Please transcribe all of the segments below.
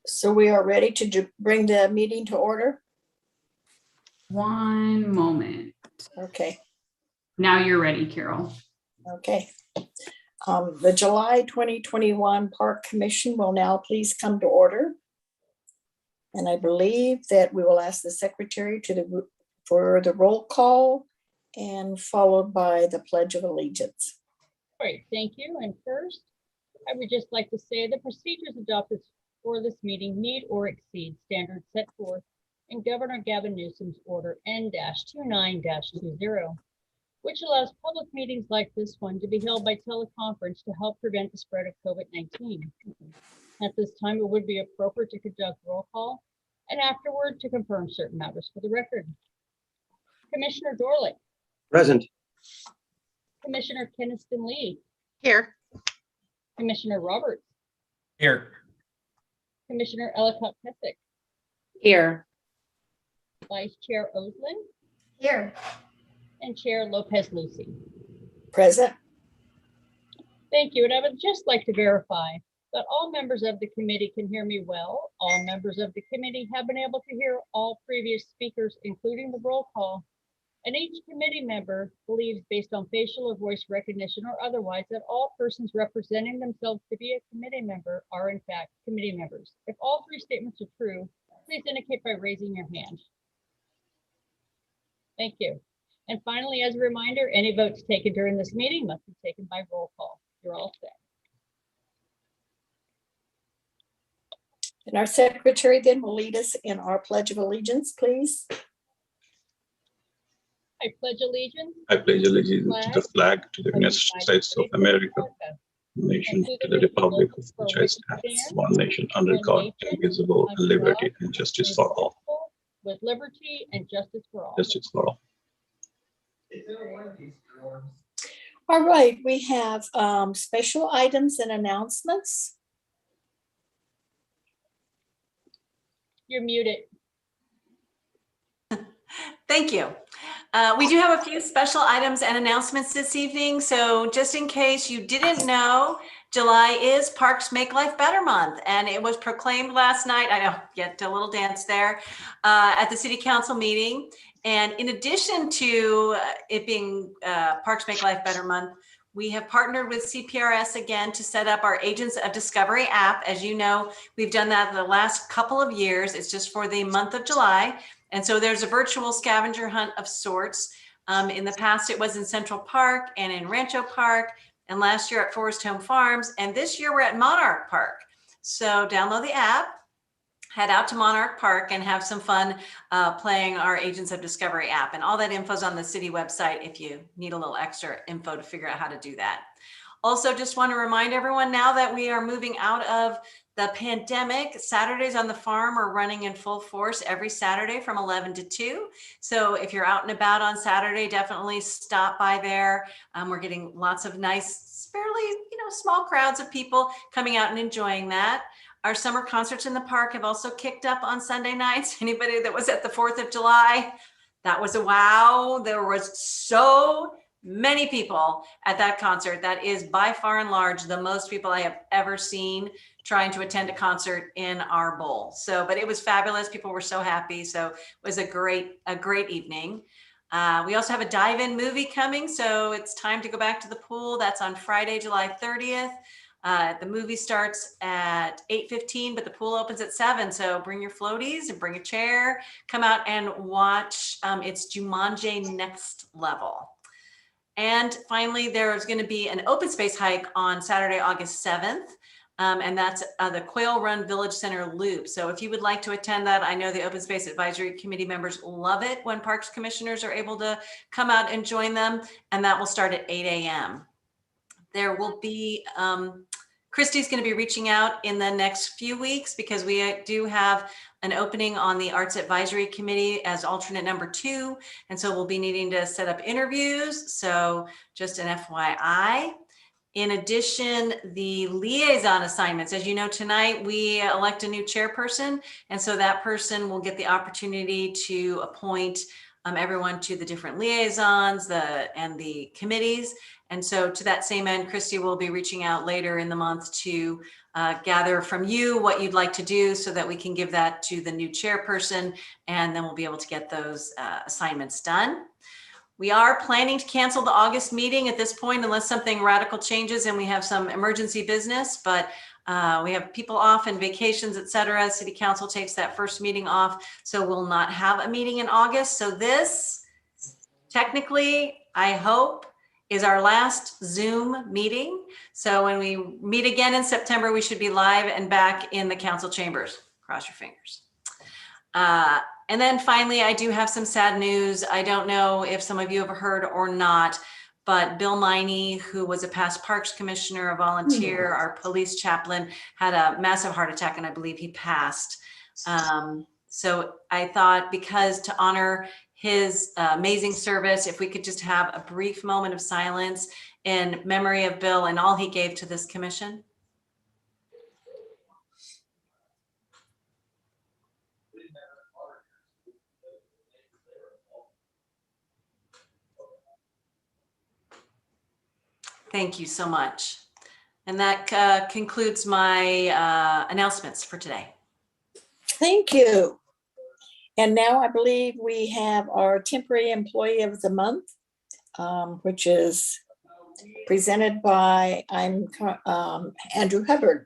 So we are ready to bring the meeting to order? One moment. Okay, Now you're ready, Carol. okay. The July 2021 Park Commission will now please come to order. And I believe that we will ask the secretary for the roll call and followed by the Pledge of Allegiance. All right, thank you. And first, I would just like to say the procedures adopted for this meeting meet or exceed standards set forth in Governor Gavin Newsom's Order N-29-20, which allows public meetings like this one to be held by teleconference to help prevent the spread of COVID-19. At this time, it would be appropriate to conduct roll call and afterward to confirm certain matters for the record. Commissioner Dorlick. Present. Commissioner Keniston Lee. Here. Commissioner Roberts. Here. Commissioner Ellicott Pethick. Here. Vice Chair Oslin. Here. And Chair Lopez Lucy. Present. Thank you. And I would just like to verify that all members of the committee can hear me well. All members of the committee have been able to hear all previous speakers, including the roll call. And each committee member believes, based on facial or voice recognition or otherwise, that all persons representing themselves to be a committee member are in fact committee members. If all three statements are true, please indicate by raising your hand. Thank you. And finally, as a reminder, any votes taken during this meeting must be taken by roll call. You're all set. And our secretary then will lead us in our Pledge of Allegiance, please. I pledge allegiance. I pledge allegiance to the flag to the United States of America, nation to the republic of which I stand, one nation under God, indivisible, liberty and justice for all. With liberty and justice for all. Justice for all. All right, we have special items and announcements. You're muted. Thank you. We do have a few special items and announcements this evening. So just in case you didn't know, July is Parks Make Life Better Month, and it was proclaimed last night. I know, get a little dance there at the City Council meeting. And in addition to it being Parks Make Life Better Month, we have partnered with CPRS again to set up our Agents of Discovery app. As you know, we've done that the last couple of years. It's just for the month of July. And so there's a virtual scavenger hunt of sorts. In the past, it was in Central Park and in Rancho Park, and last year at Forest Home Farms. And this year we're at Monarch Park. So download the app, head out to Monarch Park and have some fun playing our Agents of Discovery app. And all that info is on the city website if you need a little extra info to figure out how to do that. Also, just want to remind everyone now that we are moving out of the pandemic, Saturdays on the farm are running in full force every Saturday from 11 to 2. So if you're out and about on Saturday, definitely stop by there. We're getting lots of nice, fairly, small crowds of people coming out and enjoying that. Our summer concerts in the park have also kicked up on Sunday nights. Anybody that was at the 4th of July, that was a wow. There was so many people at that concert. That is by far and large the most people I have ever seen trying to attend a concert in our bowl. So, but it was fabulous. People were so happy. So it was a great evening. We also have a dive-in movie coming. So it's time to go back to the pool. That's on Friday, July 30th. The movie starts at 8:15, but the pool opens at 7. So bring your floaties and bring a chair, come out and watch. It's Jumanji Next Level. And finally, there's going to be an open space hike on Saturday, August 7th. And that's the Quail Run Village Center Loop. So if you would like to attend that, I know the Open Space Advisory Committee members love it when Parks Commissioners are able to come out and join them. And that will start at 8 a.m. There will be, Christy's going to be reaching out in the next few weeks because we do have an opening on the Arts Advisory Committee as alternate number 2. And so we'll be needing to set up interviews. So just an FYI. In addition, the liaison assignments, as you know, tonight we elect a new chairperson. And so that person will get the opportunity to appoint everyone to the different liaisons and the committees. And so to that same end, Christy will be reaching out later in the month to gather from you what you'd like to do so that we can give that to the new chairperson, and then we'll be able to get those assignments done. We are planning to cancel the August meeting at this point unless something radical changes and we have some emergency business, but we have people off and vacations, et cetera. City Council takes that first meeting off, so we'll not have a meeting in August. So this, technically, I hope, is our last Zoom meeting. So when we meet again in September, we should be live and back in the council chambers. Cross your fingers. And then finally, I do have some sad news. I don't know if some of you have heard or not, but Bill Meine, who was a past Parks Commissioner, a volunteer, our police chaplain, had a massive heart attack, and I believe he passed. So I thought, because to honor his amazing service, if we could just have a brief moment of silence in memory of Bill and all he gave to this commission. Thank you so much. And that concludes my announcements for today. Thank you. And now I believe we have our temporary employee of the month, which is presented by Andrew Hubbard.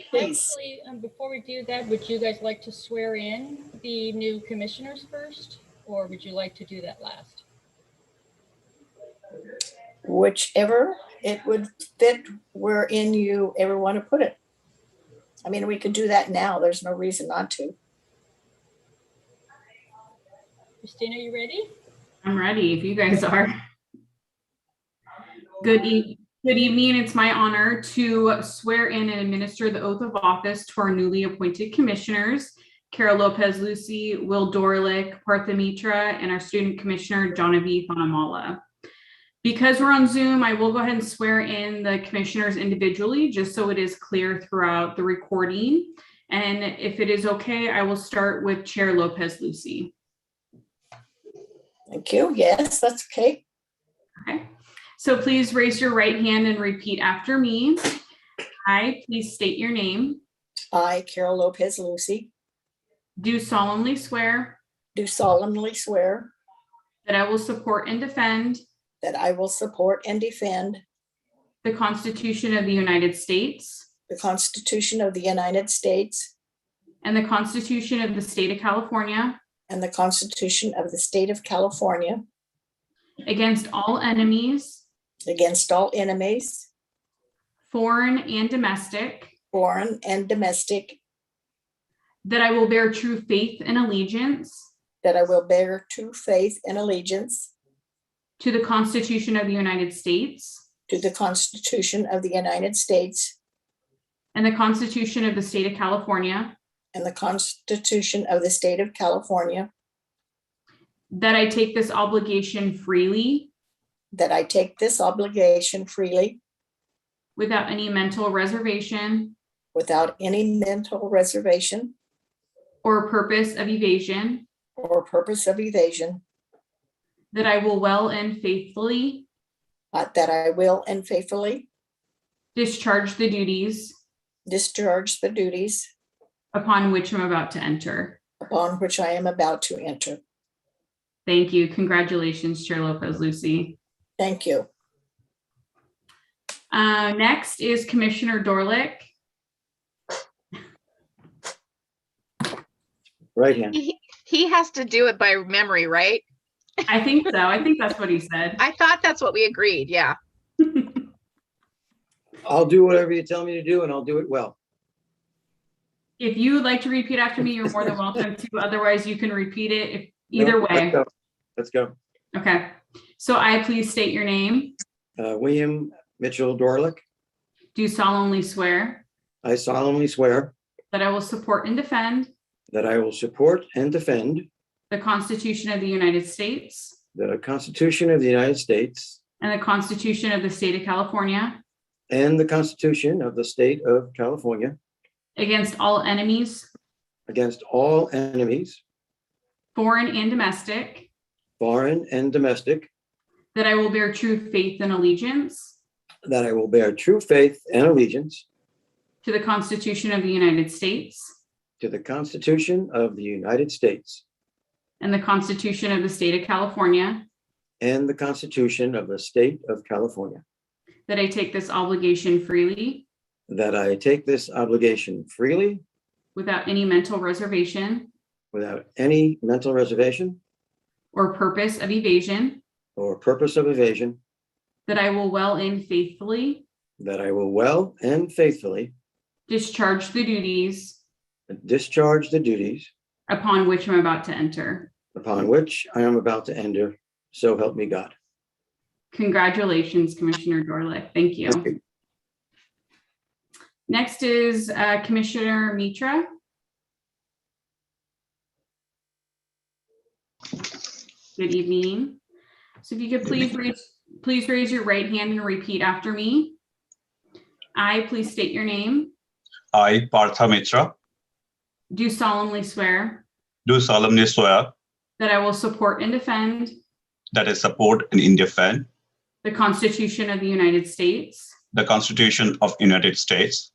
Please. Actually, before we do that, would you guys like to swear in the new commissioners first, or would you like to do that last? Whichever it would fit wherein you ever want to put it. I mean, we could do that now. There's no reason not to. Christina, you ready? I'm ready if you guys are. Good evening. It's my honor to swear in and administer the oath of office to our newly appointed commissioners, Carol Lopez-Lucy, Will Dorlick, Partha Mitra, and our student commissioner, Jonavy Thanamala. Because we're on Zoom, I will go ahead and swear in the commissioners individually, just so it is clear throughout the recording. And if it is okay, I will start with Chair Lopez-Lucy. Thank you. Yes, that's okay. Okay. So please raise your right hand and repeat after me. I, please state your name. I, Carol Lopez-Lucy, Do solemnly swear do solemnly swear that I will support and defend that I will support and defend the Constitution of the United States the Constitution of the United States and the Constitution of the State of California and the Constitution of the State of California against all enemies, against all enemies, foreign and domestic, foreign and domestic, that I will bear true faith and allegiance that I will bear true faith and allegiance to the Constitution of the United States to the Constitution of the United States and the Constitution of the State of California, and the Constitution of the State of California, that I take this obligation freely that I take this obligation freely without any mental reservation without any mental reservation or purpose of evasion, or purpose of evasion, that I will well and faithfully that I will and faithfully discharge the duties discharge the duties upon which I'm about to enter. upon which I am about to enter. Thank you. Congratulations, Chair Lopez-Lucy. Thank you. Next is Commissioner Dorlick. Right hand. He has to do it by memory, right? I think so. I think that's what he said. I thought that's what we agreed. Yeah. I'll do whatever you tell me to do and I'll do it well. If you would like to repeat after me, you're more than welcome to. Otherwise, you can repeat it if either No, way. Let's go. Okay. So I please state your name. William Mitchell Dorlick. Do solemnly swear I solemnly swear that I will support and defend that I will support and defend the Constitution of the United States the Constitution of the United States and the Constitution of the State of California and the Constitution of the State of California against all enemies, against all enemies, foreign and domestic, foreign and domestic, that I will bear true faith and allegiance that I will bear true faith and allegiance to the Constitution of the United States to the Constitution of the United States and the Constitution of the State of California, and the Constitution of the State of California, that I take this obligation freely that I take this obligation freely without any mental reservation without any mental reservation or purpose of evasion, or purpose of evasion, that I will well and faithfully that I will well and faithfully discharge the duties discharge the duties upon which I'm about to enter. upon which I am about to enter. So help me God. Congratulations, Commissioner Dorlick. Thank you. Thank you. Next is Commissioner Mitra. Good evening. So if you could please raise your right hand and repeat after me. I, please state your name, I, Partha Mitra, do solemnly swear do solemnly swear that I will support and defend that I support and defend the Constitution of the United States the Constitution of United States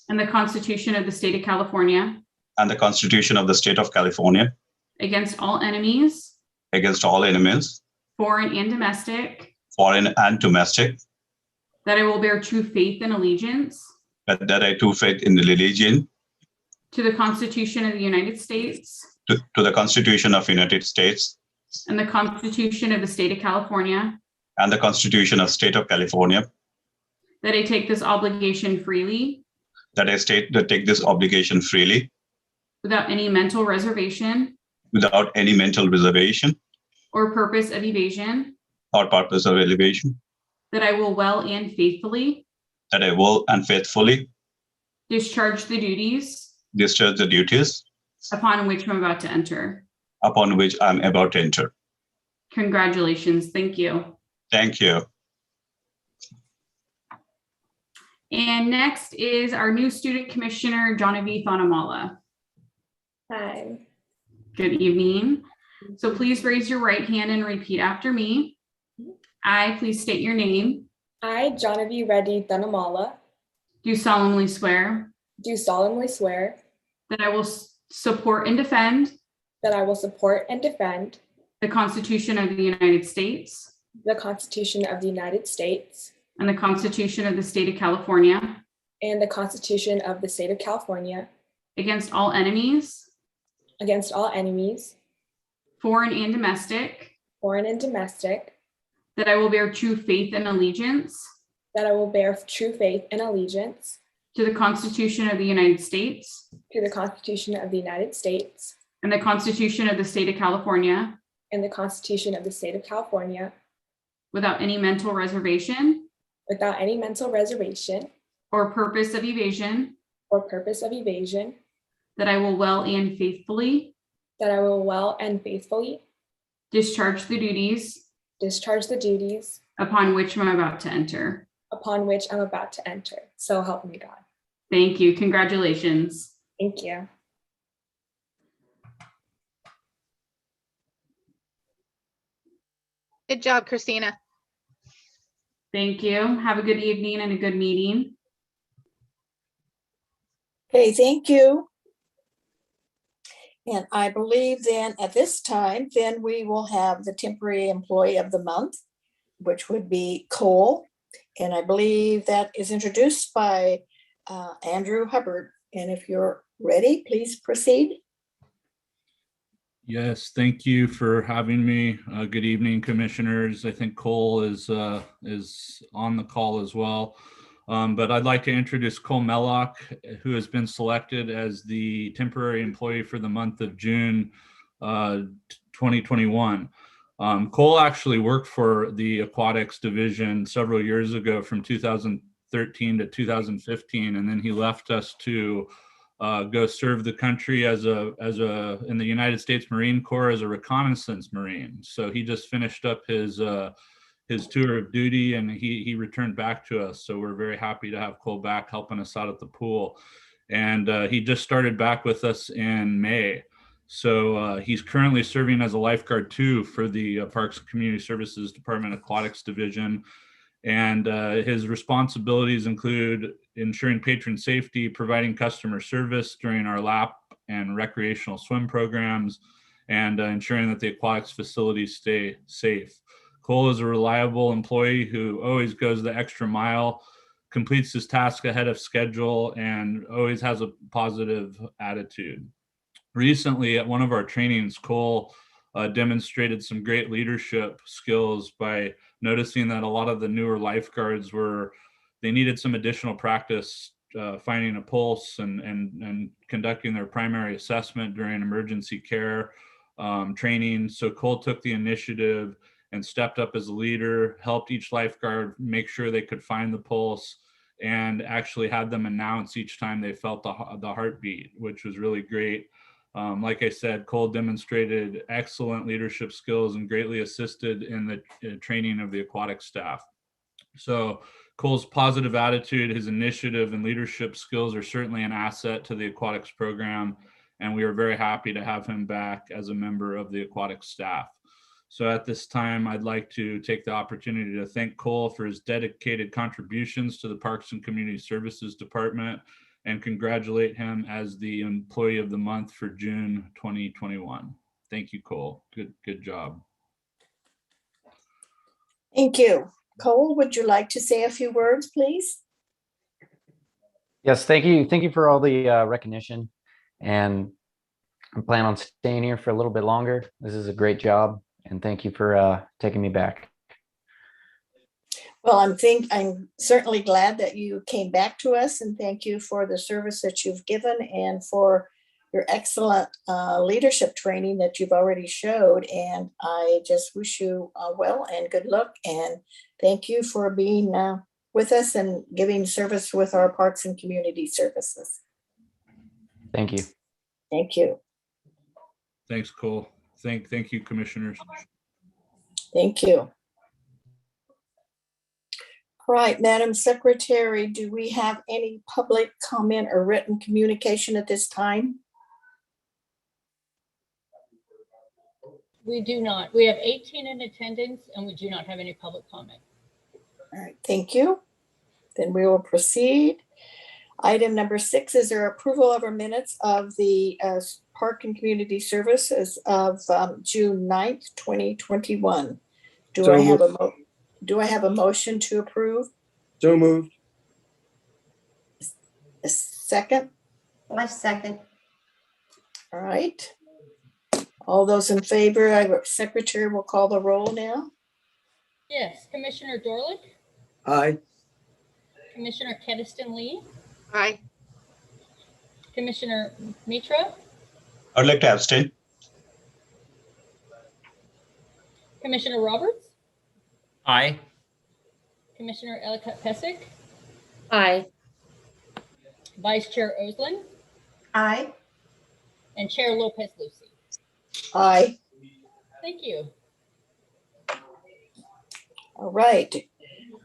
and the Constitution of the State of California and the Constitution of the State of California against all enemies, against all enemies, foreign and domestic, foreign and domestic, that I will bear true faith and allegiance that I do faith in the religion to the Constitution of the United States to the Constitution of United States and the Constitution of the State of California, and the Constitution of State of California, that I take this obligation freely that I take this obligation freely without any mental reservation without any mental reservation or purpose of evasion, or purpose of elevation, that I will well and faithfully that I will and faithfully discharge the duties discharge the duties upon which I'm about to enter. upon which I'm about to enter. Congratulations. Thank you. Thank you. And next is our new student commissioner, Jonavy Thanamala. Hi. Good evening. So please raise your right hand and repeat after me. I, please state your name, I, Jonavy Reddy Thanamala, do solemnly swear do solemnly swear that I will support and defend that I will support and defend the Constitution of the United States the Constitution of the United States and the Constitution of the State of California and the Constitution of the State of California against all enemies, against all enemies, foreign and domestic, foreign and domestic, that I will bear true faith and allegiance that I will bear true faith and allegiance to the Constitution of the United States to the Constitution of the United States and the Constitution of the State of California and the Constitution of the State of California without any mental reservation without any mental reservation or purpose of evasion, or purpose of evasion, that I will well and faithfully that I will well and faithfully discharge the duties discharge the duties upon which I'm about to enter. upon which I'm about to enter. So help me God. Thank you. Congratulations. Thank you. Good job, Christina. Thank you. Have a good evening and a good meeting. Okay, thank you. And I believe then at this time, then we will have the temporary employee of the month, which would be Cole. And I believe that is introduced by Andrew Hubbard. And if you're ready, please proceed. Yes, thank you for having me. Good evening, commissioners. I think Cole is on the call as well. But I'd like to introduce Cole Mellock, who has been selected as the temporary employee for the month of June 2021. Cole actually worked for the aquatics division several years ago from 2013 to 2015, and then he left us to go serve the country in the United States Marine Corps as a reconnaissance Marine. So he just finished up his his tour of duty, and he returned back to us. So we're very happy to have Cole back helping us out at the pool. And he just started back with us in May. So he's currently serving as a lifeguard too for the Parks and Community Services Department Aquatics Division. And his responsibilities include ensuring patron safety, providing customer service during our lap and recreational swim programs, and ensuring that the aquatics facilities stay safe. Cole is a reliable employee who always goes the extra mile, completes his task ahead of schedule, and always has a positive attitude. Recently, at one of our trainings, Cole demonstrated some great leadership skills by noticing that a lot of the newer lifeguards they needed some additional practice finding a pulse and conducting their primary assessment during emergency care training. So Cole took the initiative and stepped up as a leader, helped each lifeguard make sure they could find the pulse, and actually had them announce each time they felt the heartbeat, which was really great. Like I said, Cole demonstrated excellent leadership skills and greatly assisted in the training of the aquatic staff. So Cole's positive attitude, his initiative, and leadership skills are certainly an asset to the aquatics program, and we are very happy to have him back as a member of the aquatics staff. So at this time, I'd like to take the opportunity to thank Cole for his dedicated contributions to the Parks and Community Services Department and congratulate him as the Employee of the Month for June 2021. Thank you, Cole. Good job. Thank you. Cole, would you like to say a few words, please? Yes, thank you. Thank you for all the recognition. And I plan on staying here for a little bit longer. This is a great job. And thank you for taking me back. Well, I'm certainly glad that you came back to us, and thank you for the service that you've given and for your excellent leadership training that you've already showed. And I just wish you well and good luck. And thank you for being with us and giving service with our Parks and Community Services. Thank you. Thank you. Thanks, Cole. Thank you, commissioners. Thank you. All right, Madam Secretary, do we have any public comment or written communication at this time? We do not. We have 18 in attendance and we do not have any public comment. All right, thank you. Then we will proceed. Item number 6 is our approval of our minutes of the Park and Community Services of June 9th, 2021. Do I have a motion to approve? So moved. A second? I second. All right. All those in favor, our secretary will call the roll now. Yes, Commissioner Dorlick, Aye. Commissioner Keniston Lee, Aye. Commissioner Mitra, I'd like to abstain. Commissioner Roberts, Aye. Commissioner Ellicott Pesic, Aye. Vice Chair Oslin, Aye. and Chair Lopez Lucy. Aye. Thank you. All right.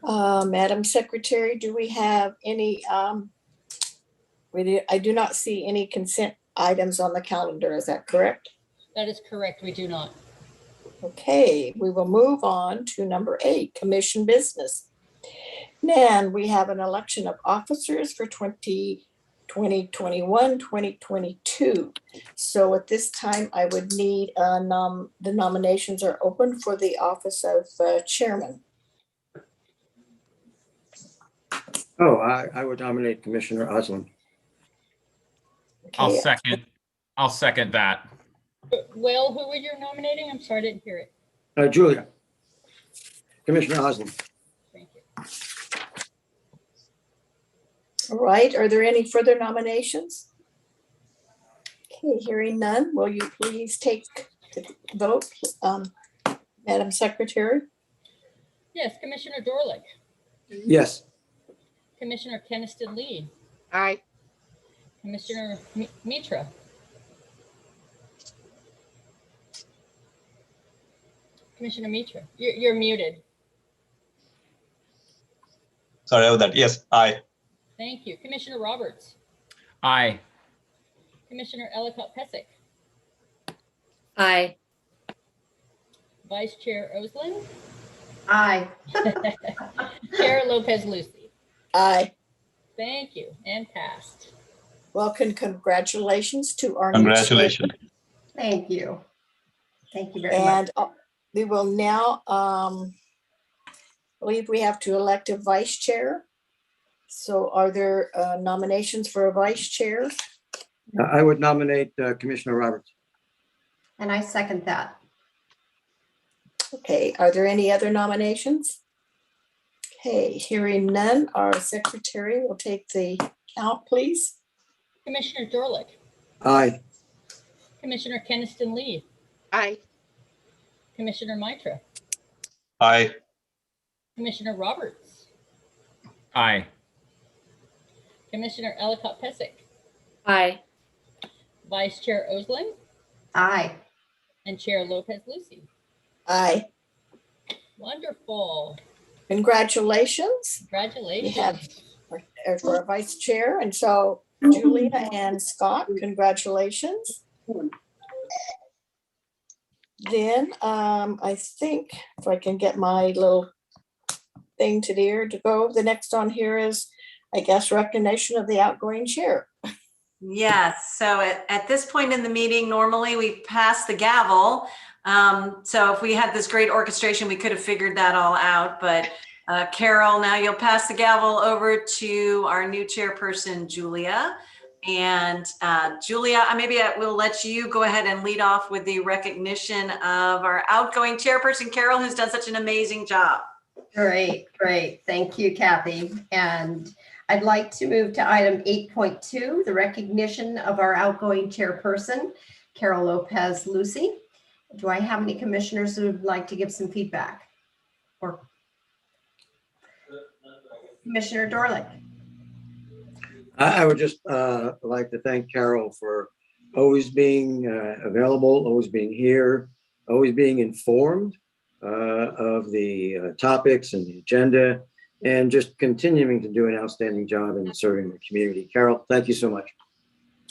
Madam Secretary, do we have any, I do not see any consent items on the calendar. Is that correct? That is correct. We do not. Okay, we will move on to number 8, commission business. Then we have an election of officers for 2021, 2022. So at this time, I would need the nominations are open for the office of chairman. Oh, I would nominate Commissioner Oslin. I'll Okay, second that. Will, who were you nominating? I'm sorry, I didn't hear it. Julia. Commissioner Oslin. Thank you. all right. Are there any further nominations? Okay, hearing none, will you please take the vote, Madam Secretary? Yes, Commissioner Dorlick, Yes. Commissioner Keniston Lee, Aye. Commissioner Mitra, Commissioner Mitra, you're muted. Sorry about that. Yes, aye. Thank you. Commissioner Roberts, Aye. Commissioner Ellicott Pesic, Aye. Vice Chair Oslin, Aye. Chair Lopez Lucy. Aye. Thank you, and passed. Well, congratulations to our new chair. Congratulations. Thank you. Thank you very much. And we will now, believe we have to elect a vice chair. So are there nominations for a vice chair? I would nominate Commissioner Roberts. And I second that. Okay, are there any other nominations? Okay, hearing none, our secretary will take the count, please. Commissioner Dorlick, Aye. Commissioner Keniston Lee, Aye. Commissioner Mitra, Aye. Commissioner Roberts, Aye. Commissioner Ellicott Pesic, Aye. Vice Chair Oslin, Aye. and Chair Lopez Lucy. Aye. Wonderful. Congratulations. Congratulations. We have for a vice chair. And so Julia and Scott, congratulations. Then I think if I can get my little thing to go, the next on here is, I guess, recognition of the outgoing chair. Yes, so at this point in the meeting, normally we pass the gavel. So if we had this great orchestration, we could have figured that all out. But Carol, now you'll pass the gavel over to our new chairperson, Julia. And Julia, maybe I will let you go ahead and lead off with the recognition of our outgoing chairperson, Carol, who's done such an amazing job. Great, great. Thank you, Kathy. And I'd like to move to item 8.2, the recognition of our outgoing chairperson, Carol Lopez Lucy. Do I have any commissioners who would like to give some feedback? Or Commissioner Dorlick? I would just like to thank Carol for always being available, always being here, always being informed of the topics and the agenda, and just continuing to do an outstanding job in serving the community. Carol, thank you so much.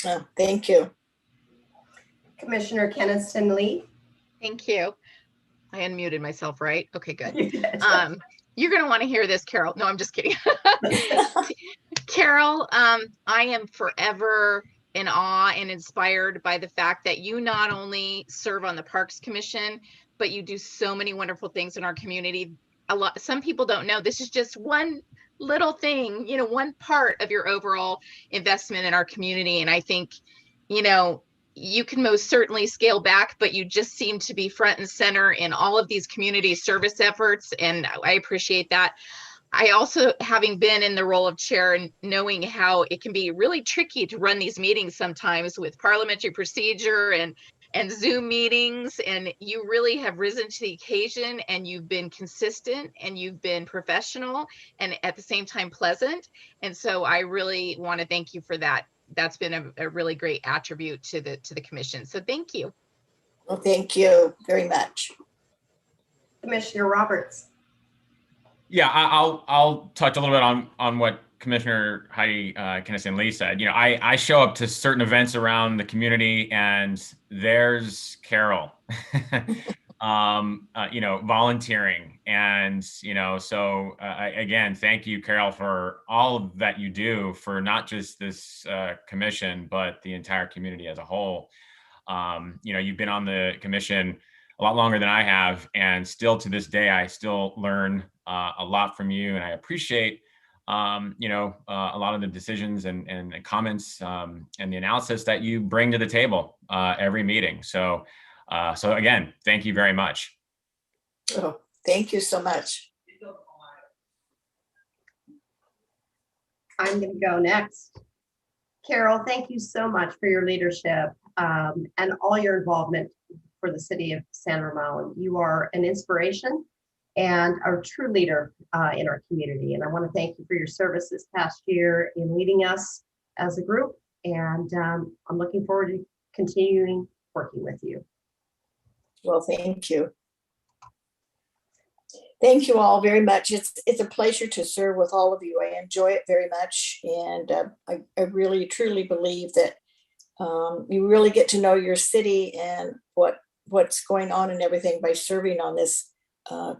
Oh, thank you. Commissioner Keniston Lee? Thank you. I unmuted myself, right? Okay, good. You did. You're going to want to hear this, Carol. No, I'm just kidding. Carol, I am forever in awe and inspired by the fact that you not only serve on the Parks Commission, but you do so many wonderful things in our community. Some people don't know this is just one little thing, one part of your overall investment in our community. And I think, you can most certainly scale back, but you just seem to be front and center in all of these community service efforts. And I appreciate that. I also, having been in the role of chair and knowing how it can be really tricky to run these meetings sometimes with parliamentary procedure and Zoom meetings, and you really have risen to the occasion, and you've been consistent, and you've been professional, and at the same time pleasant. And so I really want to thank you for that. That's been a really great attribute to the commission. So thank you. Well, thank you very much. Commissioner Roberts? Yeah, I'll touch a little bit on what Commissioner Heidi Keniston Lee said. I show up to certain events around the community, and there's Carol, volunteering, and so again, thank you, Carol, for all that you do for not just this commission, but the entire community as a whole. You've been on the commission a lot longer than I have, and still to this day, I still learn a lot from you, and I appreciate a lot of the decisions and comments and the analysis that you bring to the table every meeting. So again, thank you very much. Oh, thank you so much. I'm going to go next. Carol, thank you so much for your leadership and all your involvement for the city of San Ramon. You are an inspiration and a true leader in our community. And I want to thank you for your service this past year in leading us as a group. And I'm looking forward to continuing working with you. Well, thank you. Thank you all very much. It's a pleasure to serve with all of you. I enjoy it very much. And I really, truly believe that you really get to know your city and what's going on and everything by serving on this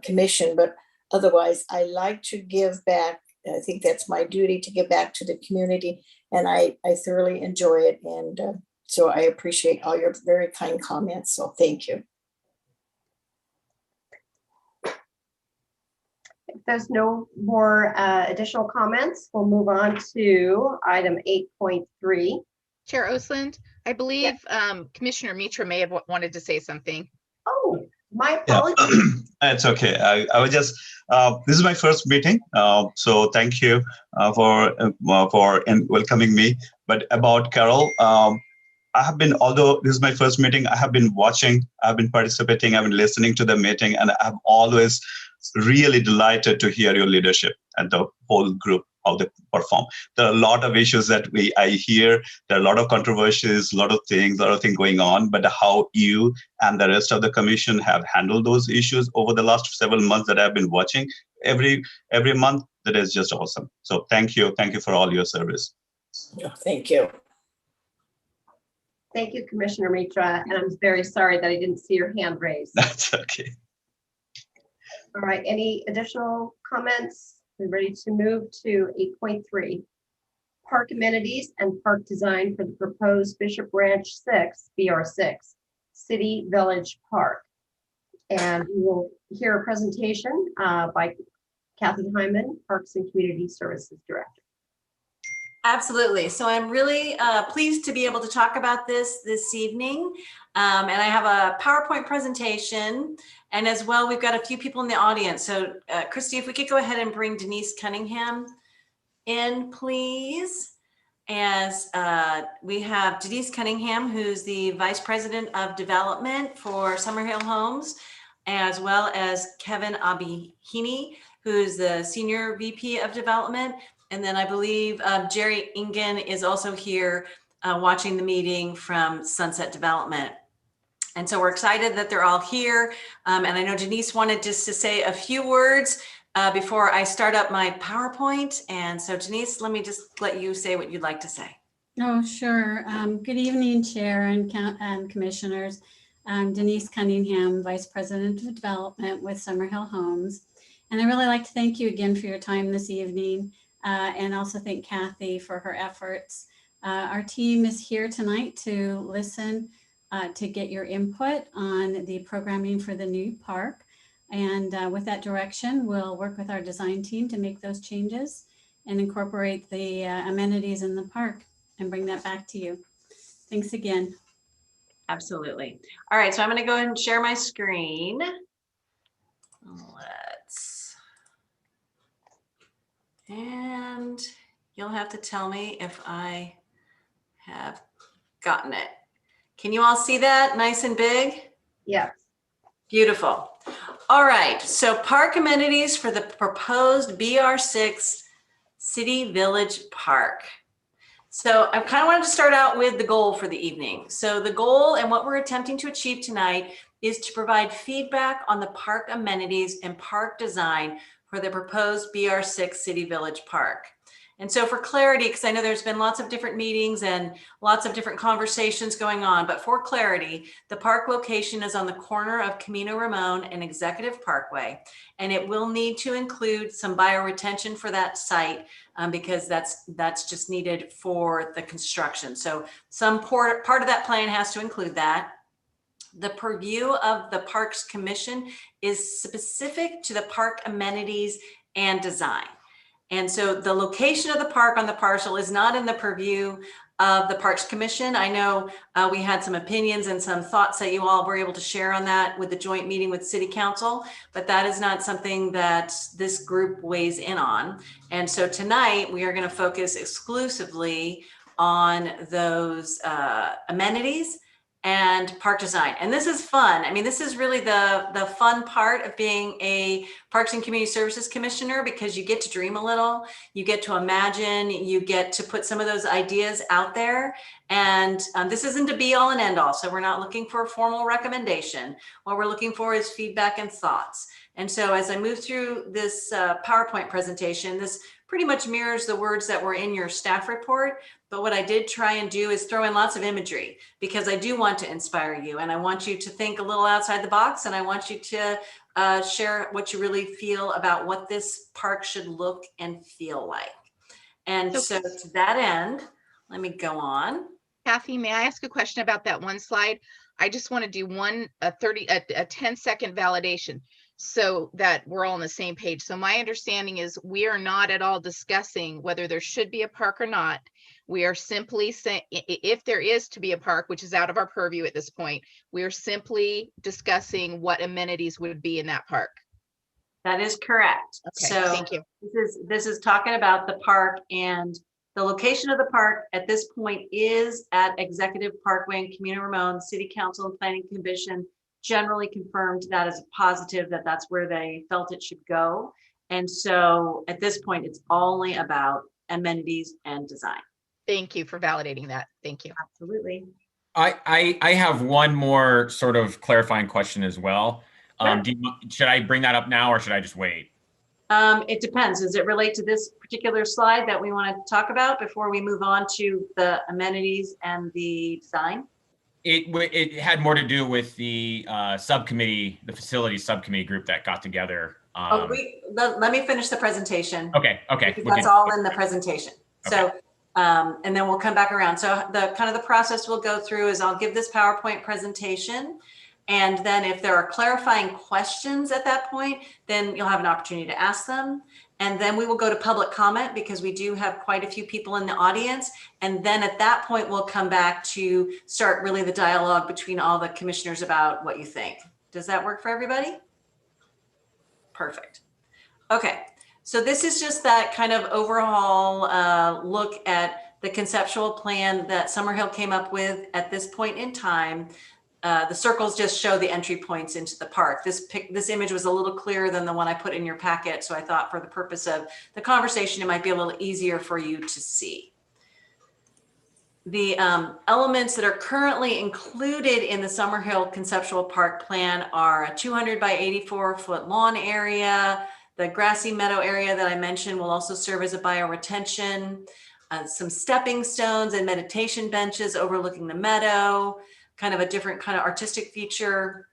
commission. But otherwise, I like to give back. I think that's my duty to give back to the community. And I thoroughly enjoy it. And so I appreciate all your very kind comments. So thank you. If there's no more additional comments, we'll move on to item 8.3. Chair Osland, I believe Commissioner Mitra may have wanted to say something. Oh, my apologies. It's okay. I was just, this is my first meeting. So thank you for welcoming me. But about Carol, I have been, although this is my first meeting, I have been watching, I've been participating, I've been listening to the meeting, and I'm always really delighted to hear your leadership and the whole group, how they perform. There are a lot of issues that I hear. There are a lot of controversies, a lot of things going on, but how you and the rest of the commission have handled those issues over the last several months that I've been watching every month, that is just awesome. So thank you. Thank you for all your service. Oh, thank you. Thank you, Commissioner Mitra. And I'm very sorry that I didn't see your hand raised. That's okay. All right, any additional comments? We're ready to move to 8.3. Park amenities and park design for the proposed Bishop Ranch 6, BR6, City Village Park. And we will hear a presentation by Kathy Hyman, Parks and Community Services Director. Absolutely. So I'm really pleased to be able to talk about this evening. And I have a PowerPoint presentation. And as well, we've got a few people in the audience. So Christy, if we could go ahead and bring Denise Cunningham in, please. As we have Denise Cunningham, who's the Vice President of Development for Summerhill Homes, as well as Kevin Abihini, who's the Senior VP of Development. And then I believe Jerry Ingen is also here watching the meeting from Sunset Development. And so we're excited that they're all here. And I know Denise wanted just to say a few words before I start up my PowerPoint. And so Denise, let me just let you say what you'd like to say. Oh, sure. Good evening, Chair and Commissioners. I'm Denise Cunningham, Vice President of Development with Summerhill Homes. And I really like to thank you again for your time this evening. And also thank Kathy for her efforts. Our team is here tonight to listen, to get your input on the programming for the new park. And with that direction, we'll work with our design team to make those changes and incorporate the amenities in the park and bring that back to you. Thanks again. Absolutely. All right, so I'm going to go ahead and share my screen. And you'll have to tell me if I have gotten it. Can you all see that nice and big? Yes. Beautiful. All right, so park amenities for the proposed BR6 City Village Park. So I kind of wanted to start out with the goal for the evening. So the goal and what we're attempting to achieve tonight is to provide feedback on the park amenities and park design for the proposed BR6 City Village Park. And so for clarity, because I know there's been lots of different meetings and lots of different conversations going on, but for clarity, the park location is on the corner of Camino Ramon and Executive Parkway, and it will need to include some bioretention for that site because that's just needed for the construction. So some part of that plan has to include that. The purview of the Parks Commission is specific to the park amenities and design. And so the location of the park on the parcel is not in the purview of the Parks Commission. I know we had some opinions and some thoughts that you all were able to share on that with the joint meeting with City Council, but that is not something that this group weighs in on. And so tonight we are going to focus exclusively on those amenities and park design. And this is fun. I mean, this is really the fun part of being a Parks and Community Services Commissioner, because you get to dream a little, you get to imagine, you get to put some of those ideas out there. And this isn't a be all and end all. So we're not looking for a formal recommendation. What we're looking for is feedback and thoughts. And so as I move through this PowerPoint presentation, this pretty much mirrors the words that were in your staff report. But what I did try and do is throw in lots of imagery, because I do want to inspire you, and I want you to think a little outside the box, and I want you to share what you really feel about what this park should look and feel like. And so to that end, let me go on. Kathy, may I ask a question about that one slide? I just want to do a 10-second validation so that we're all on the same page. So my understanding is we are not at all discussing whether there should be a park or not. We are simply saying, if there is to be a park, which is out of our purview at this point, we are simply discussing what amenities would be in that park. That is correct. Okay, so thank you. This is talking about the park, and the location of the park at this point is at Executive Parkway and Community Ramon. City Council and Planning Commission generally confirmed that as a positive, that that's where they felt it should go. And so at this point, it's only about amenities and design. Thank you for validating that. Thank you. Absolutely. I have one more sort of clarifying question as well. Sure. Should I bring that up now, or should I just wait? It depends. Does it relate to this particular slide that we want to talk about before we move on to the amenities and the design? It had more to do with the subcommittee, the facilities subcommittee group that got together. Let me finish the presentation. Okay. That's all in the presentation. Okay. So, and then we'll come back around. So the process we'll go through is I'll give this PowerPoint presentation. And then if there are clarifying questions at that point, then you'll have an opportunity to ask them. And then we will go to public comment, because we do have quite a few people in the audience. And then at that point, we'll come back to start really the dialogue between all the commissioners about what you think. Does that work for everybody? Perfect. Okay, so this is just that kind of overall look at the conceptual plan that Summerhill came up with at this point in time. The circles just show the entry points into the park. This image was a little clearer than the one I put in your packet, so I thought for the purpose of the conversation, it might be a little easier for you to see. The elements that are currently included in the Summerhill Conceptual Park Plan are a 200 by 84-foot lawn area. The grassy meadow area that I mentioned will also serve as a bioretention. Some stepping stones and meditation benches overlooking the meadow. Kind of a different kind of artistic feature,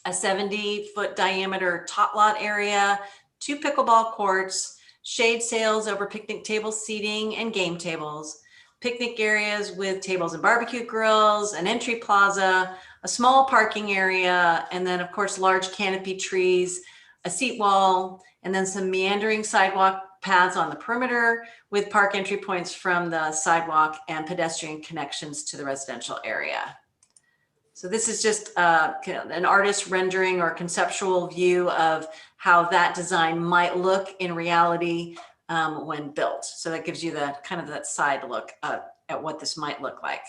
a 70-foot diameter tot lot area, 2 pickleball courts, shade sails over picnic table seating and game tables, picnic areas with tables and barbecue grills, an entry plaza, a small parking area, and then of course large canopy trees, a seat wall, and then some meandering sidewalk paths on the perimeter with park entry points from the sidewalk and pedestrian connections to the residential area. So this is just an artist rendering or conceptual view of how that design might look in reality when built. So that gives you the kind of that side look at what this might look like.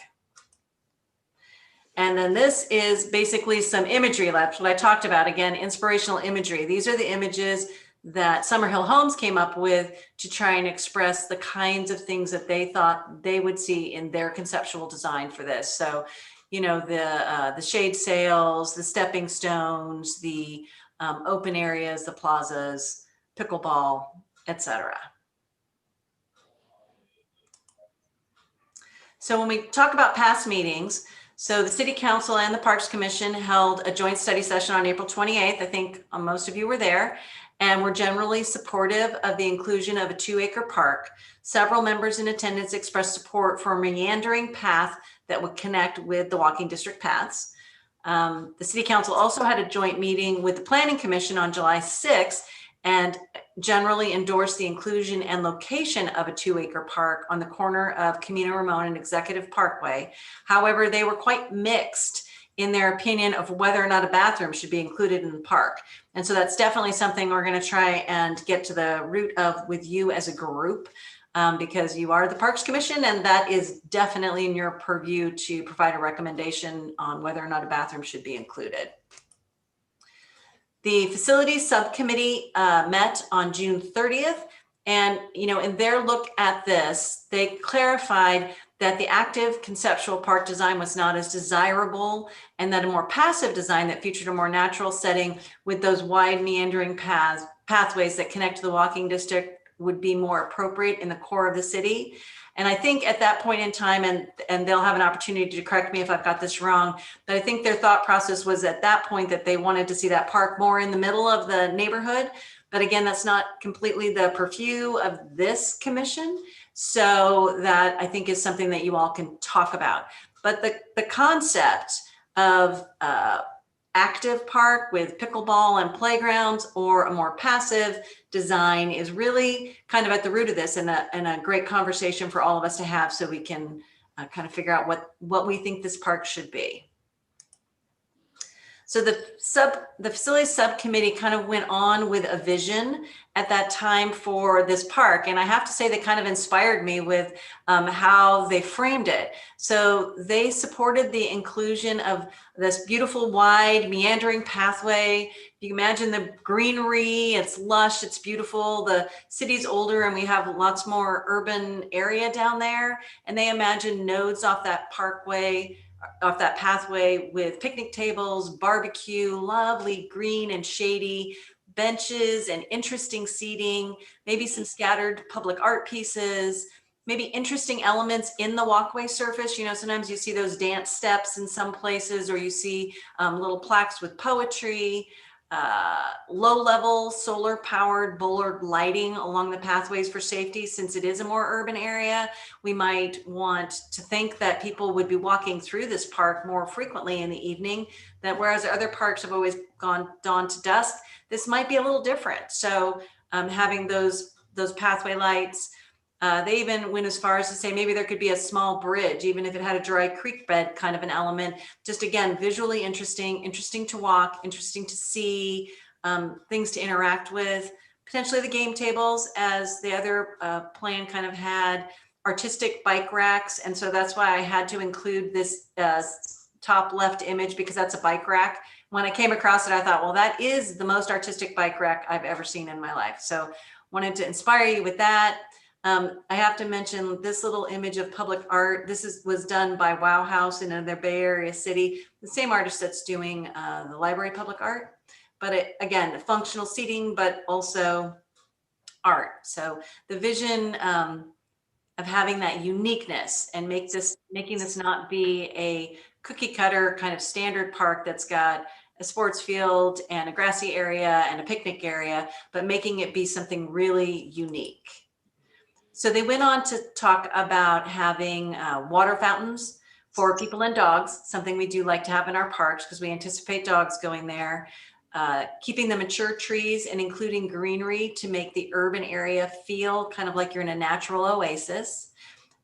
And then this is basically some imagery. That's what I talked about. Again, inspirational imagery. These are the images that Summerhill Homes came up with to try and express the kinds of things that they thought they would see in their conceptual design for this. So, you know, the shade sails, the stepping stones, the open areas, the plazas, pickleball, etc. So when we talk about past meetings, so the City Council and the Parks Commission held a joint study session on April 28th. I think most of you were there, and were generally supportive of the inclusion of a 2-acre park. Several members in attendance expressed support for a meandering path that would connect with the walking district paths. The City Council also had a joint meeting with the Planning Commission on July 6th and generally endorsed the inclusion and location of a 2-acre park on the corner of Community Ramon and Executive Parkway. However, they were quite mixed in their opinion of whether or not a bathroom should be included in the park. And so that's definitely something we're going to try and get to the root of with you as a group, because you are the Parks Commission, and that is definitely in your purview to provide a recommendation on whether or not a bathroom should be included. The Facilities Subcommittee met on June 30th, and in their look at this, they clarified that the active conceptual park design was not as desirable, and that a more passive design that featured a more natural setting with those wide meandering pathways that connect to the walking district would be more appropriate in the core of the city. And I think at that point in time, and they'll have an opportunity to correct me if I've got this wrong, but I think their thought process was at that point that they wanted to see that park more in the middle of the neighborhood. But again, that's not completely the purview of this commission. So that I think is something that you all can talk about. But the concept of active park with pickleball and playgrounds, or a more passive design, is really kind of at the root of this, and a great conversation for all of us to have, so we can kind of figure out what we think this park should be. So the facilities subcommittee kind of went on with a vision at that time for this park. And I have to say, they kind of inspired me with how they framed it. So they supported the inclusion of this beautiful, wide, meandering pathway. You can imagine the greenery, it's lush, it's beautiful. The city's older and we have lots more urban area down there. And they imagine nodes off that parkway, off that pathway, with picnic tables, barbecue, lovely green and shady benches and interesting seating, maybe some scattered public art pieces, maybe interesting elements in the walkway surface. You know, sometimes you see those dance steps in some places, or you see little plaques with poetry, low-level solar-powered bollard lighting along the pathways for safety. Since it is a more urban area, we might want to think that people would be walking through this park more frequently in the evening, that whereas other parks have always gone dawn to dusk, this might be a little different. So having those pathway lights, they even went as far as to say maybe there could be a small bridge, even if it had a dry creek bed kind of an element. Just again, visually interesting to walk, interesting to see, things to interact with. Potentially the game tables, as the other plan kind of had, artistic bike racks. And so that's why I had to include this top left image, because that's a bike rack. When I came across it, I thought, well, that is the most artistic bike rack I've ever seen in my life. So wanted to inspire you with that. I have to mention this little image of public art. This was done by Wow House in their Bay Area city, the same artist that's doing the library public art. But again, functional seating, but also art. So the vision of having that uniqueness and making this not be a cookie cutter kind of standard park that's got a sports field and a grassy area and a picnic area, but making it be something really unique. So they went on to talk about having water fountains for people and dogs, something we do like to have in our parks because we anticipate dogs going there. Keeping the mature trees and including greenery to make the urban area feel kind of like you're in a natural oasis.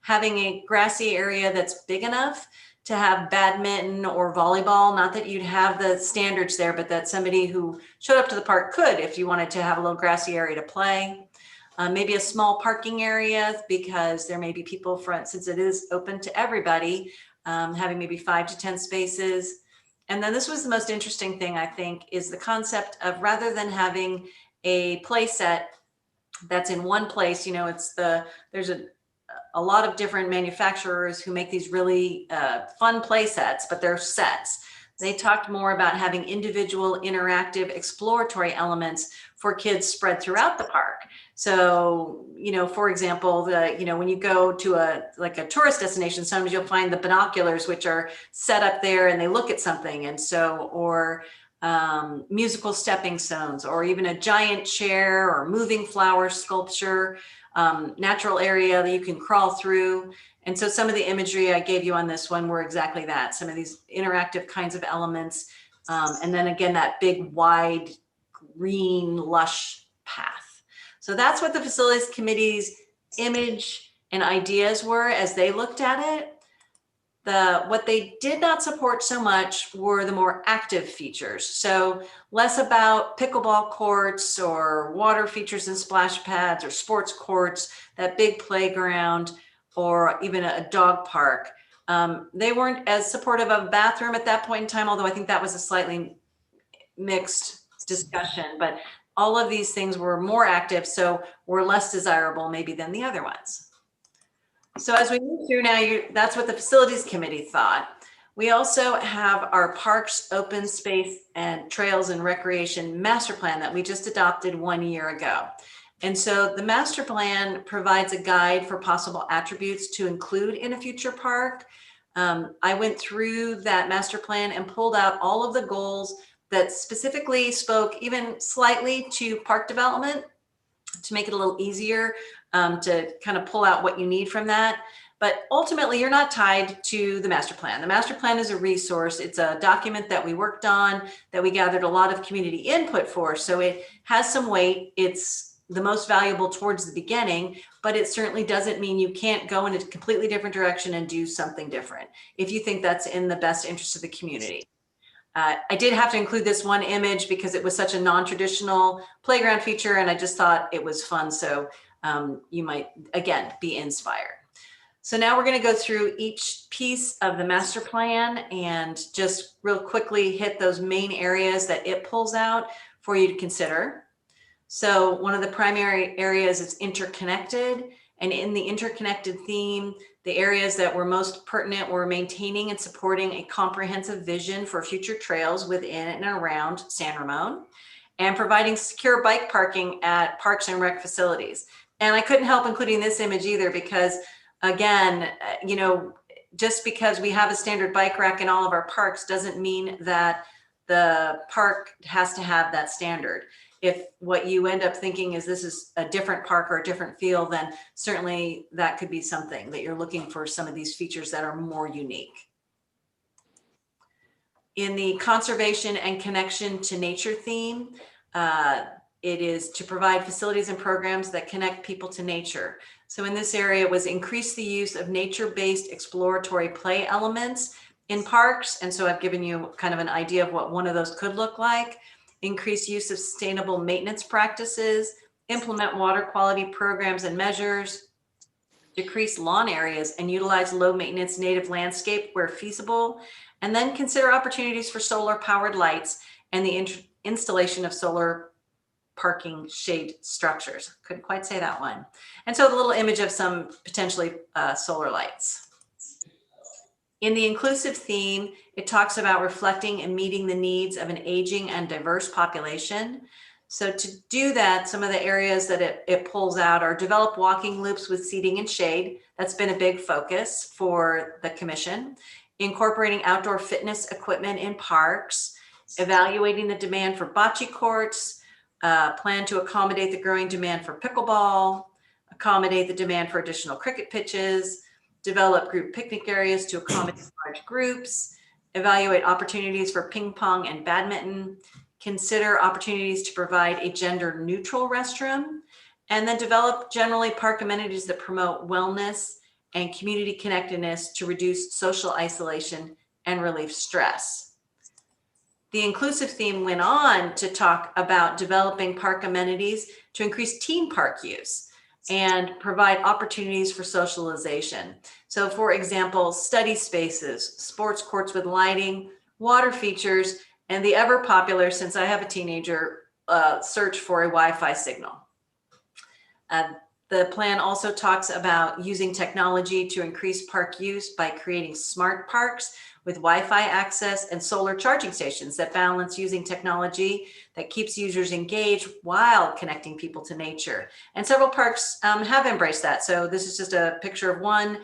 Having a grassy area that's big enough to have badminton or volleyball, not that you'd have the standards there, but that somebody who showed up to the park could if you wanted to have a little grassy area to play. Maybe a small parking area, because there may be people since it is open to everybody, having maybe 5 to 10 spaces. And then this was the most interesting thing, I think, is the concept of, rather than having a play set that's in one place, you know, there's a lot of different manufacturers who make these really fun play sets, but they're sets. They talked more about having individual interactive exploratory elements for kids spread throughout the park. So, you know, for example, when you go to a tourist destination, sometimes you'll find the binoculars, which are set up there and they look at something. And so, or musical stepping stones, or even a giant chair or moving flower sculpture, natural area that you can crawl through. And so some of the imagery I gave you on this one were exactly that, some of these interactive kinds of elements. And then again, that big, wide, green, lush path. So that's what the facilities committee's image and ideas were as they looked at it. What they did not support so much were the more active features. So less about pickleball courts or water features and splash pads or sports courts, that big playground, or even a dog park. They weren't as supportive of a bathroom at that point in time, although I think that was a slightly mixed discussion, but all of these things were more active, so were less desirable maybe than the other ones. So as we move through now, that's what the facilities committee thought. We also have our parks, open space, and trails and recreation master plan that we just adopted 1 year ago. And so the master plan provides a guide for possible attributes to include in a future park. I went through that master plan and pulled out all of the goals that specifically spoke even slightly to park development to make it a little easier to kind of pull out what you need from that. But ultimately, you're not tied to the master plan. The master plan is a resource. It's a document that we worked on, that we gathered a lot of community input for. So it has some weight. It's the most valuable towards the beginning, but it certainly doesn't mean you can't go in a completely different direction and do something different if you think that's in the best interest of the community. I did have to include this one image because it was such a non-traditional playground feature, and I just thought it was fun. So you might, again, be inspired. So now we're going to go through each piece of the master plan and just real quickly hit those main areas that it pulls out for you to consider. So one of the primary areas is interconnected, and in the interconnected theme, the areas that were most pertinent were maintaining and supporting a comprehensive vision for future trails within and around San Ramon, and providing secure bike parking at parks and rec facilities. And I couldn't help including this image either because, again, you know, just because we have a standard bike rack in all of our parks doesn't mean that the park has to have that standard. If what you end up thinking is this is a different park or a different feel, then certainly that could be something that you're looking for, some of these features that are more unique. In the conservation and connection to nature theme, it is to provide facilities and programs that connect people to nature. So in this area, it was increase the use of nature-based exploratory play elements in parks. And so I've given you kind of an idea of what one of those could look like. Increase use of sustainable maintenance practices, implement water quality programs and measures, decrease lawn areas and utilize low maintenance native landscape where feasible, and then consider opportunities for solar powered lights and the installation of solar parking shade structures. Couldn't quite say that one. And so the little image of some potentially solar lights. In the inclusive theme, it talks about reflecting and meeting the needs of an aging and diverse population. So to do that, some of the areas that it pulls out are develop walking loops with seating and shade. That's been a big focus for the commission. Incorporating outdoor fitness equipment in parks, evaluating the demand for bocce courts, plan to accommodate the growing demand for pickleball, accommodate the demand for additional cricket pitches, develop group picnic areas to accommodate large groups, evaluate opportunities for ping pong and badminton, consider opportunities to provide a gender neutral restroom, and then develop generally park amenities that promote wellness and community connectedness to reduce social isolation and relieve stress. The inclusive theme went on to talk about developing park amenities to increase teen park use and provide opportunities for socialization. So for example, study spaces, sports courts with lighting, water features, and the ever popular, since I have a teenager, search for a Wi-Fi signal. The plan also talks about using technology to increase park use by creating smart parks with Wi-Fi access and solar charging stations that balance using technology that keeps users engaged while connecting people to nature. And several parks have embraced that. So this is just a picture of one,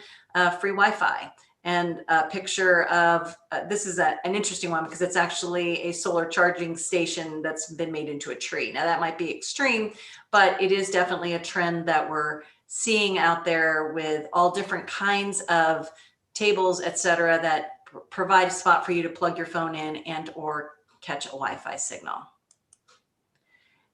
free Wi-Fi, and a picture of, this is an interesting one because it's actually a solar charging station that's been made into a tree. Now that might be extreme, but it is definitely a trend that we're seeing out there with all different kinds of tables, et cetera, that provide a spot for you to plug your phone in and or catch a Wi-Fi signal.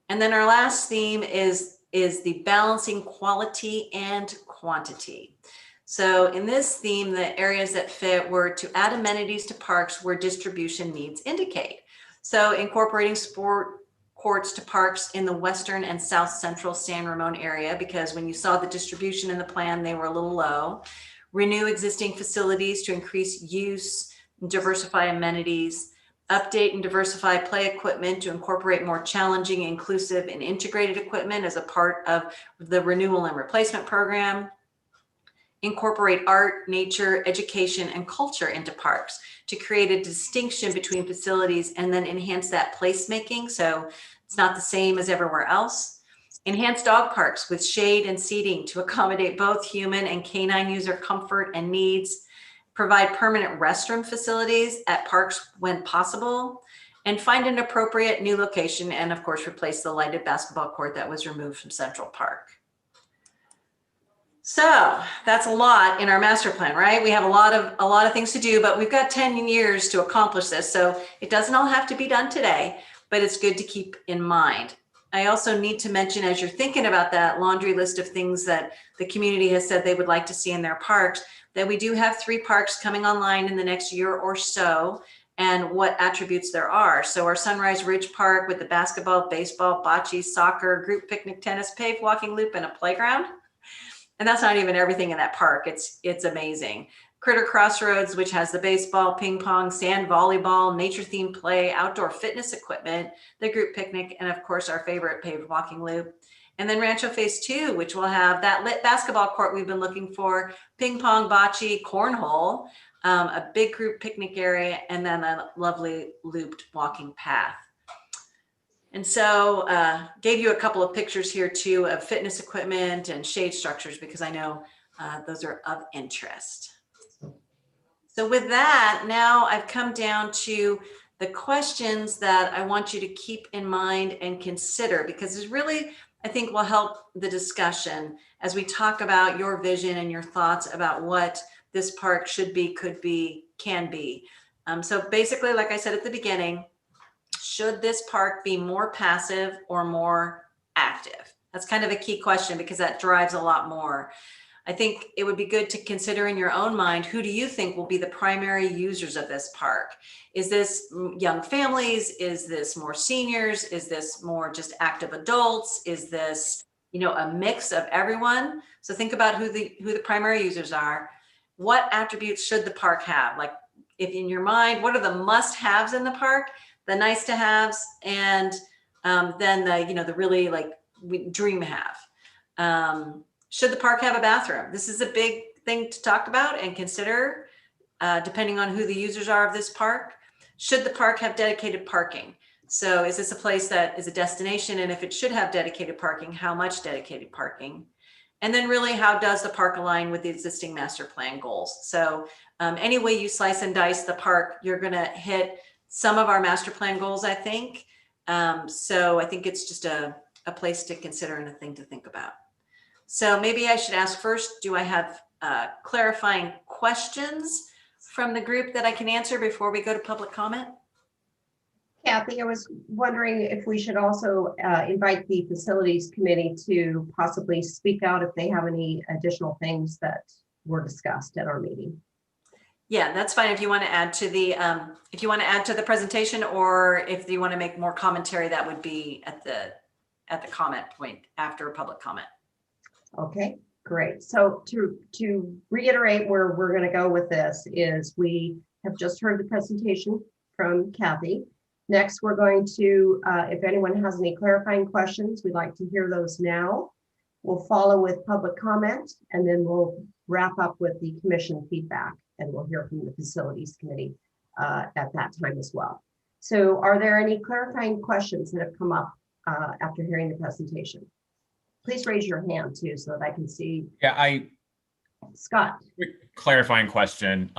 And then our last theme is the balancing quality and quantity. So in this theme, the areas that fit were to add amenities to parks where distribution needs indicate. So incorporating sport courts to parks in the western and south central San Ramon area, because when you saw the distribution in the plan, they were a little low. Renew existing facilities to increase use, diversify amenities, update and diversify play equipment to incorporate more challenging, inclusive, and integrated equipment as a part of the renewal and replacement program. incorporate art, nature, education, and culture into parks to create a distinction between facilities and then enhance that placemaking so it's not the same as everywhere else. Enhance dog parks with shade and seating to accommodate both human and canine user comfort and needs. Provide permanent restroom facilities at parks when possible. And find an appropriate new location and of course replace the lighted basketball court that was removed from Central Park. So that's a lot in our master plan, right? We have a lot of things to do, but we've got 10 years to accomplish this. So it doesn't all have to be done today, but it's good to keep in mind. I also need to mention, as you're thinking about that laundry list of things that the community has said they would like to see in their parks, that we do have 3 parks coming online in the next year or so, and what attributes there are. So our Sunrise Ridge Park with the basketball, baseball, bocce, soccer, group picnic, tennis, paved walking loop, and a playground. And that's not even everything in that park. It's amazing. Critter Crossroads, which has the baseball, ping pong, sand volleyball, nature themed play, outdoor fitness equipment, the group picnic, and of course our favorite paved walking loop. And then Rancho Phase 2, which will have that lit basketball court we've been looking for, ping pong, bocce, cornhole, a big group picnic area, and then a lovely looped walking path. And so gave you a couple of pictures here too of fitness equipment and shade structures because I know those are of interest. So with that, now I've come down to the questions that I want you to keep in mind and consider because it's really, I think, will help the discussion as we talk about your vision and your thoughts about what this park should be, could be, can be. So basically, like I said at the beginning, should this park be more passive or more active? That's kind of a key question because that drives a lot more. I think it would be good to consider in your own mind, who do you think will be the primary users of this park? Is this young families? Is this more seniors? Is this more just active adults? Is this, a mix of everyone? So think about who the primary users are. What attributes should the park have? Like if in your mind, what are the must-haves in the park, the nice to haves, and then the really dream have. Should the park have a bathroom? This is a big thing to talk about and consider depending on who the users are of this park. Should the park have dedicated parking? So is this a place that is a destination? And if it should have dedicated parking, how much dedicated parking? And then really, how does the park align with the existing master plan goals? So any way you slice and dice the park, you're gonna hit some of our master plan goals, I think. So I think it's just a place to consider and a thing to think about. So maybe I should ask first, do I have clarifying questions from the group that I can answer before we go to public comment? Kathy, I was wondering if we should also invite the facilities committee to possibly speak out if they have any additional things that were discussed at our meeting. Yeah, that's fine. If you want to add to the presentation, or if you want to make more commentary, that would be at the comment point after public comment. Okay, great. So to reiterate where we're going to go with this is we have just heard the presentation from Kathy. Next, we're going to, if anyone has any clarifying questions, we'd like to hear those now. We'll follow with public comment, and then we'll wrap up with the commission feedback, and we'll hear from the facilities committee at that time as well. So are there any clarifying questions that have come up after hearing the presentation? Please raise your hand too, so that I can see. Yeah, Scott. Quick clarifying question.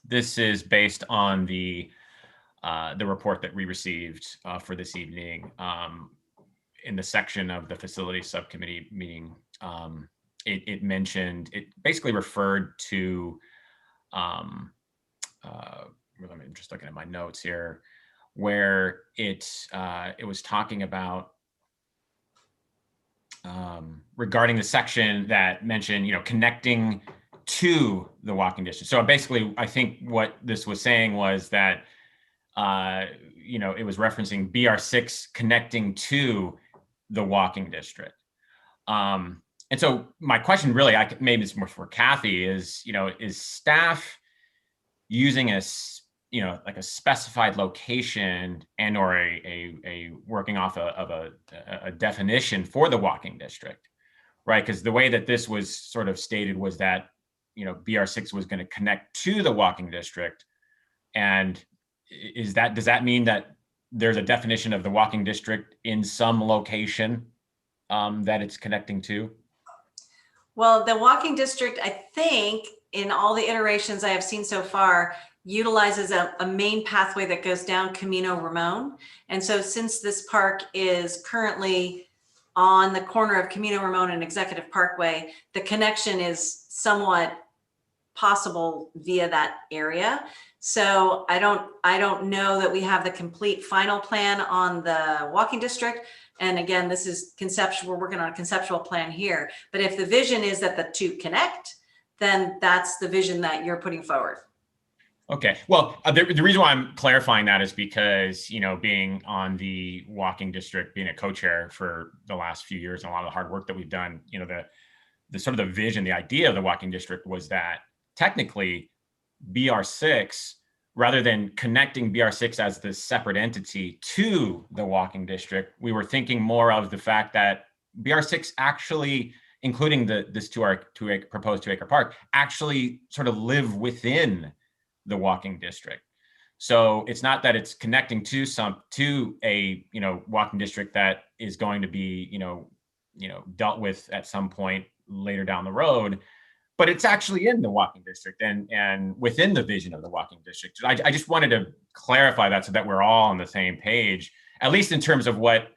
This is based on the report that we received for this evening. In the section of the facilities subcommittee meeting, it mentioned, it basically referred to, I'm just looking at my notes here, where it was talking about regarding the section that mentioned, connecting to the walking distance. So basically, I think what this was saying was that, it was referencing BR6 connecting to the walking district. And so my question really, maybe it's more for Kathy, is staff using like a specified location and or a working off of a definition for the walking district, right? Because the way that this was sort of stated was that, BR6 was going to connect to the walking district. And does that mean that there's a definition of the walking district in some location that it's connecting to? Well, the walking district, I think, in all the iterations I have seen so far, utilizes a main pathway that goes down Camino Ramon. And so since this park is currently on the corner of Camino Ramon and Executive Parkway, the connection is somewhat possible via that area. So I don't know that we have the complete final plan on the walking district. And again, this is conceptual. We're working on a conceptual plan here. But if the vision is that the two connect, then that's the vision that you're putting forward. Okay. Well, the reason why I'm clarifying that is because, being on the walking district, being a co-chair for the last few years and a lot of the hard work that we've done, the sort of the vision, the idea of the walking district was that technically BR6, rather than connecting BR6 as this separate entity to the walking district, we were thinking more of the fact that BR6 actually, including this proposed 2-acre park, actually sort of live within the walking district. So it's not that it's connecting to a walking district that is going to be dealt with at some point later down the road, but it's actually in the walking district and within the vision of the walking district. I just wanted to clarify that so that we're all on the same page, at least in terms of what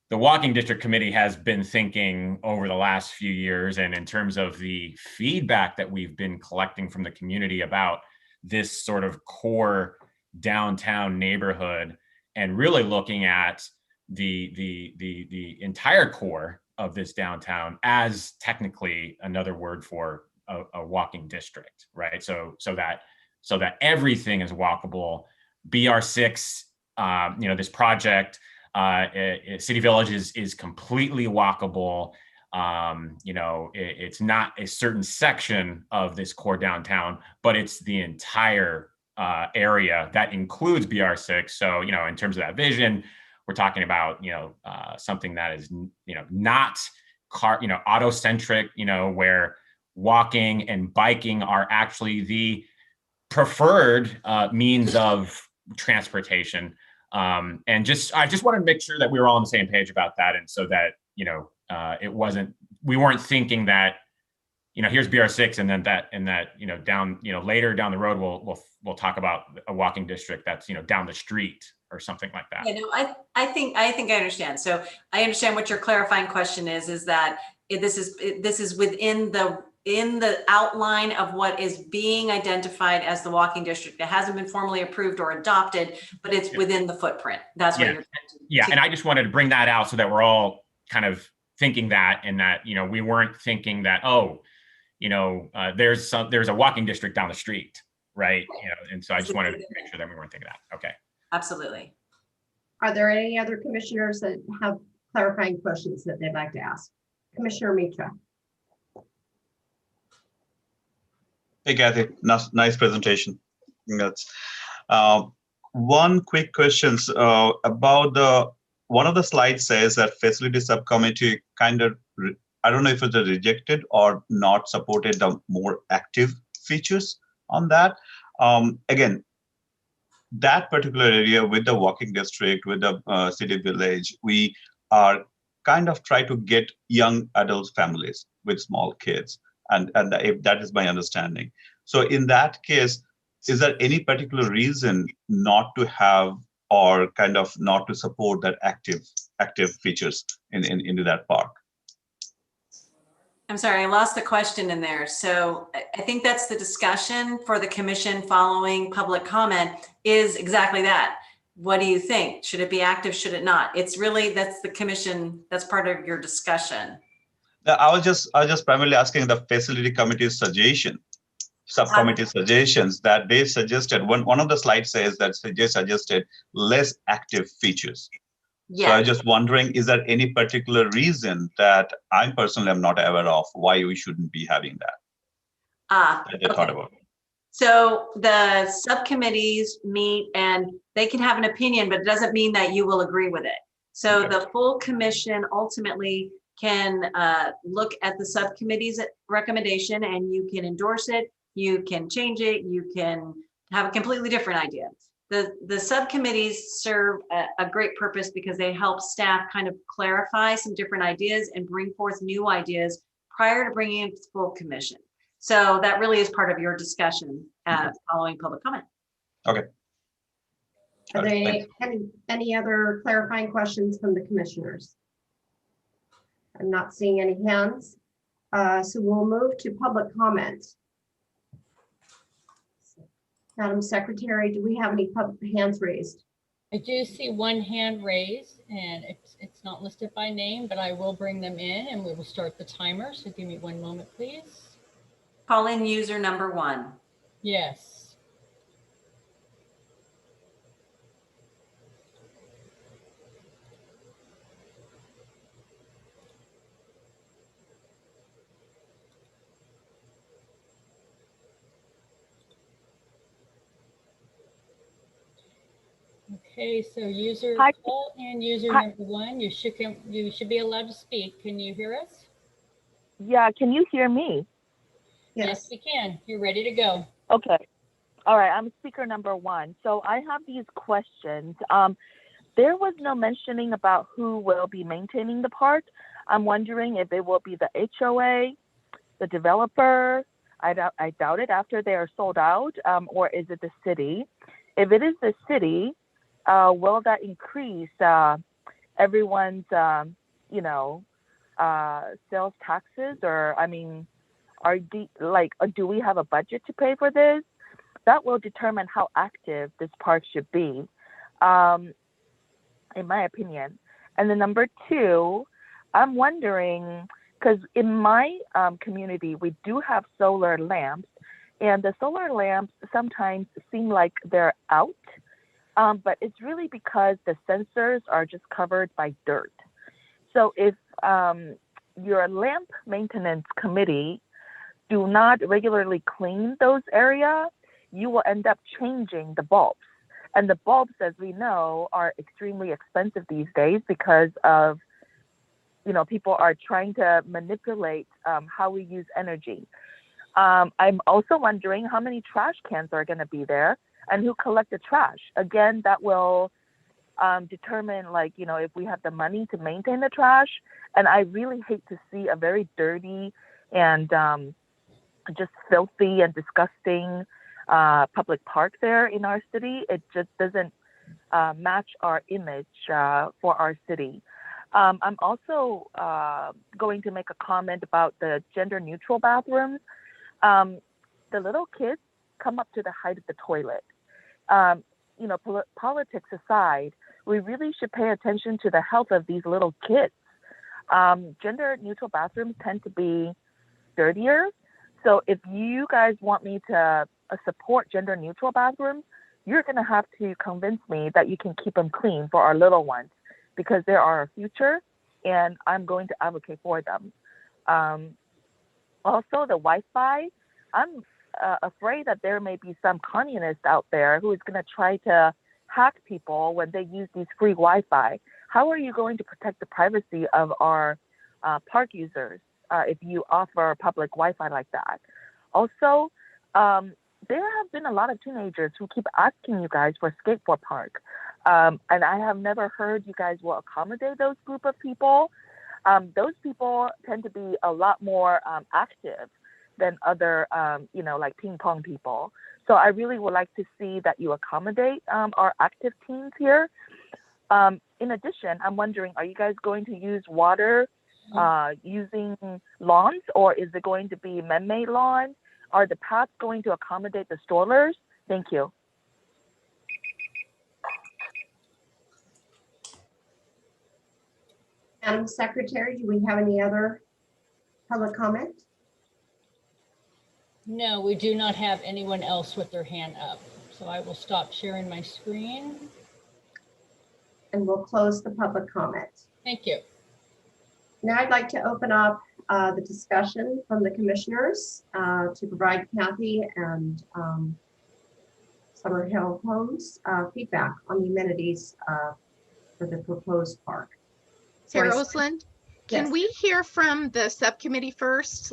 the Walking District Committee has been thinking over the last few years, and in terms of the feedback that we've been collecting from the community about this sort of core downtown neighborhood, and really looking at the entire core of this downtown as technically another word for a walking district, right? So that everything is walkable. BR6, this project, City Village is completely walkable. It's not a certain section of this core downtown, but it's the entire area that includes BR6. So, in terms of that vision, we're talking about, something that is, not auto-centric, where walking and biking are actually the preferred means of transportation. And I just wanted to make sure that we were all on the same page about that. And so that, we weren't thinking that, here's BR6 and then later down the road, we'll talk about a walking district that's, down the street or something like that. Yeah, I think I understand. So I understand what your clarifying question is that this is within the outline of what is being identified as the walking district. It hasn't been formally approved or adopted, but it's within the footprint. That's what you're Yeah, and I just wanted to bring that out so that we're all kind of thinking that, and that, we weren't thinking that, there's a walking district down the street, right? And so I just wanted to make sure that we weren't thinking that. Okay. Absolutely. Are there any other commissioners that have clarifying questions that they'd like to ask? Commissioner Mitra. Hey, Kathy, nice presentation. That's one quick question about one of the slides says that facility subcommittee kind of, I don't know if it's rejected or not supported the more active features on that. Again, that particular area with the walking district, with the city village, we are kind of try to get young adult families with small kids. And if that is my understanding. So in that case, is there any particular reason not to have or kind of not to support that active features into that park? I'm sorry, I lost the question in there. So I think that's the discussion for the commission following public comment is exactly that. What do you think? Should it be active? Should it not? It's really, that's the commission, that's part of your discussion. I was just primarily asking the facility committee's subcommittee suggestions that they suggested. One of the slides says that they suggested less active features. Yeah. So I'm just wondering, is there any particular reason that I personally am not aware of why we shouldn't be having that? That they thought about. So the subcommittees meet and they can have an opinion, but it doesn't mean that you will agree with it. So the full commission ultimately can look at the subcommittee's recommendation and you can endorse it, you can change it, you can have a completely different idea. The subcommittees serve a great purpose because they help staff kind of clarify some different ideas and bring forth new ideas prior to bringing it to full commission. So that really is part of your discussion following public comment. Okay. Are there any other clarifying questions from the commissioners? I'm not seeing any hands. So we'll move to public comment. Madam Secretary, do we have any hands raised? I do see one hand raised, and it's not listed by name, but I will bring them in and we will start the timer. So give me 1 moment, please. Call in user number 1. Yes. Okay, so call in user number 1. You should be allowed to speak. Can you hear us? Yeah, can you hear me? Yes, we can. You're ready to go. Okay. All right, I'm speaker number 1. So I have these questions. There was no mentioning about who will be maintaining the park. I'm wondering if it will be the HOA, the developer. I doubt it after they are sold out, or is it the city? If it is the city, will that increase everyone's, sales taxes? Or, I mean, do we have a budget to pay for this? That will determine how active this park should be, in my opinion. And then number 2, I'm wondering, because in my community, we do have solar lamps, and the solar lamps sometimes seem like they're out, but it's really because the sensors are just covered by dirt. So if your lamp maintenance committee do not regularly clean those areas, you will end up changing the bulbs. And the bulbs, as we know, are extremely expensive these days because of, people are trying to manipulate how we use energy. I'm also wondering how many trash cans are going to be there and who collect the trash. Again, that will determine, if we have the money to maintain the trash. And I really hate to see a very dirty and just filthy and disgusting public park there in our city. It just doesn't match our image for our city. I'm also going to make a comment about the gender neutral bathrooms. The little kids come up to the height of the toilet. Politics aside, we really should pay attention to the health of these little kids. Gender neutral bathrooms tend to be dirtier. So if you guys want me to support gender neutral bathrooms, you're going to have to convince me that you can keep them clean for our little ones, because they're our future and I'm going to advocate for them. Also, the Wi-Fi, I'm afraid that there may be some communist out there who is going to try to hack people when they use these free Wi-Fi. How are you going to protect the privacy of our park users if you offer public Wi-Fi like that? Also, there have been a lot of teenagers who keep asking you guys for a skateboard park. And I have never heard you guys will accommodate those group of people. Those people tend to be a lot more active than other, like ping pong people. So I really would like to see that you accommodate our active teens here. In addition, I'm wondering, are you guys going to use water using lawns, or is it going to be man-made lawn? Are the paths going to accommodate the strollers? Thank you. Madam Secretary, do we have any other public comment? No, we do not have anyone else with their hand up. So I will stop sharing my screen. And we'll close the public comment. Thank you. Now I'd like to open up the discussion from the commissioners to provide Kathy and Summerhill Homes feedback on the amenities for the proposed park. Sarah Osland? Can Yes. we hear from the subcommittee first?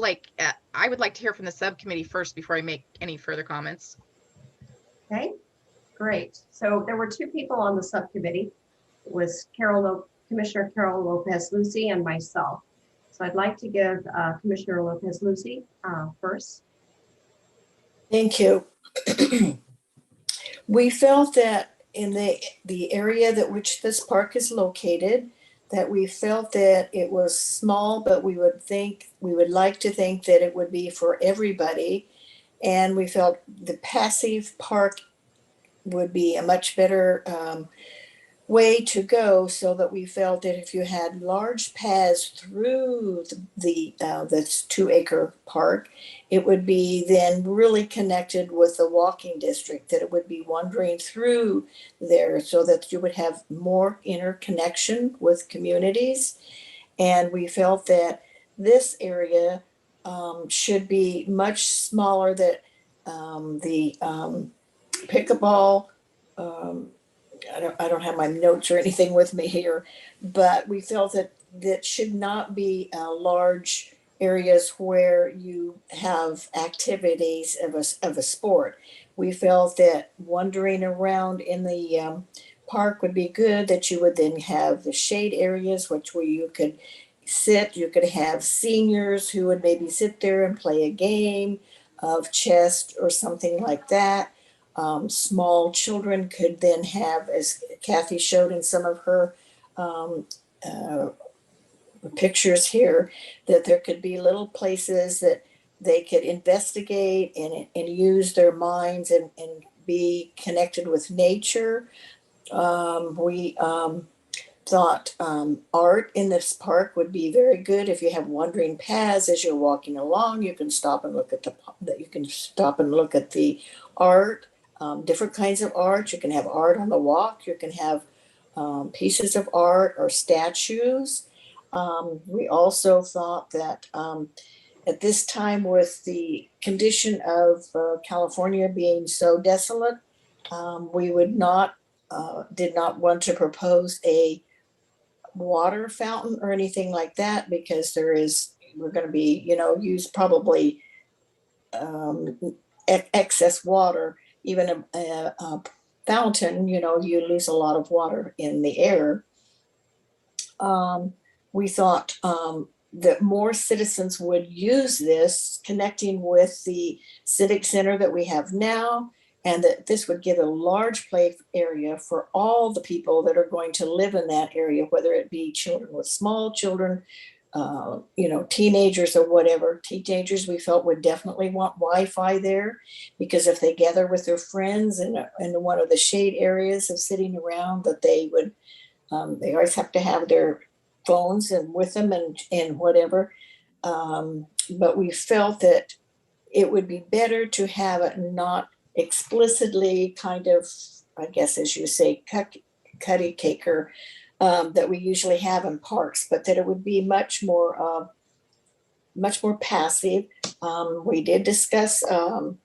I would like to hear from the subcommittee first before I make any further comments. Okay, great. So there were two people on the subcommittee. It was Commissioner Carol Lopez Lucy and myself. So I'd like to give Commissioner Lopez Lucy first. Thank you. We felt that in the area that which this park is located, that we felt that it was small, but we would like to think that it would be for everybody. And we felt the passive park would be a much better way to go, so that we felt that if you had large paths through the 2-acre park, it would be then really connected with the walking district, that it would be wandering through there so that you would have more interconnection with communities. And we felt that this area should be much smaller, that the pickleball, I don't have my notes or anything with me here, but we felt that should not be large areas where you have activities of a sport. We felt that wandering around in the park would be good, that you would then have the shade areas, where you could sit. You could have seniors who would maybe sit there and play a game of chess or something like that. Small children could then have, as Kathy showed in some of her pictures here, that there could be little places that they could investigate and use their minds and be connected with nature. We thought art in this park would be very good. If you have wandering paths as you're walking along, you can stop and look at the art. Different kinds of art. You can have art on the walk. You can have pieces of art or statues. We also thought that at this time, with the condition of California being so desolate, we did not want to propose a water fountain or anything like that, because we're going to be, use probably excess water. Even a fountain, you lose a lot of water in the air. We thought that more citizens would use this, connecting with the civic center that we have now, and that this would give a large play area for all the people that are going to live in that area, whether it be children with small children, teenagers or whatever. Teenagers, we felt, would definitely want Wi-Fi there, because if they gather with their friends in one of the shade areas of sitting around, that they would, they always have to have their phones and with them and whatever. But we felt that it would be better to have it not explicitly kind of, I guess, as you say, cutty caker, that we usually have in parks, but that it would be much more passive. We did discuss a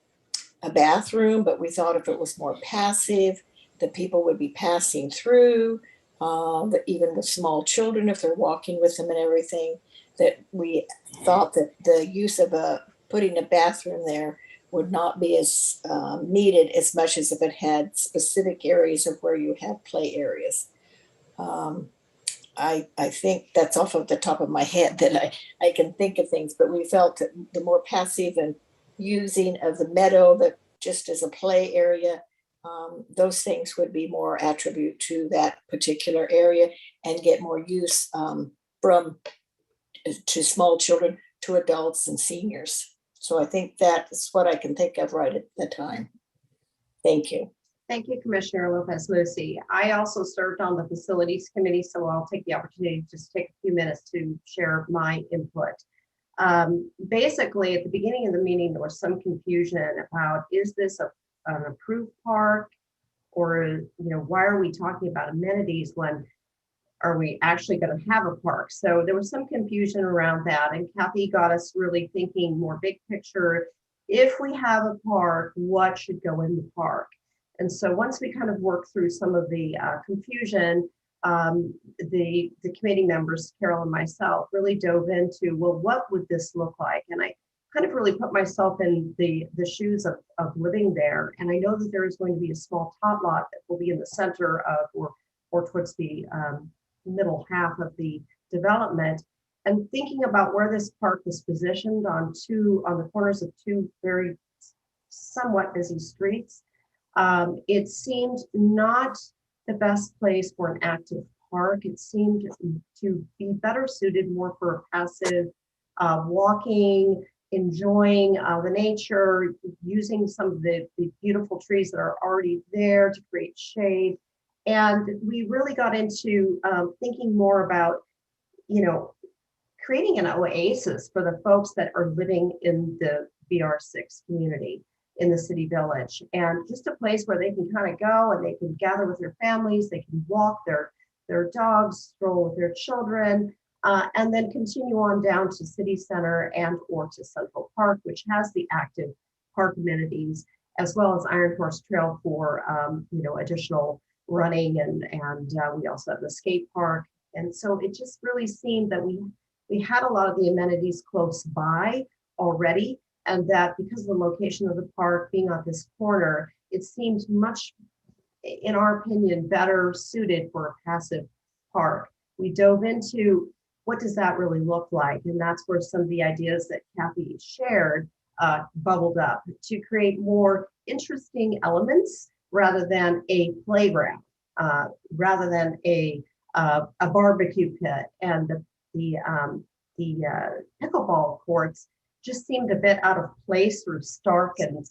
bathroom, but we thought if it was more passive, that people would be passing through, that even with small children, if they're walking with them and everything, that we thought that the use of putting a bathroom there would not be as needed as much as if it had specific areas of where you have play areas. I think that's off of the top of my head that I can think of things, but we felt that the more passive and using of the meadow, that just as a play area, those things would be more attribute to that particular area and get more use to small children, to adults and seniors. So I think that is what I can think of right at the time. Thank you. Thank you, Commissioner Lopez Lucy. I also served on the facilities committee, so I'll take the opportunity to just take a few minutes to share my input. Basically, at the beginning of the meeting, there was some confusion about, is this an approved park, or why are we talking about amenities when are we actually going to have a park? So there was some confusion around that, and Kathy got us really thinking more big picture. If we have a park, what should go in the park? And so once we kind of worked through some of the confusion, the committee members, Carol and myself, really dove into, well, what would this look like? And I kind of really put myself in the shoes of living there. And I know that there is going to be a small tot lot that will be in the center of, or towards the middle half of the development. And thinking about where this park was positioned on the corners of two very somewhat busy streets, it seemed not the best place for an active park. It seemed to be better suited more for passive walking, enjoying the nature, using some of the beautiful trees that are already there to create shade. And we really got into thinking more about, creating an oasis for the folks that are living in the BR6 community in the city village, and just a place where they can kind of go and they can gather with their families, they can walk their dogs, stroll with their children, and then continue on down to city center and or to Central Park, which has the active park amenities, as well as Iron Horse Trail for additional running, and we also have the skate park. And so it just really seemed that we had a lot of the amenities close by already, and that because of the location of the park being on this corner, it seemed much, in our opinion, better suited for a passive park. We dove into what does that really look like, and that's where some of the ideas that Kathy shared bubbled up to create more interesting elements rather than a playground, rather than a barbecue pit, and the pickleball courts just seemed a bit out of place or stark, and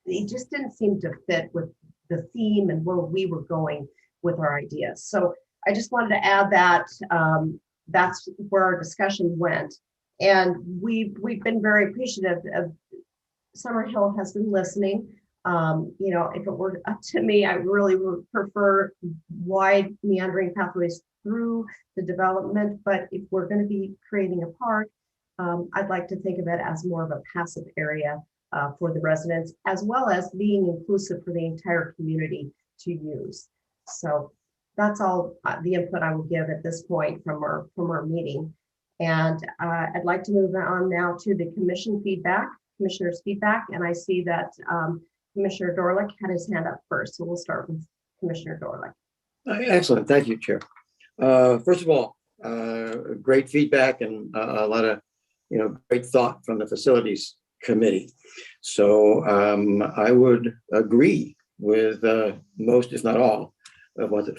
it just didn't seem to fit with the theme and where we were going with our ideas. So I just wanted to add that that's where our discussion went. And we've been very appreciative of Summerhill has been listening. If it were up to me, I really would prefer wide meandering pathways through the development. But if we're going to be creating a park, I'd like to think of it as more of a passive area for the residents, as well as being inclusive for the entire community to use. So that's all the input I will give at this point from our meeting. And I'd like to move on now to the commissioner's feedback. And I see that Commissioner Dorlick had his hand up first. So we'll start with Commissioner Dorlick. Excellent. Thank you, Chair. First of all, great feedback and a lot of great thought from the Facilities Committee. So I would agree with most, if not all, of what the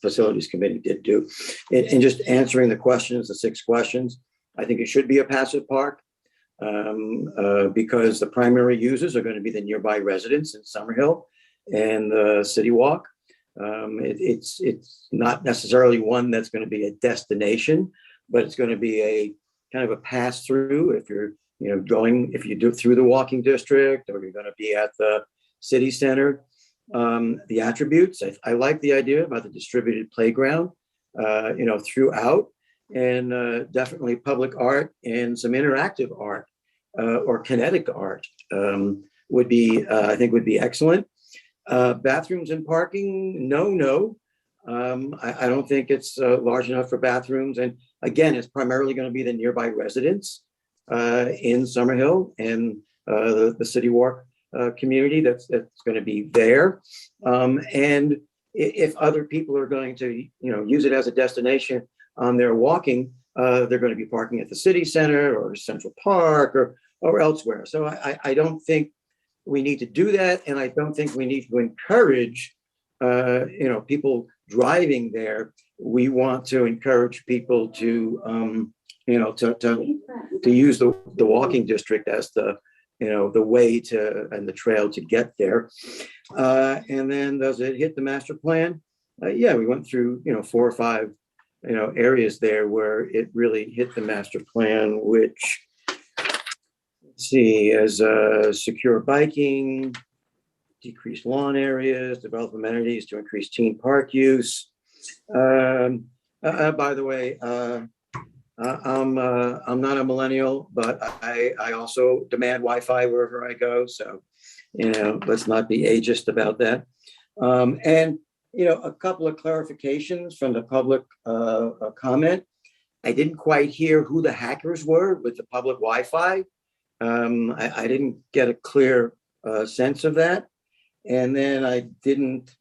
Facilities Committee did do. In just answering the questions, the 6 questions, I think it should be a passive park because the primary users are going to be the nearby residents in Summerhill and the City Walk. It's not necessarily one that's going to be a destination, but it's going to be a kind of a pass through if you're if you do through the walking district, or you're going to be at the city center. The attributes, I like the idea about the distributed playground throughout, and definitely public art and some interactive art or kinetic art would be I think would be excellent. Bathrooms and parking, no. I don't think it's large enough for bathrooms. And again, it's primarily going to be the nearby residents in Summerhill and the City Walk community that's going to be there. And if other people are going to use it as a destination on their walking, they're going to be parking at the city center or Central Park or elsewhere. So I don't think we need to do that, and I don't think we need to encourage people driving there. We want to encourage people to to use the walking district as the way to and the trail to get there. And then does it hit the master plan? Yeah, we went through 4 or 5 areas there where it really hit the master plan, which let's see, as secure biking, decreased lawn areas, develop amenities to increase teen park use. By the way, I'm not a millennial, but I also demand Wi-Fi wherever I go. So, let's not be ageist about that. And a couple of clarifications from the public comment. I didn't quite hear who the hackers were with the public Wi-Fi. I didn't get a clear sense of that. And then I didn't,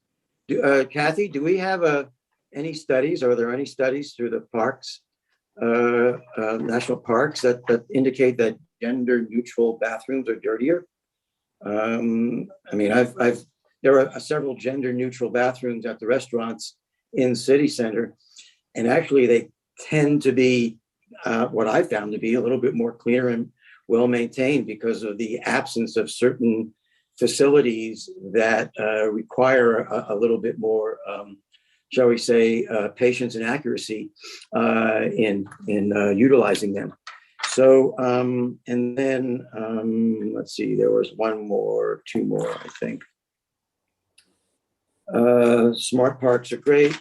Kathy, do we have any studies? Are there any studies through the parks, national parks that indicate that gender neutral bathrooms are dirtier? I mean, there are several gender neutral bathrooms at the restaurants in city center, and actually they tend to be what I found to be a little bit more clear and well maintained because of the absence of certain facilities that require a little bit more, shall we say, patience and accuracy in utilizing them. So, and then let's see, there was two more, I think. Smart parks are great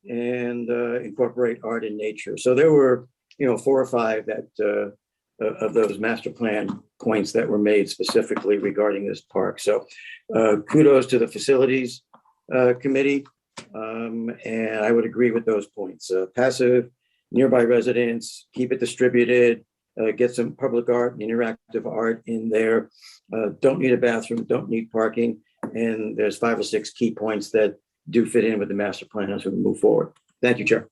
and incorporate art and nature. So there were, 4 or 5 that of those master plan points that were made specifically regarding this park. So kudos to the facilities committee. And I would agree with those points. Passive, nearby residents, keep it distributed, get some public art, interactive art in there. Don't need a bathroom, don't need parking. And there's 5 or 6 key points that do fit in with the master plan as we move forward. Thank you, Chair.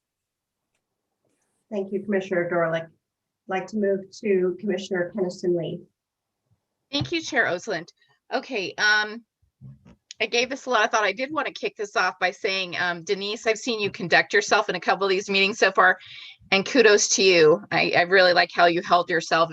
Thank you, Commissioner Dorlick. I'd like to move to Commissioner Kennison-Lee. Thank you, Chair Osland. Okay, I gave this a lot of thought. I did want to kick this off by saying, Denise, I've seen you conduct yourself in a couple of these meetings so far, and kudos to you. I really like how you held yourself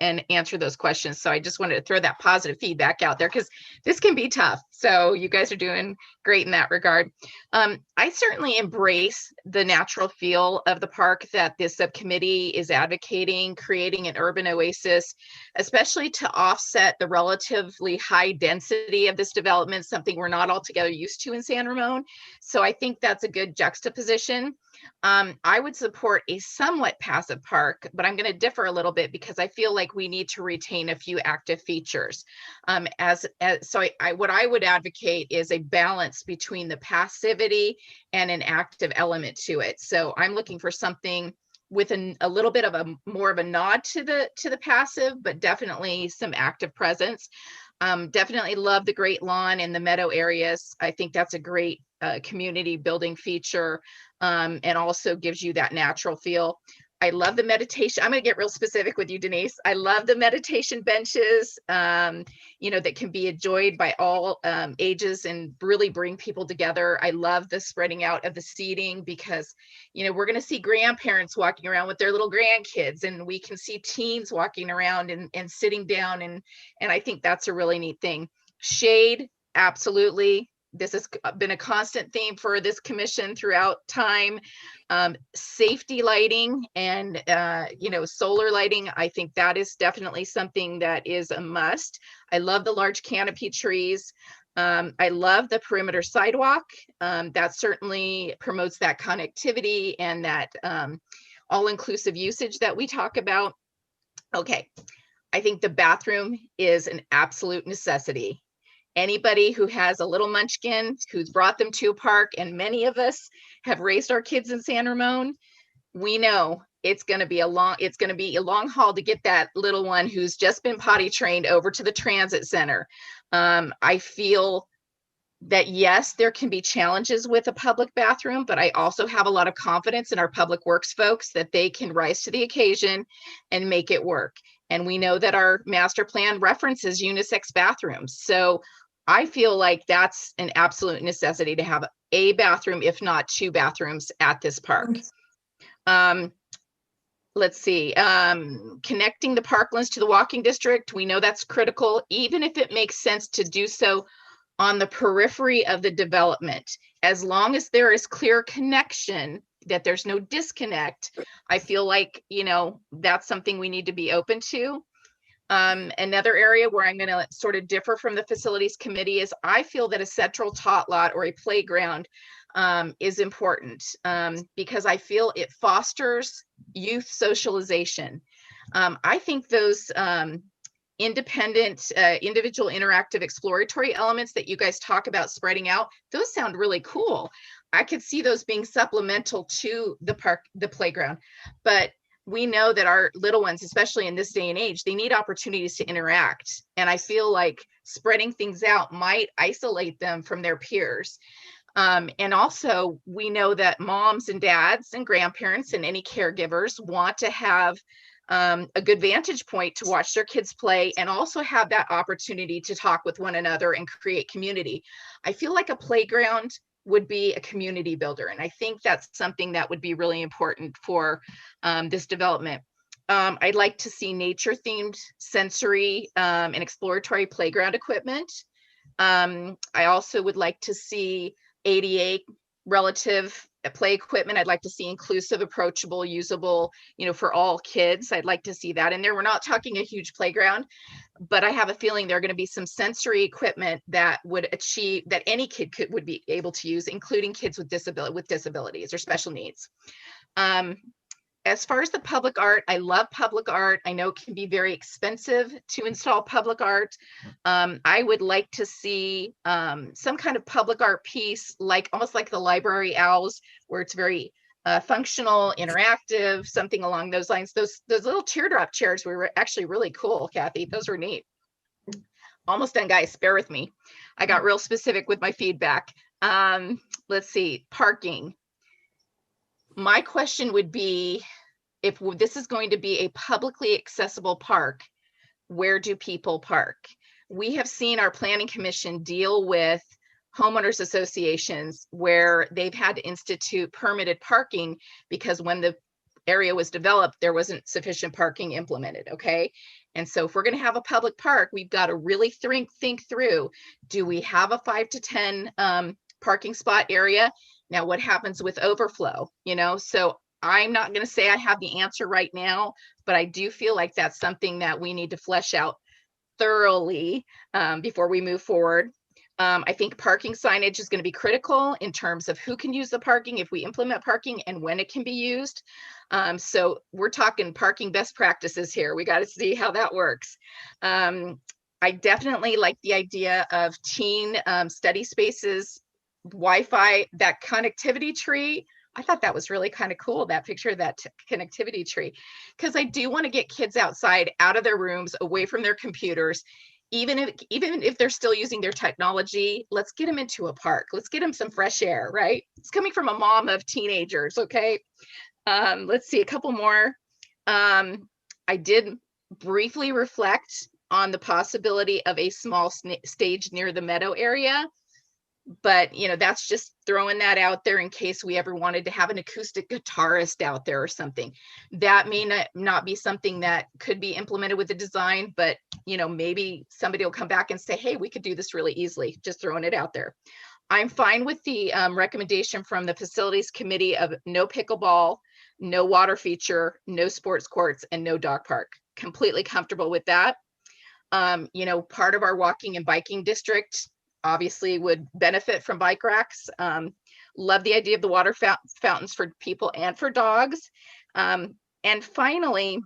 and answer those questions. So I just wanted to throw that positive feedback out there because this can be tough. So you guys are doing great in that regard. I certainly embrace the natural feel of the park that this subcommittee is advocating, creating an urban oasis, especially to offset the relatively high density of this development, something we're not altogether used to in San Ramon. So I think that's a good juxtaposition. I would support a somewhat passive park, but I'm going to differ a little bit because I feel like we need to retain a few active features. So what I would advocate is a balance between the passivity and an active element to it. So I'm looking for something with a little bit of more of a nod to the passive, but definitely some active presence. Definitely love the Great Lawn and the meadow areas. I think that's a great community building feature, and also gives you that natural feel. I love the meditation. I'm going to get real specific with you, Denise. I love the meditation benches, that can be enjoyed by all ages and really bring people together. I love the spreading out of the seating because, we're going to see grandparents walking around with their little grandkids, and we can see teens walking around and sitting down. And I think that's a really neat thing. Shade, absolutely. This has been a constant theme for this commission throughout time. Safety lighting and, solar lighting. I think that is definitely something that is a must. I love the large canopy trees. I love the perimeter sidewalk. That certainly promotes that connectivity and that all-inclusive usage that we talk about. Okay, I think the bathroom is an absolute necessity. Anybody who has a little munchkin who's brought them to a park, and many of us have raised our kids in San Ramon, we know it's going to be a long haul to get that little one who's just been potty trained over to the transit center. I feel that yes, there can be challenges with a public bathroom, but I also have a lot of confidence in our public works folks that they can rise to the occasion and make it work. And we know that our master plan references unisex bathrooms. So I feel like that's an absolute necessity to have a bathroom, if not 2 bathrooms at this park. Let's see, connecting the Parklands to the walking district. We know that's critical, even if it makes sense to do so on the periphery of the development. As long as there is clear connection, that there's no disconnect, I feel like, that's something we need to be open to. Another area where I'm going to sort of differ from the facilities committee is I feel that a central tot lot or a playground is important because I feel it fosters youth socialization. I think those independent, individual interactive exploratory elements that you guys talk about spreading out, those sound really cool. I could see those being supplemental to the park, the playground. But we know that our little ones, especially in this day and age, they need opportunities to interact. And I feel like spreading things out might isolate them from their peers. And also, we know that moms and dads and grandparents and any caregivers want to have a good vantage point to watch their kids play and also have that opportunity to talk with one another and create community. I feel like a playground would be a community builder. And I think that's something that would be really important for this development. I'd like to see nature themed sensory and exploratory playground equipment. I also would like to see ADA relative play equipment. I'd like to see inclusive, approachable, usable, for all kids. I'd like to see that in there. We're not talking a huge playground, but I have a feeling there are going to be some sensory equipment that would achieve that any kid would be able to use, including kids with disabilities or special needs. As far as the public art, I love public art. I know it can be very expensive to install public art. I would like to see some kind of public art piece, almost like the library owls, where it's very functional, interactive, something along those lines. Those little teardrop chairs were actually really cool, Kathy. Those were neat. Almost done, guys. Bear with me. I got real specific with my feedback. Let's see, parking. My question would be, if this is going to be a publicly accessible park, where do people park? We have seen our planning commission deal with homeowners associations where they've had to institute permitted parking because when the area was developed, there wasn't sufficient parking implemented, okay? And so if we're gonna have a public park, we've got to really think through, do we have a 5 to 10 parking spot area? Now, what happens with overflow? So I'm not going to say I have the answer right now, but I do feel like that's something that we need to flesh out thoroughly before we move forward. I think parking signage is going to be critical in terms of who can use the parking, if we implement parking, and when it can be used. So we're talking parking best practices here. We got to see how that works. I definitely like the idea of teen study spaces, Wi-Fi, that connectivity tree. I thought that was really kind of cool, that picture of that connectivity tree, because I do want to get kids outside, out of their rooms, away from their computers. Even if they're still using their technology, let's get them into a park. Let's get them some fresh air, right? It's coming from a mom of teenagers, okay? Let's see, a couple more. I did briefly reflect on the possibility of a small stage near the meadow area. But, that's just throwing that out there in case we ever wanted to have an acoustic guitarist out there or something. That may not be something that could be implemented with the design, but, maybe somebody will come back and say, hey, we could do this really easily, just throwing it out there. I'm fine with the recommendation from the facilities committee of no pickleball, no water feature, no sports courts, and no dog park. Completely comfortable with that. Part of our walking and biking district obviously would benefit from bike racks. Love the idea of the water fountains for people and for dogs. And finally,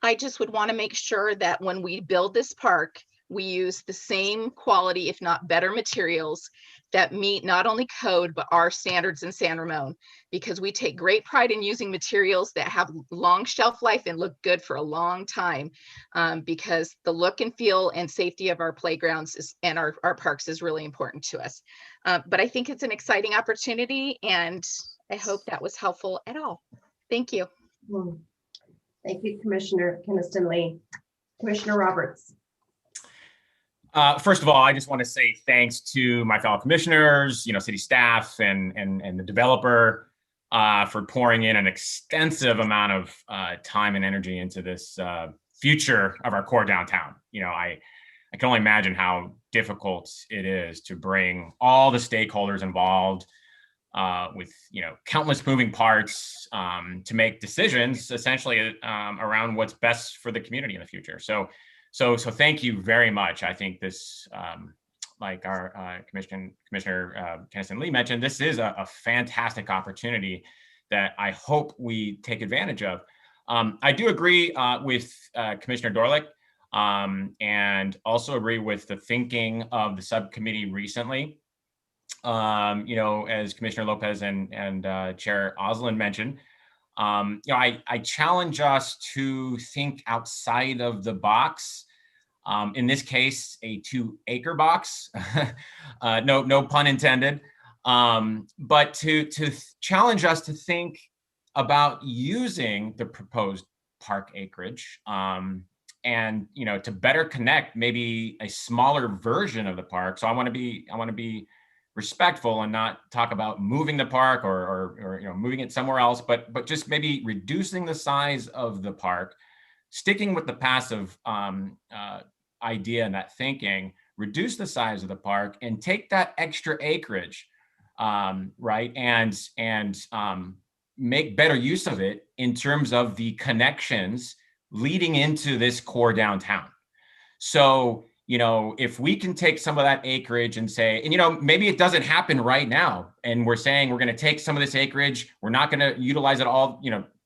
I just would want to make sure that when we build this park, we use the same quality, if not better materials that meet not only code, but our standards in San Ramon, because we take great pride in using materials that have long shelf life and look good for a long time, because the look and feel and safety of our playgrounds and our parks is really important to us. But I think it's an exciting opportunity, and I hope that was helpful at all. Thank you. Thank you, Commissioner Keniston-Lee. Commissioner Roberts. First of all, I just want to say thanks to my fellow commissioners, city staff and the developer for pouring in an extensive amount of time and energy into this future of our core downtown. I can only imagine how difficult it is to bring all the stakeholders involved with countless moving parts to make decisions essentially around what's best for the community in the future. So thank you very much. I think this, like our Commissioner Keniston-Lee mentioned, this is a fantastic opportunity that I hope we take advantage of. I do agree with Commissioner Dorlick. and also agree with the thinking of the subcommittee recently. As Commissioner Lopez and Chair Oslin mentioned, I challenge us to think outside of the box. In this case, a 2-acre box, no pun intended, but to challenge us to think about using the proposed park acreage and to better connect maybe a smaller version of the park. So I want to be respectful and not talk about moving the park or moving it somewhere else, but just maybe reducing the size of the park, sticking with the passive idea and that thinking, reduce the size of the park and take that extra acreage, right, and make better use of it in terms of the connections leading into this core downtown. So, if we can take some of that acreage and say, and maybe it doesn't happen right now, and we're saying we're going to take some of this acreage, we're not going to utilize it all,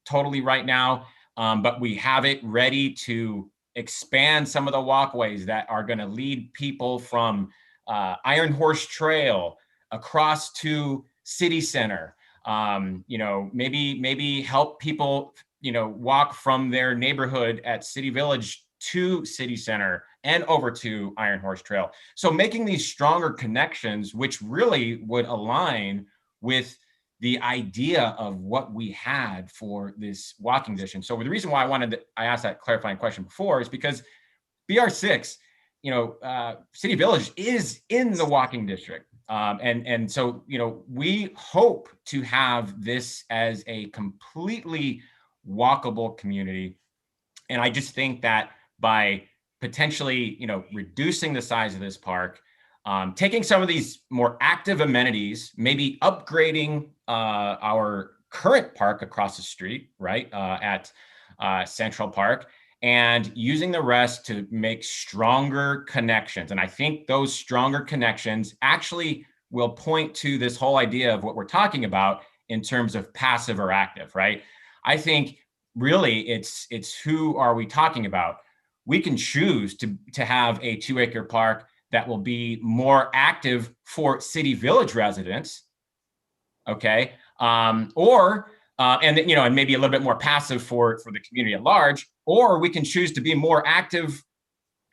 totally right now, but we have it ready to expand some of the walkways that are going to lead people from Iron Horse Trail across to City Center. Maybe help people, walk from their neighborhood at City Village to City Center and over to Iron Horse Trail. So making these stronger connections, which really would align with the idea of what we had for this walking distance. So the reason why I asked that clarifying question before is because BR6, City Village is in the walking district. And so, we hope to have this as a completely walkable community. And I just think that by potentially, reducing the size of this park, taking some of these more active amenities, maybe upgrading our current park across the street, right, at Central Park, and using the rest to make stronger connections. And I think those stronger connections actually will point to this whole idea of what we're talking about in terms of passive or active, right? I think really it's who are we talking about? We can choose to have a 2-acre park that will be more active for City Village residents, okay? And maybe a little bit more passive for the community at large, or we can choose to be more active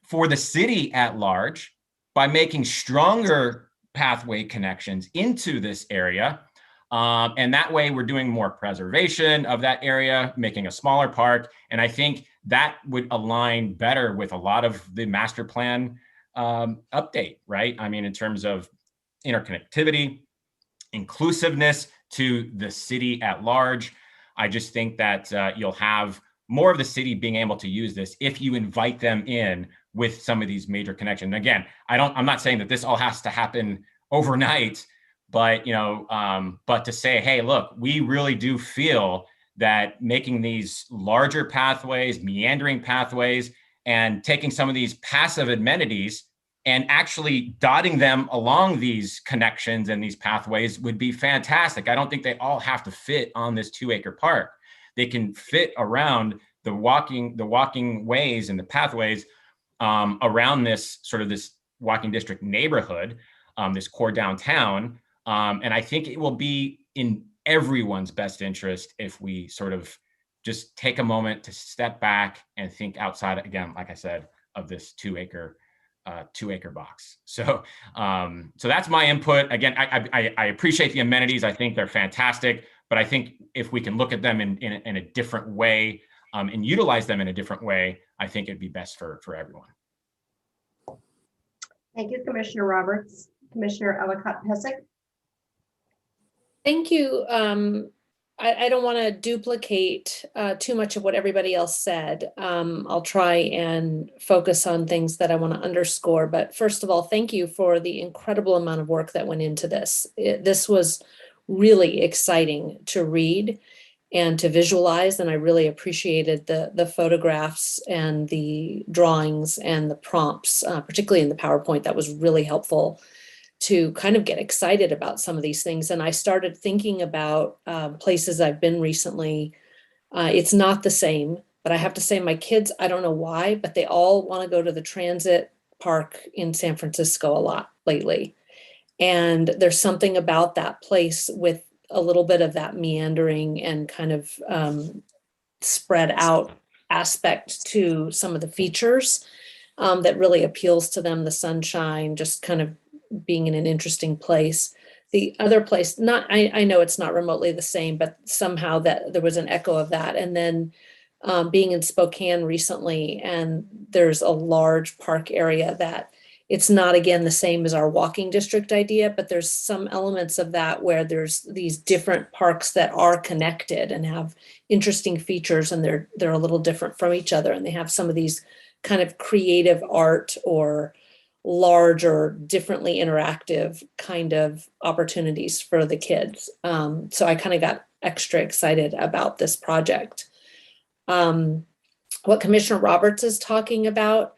for the city at large by making stronger pathway connections into this area. And that way we're doing more preservation of that area, making a smaller park. And I think that would align better with a lot of the master plan update, right? I mean, in terms of interconnectivity, inclusiveness to the city at large. I just think that you'll have more of the city being able to use this if you invite them in with some of these major connections. And again, I'm not saying that this all has to happen overnight, but but to say, hey, look, we really do feel that making these larger pathways, meandering pathways, and taking some of these passive amenities and actually dotting them along these connections and these pathways would be fantastic. I don't think they all have to fit on this 2-acre park. They can fit around the walking ways and the pathways around this walking district neighborhood, this core downtown. And I think it will be in everyone's best interest if we sort of just take a moment to step back and think outside, again, like I said, of this 2-acre box. So that's my input. Again, I appreciate the amenities. I think they're fantastic, but I think if we can look at them in a different way and utilize them in a different way, I think it'd be best for everyone. Thank you, Commissioner Roberts. Commissioner Ellicott-Pesic. Thank you. I don't want to duplicate too much of what everybody else said. I'll try and focus on things that I want to underscore. But first of all, thank you for the incredible amount of work that went into this. This was really exciting to read and to visualize, and I really appreciated the photographs and the drawings and the prompts, particularly in the PowerPoint. That was really helpful to kind of get excited about some of these things. And I started thinking about places I've been recently. It's not the same But I have to say, my kids, I don't know why, but they all want to go to the transit park in San Francisco a lot lately. And there's something about that place with a little bit of that meandering and kind of spread out aspect to some of the features that really appeals to them. The sunshine, just kind of being in an interesting place. The other place, I know it's not remotely the same, but somehow that there was an echo of that. And then being in Spokane recently, and there's a large park area that it's not, again, the same as our walking district idea, but there's some elements of that where there's these different parks that are connected and have interesting features, and they're a little different from each other. And they have some of these kind of creative art or large or differently interactive kind of opportunities for the kids. So I kind of got extra excited about this project. What Commissioner Roberts is talking about,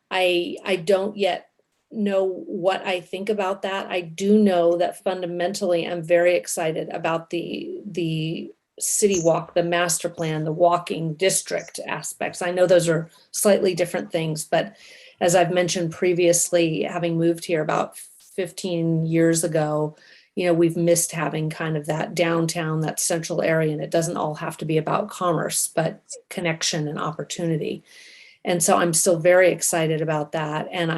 I don't yet know what I think about that. I do know that fundamentally I'm very excited about the city walk, the master plan, the walking district aspects. I know those are slightly different things, but as I've mentioned previously, having moved here about 15 years ago, we've missed having kind of that downtown, that central area, and it doesn't all have to be about commerce, but connection and opportunity. And so I'm still very excited about that. And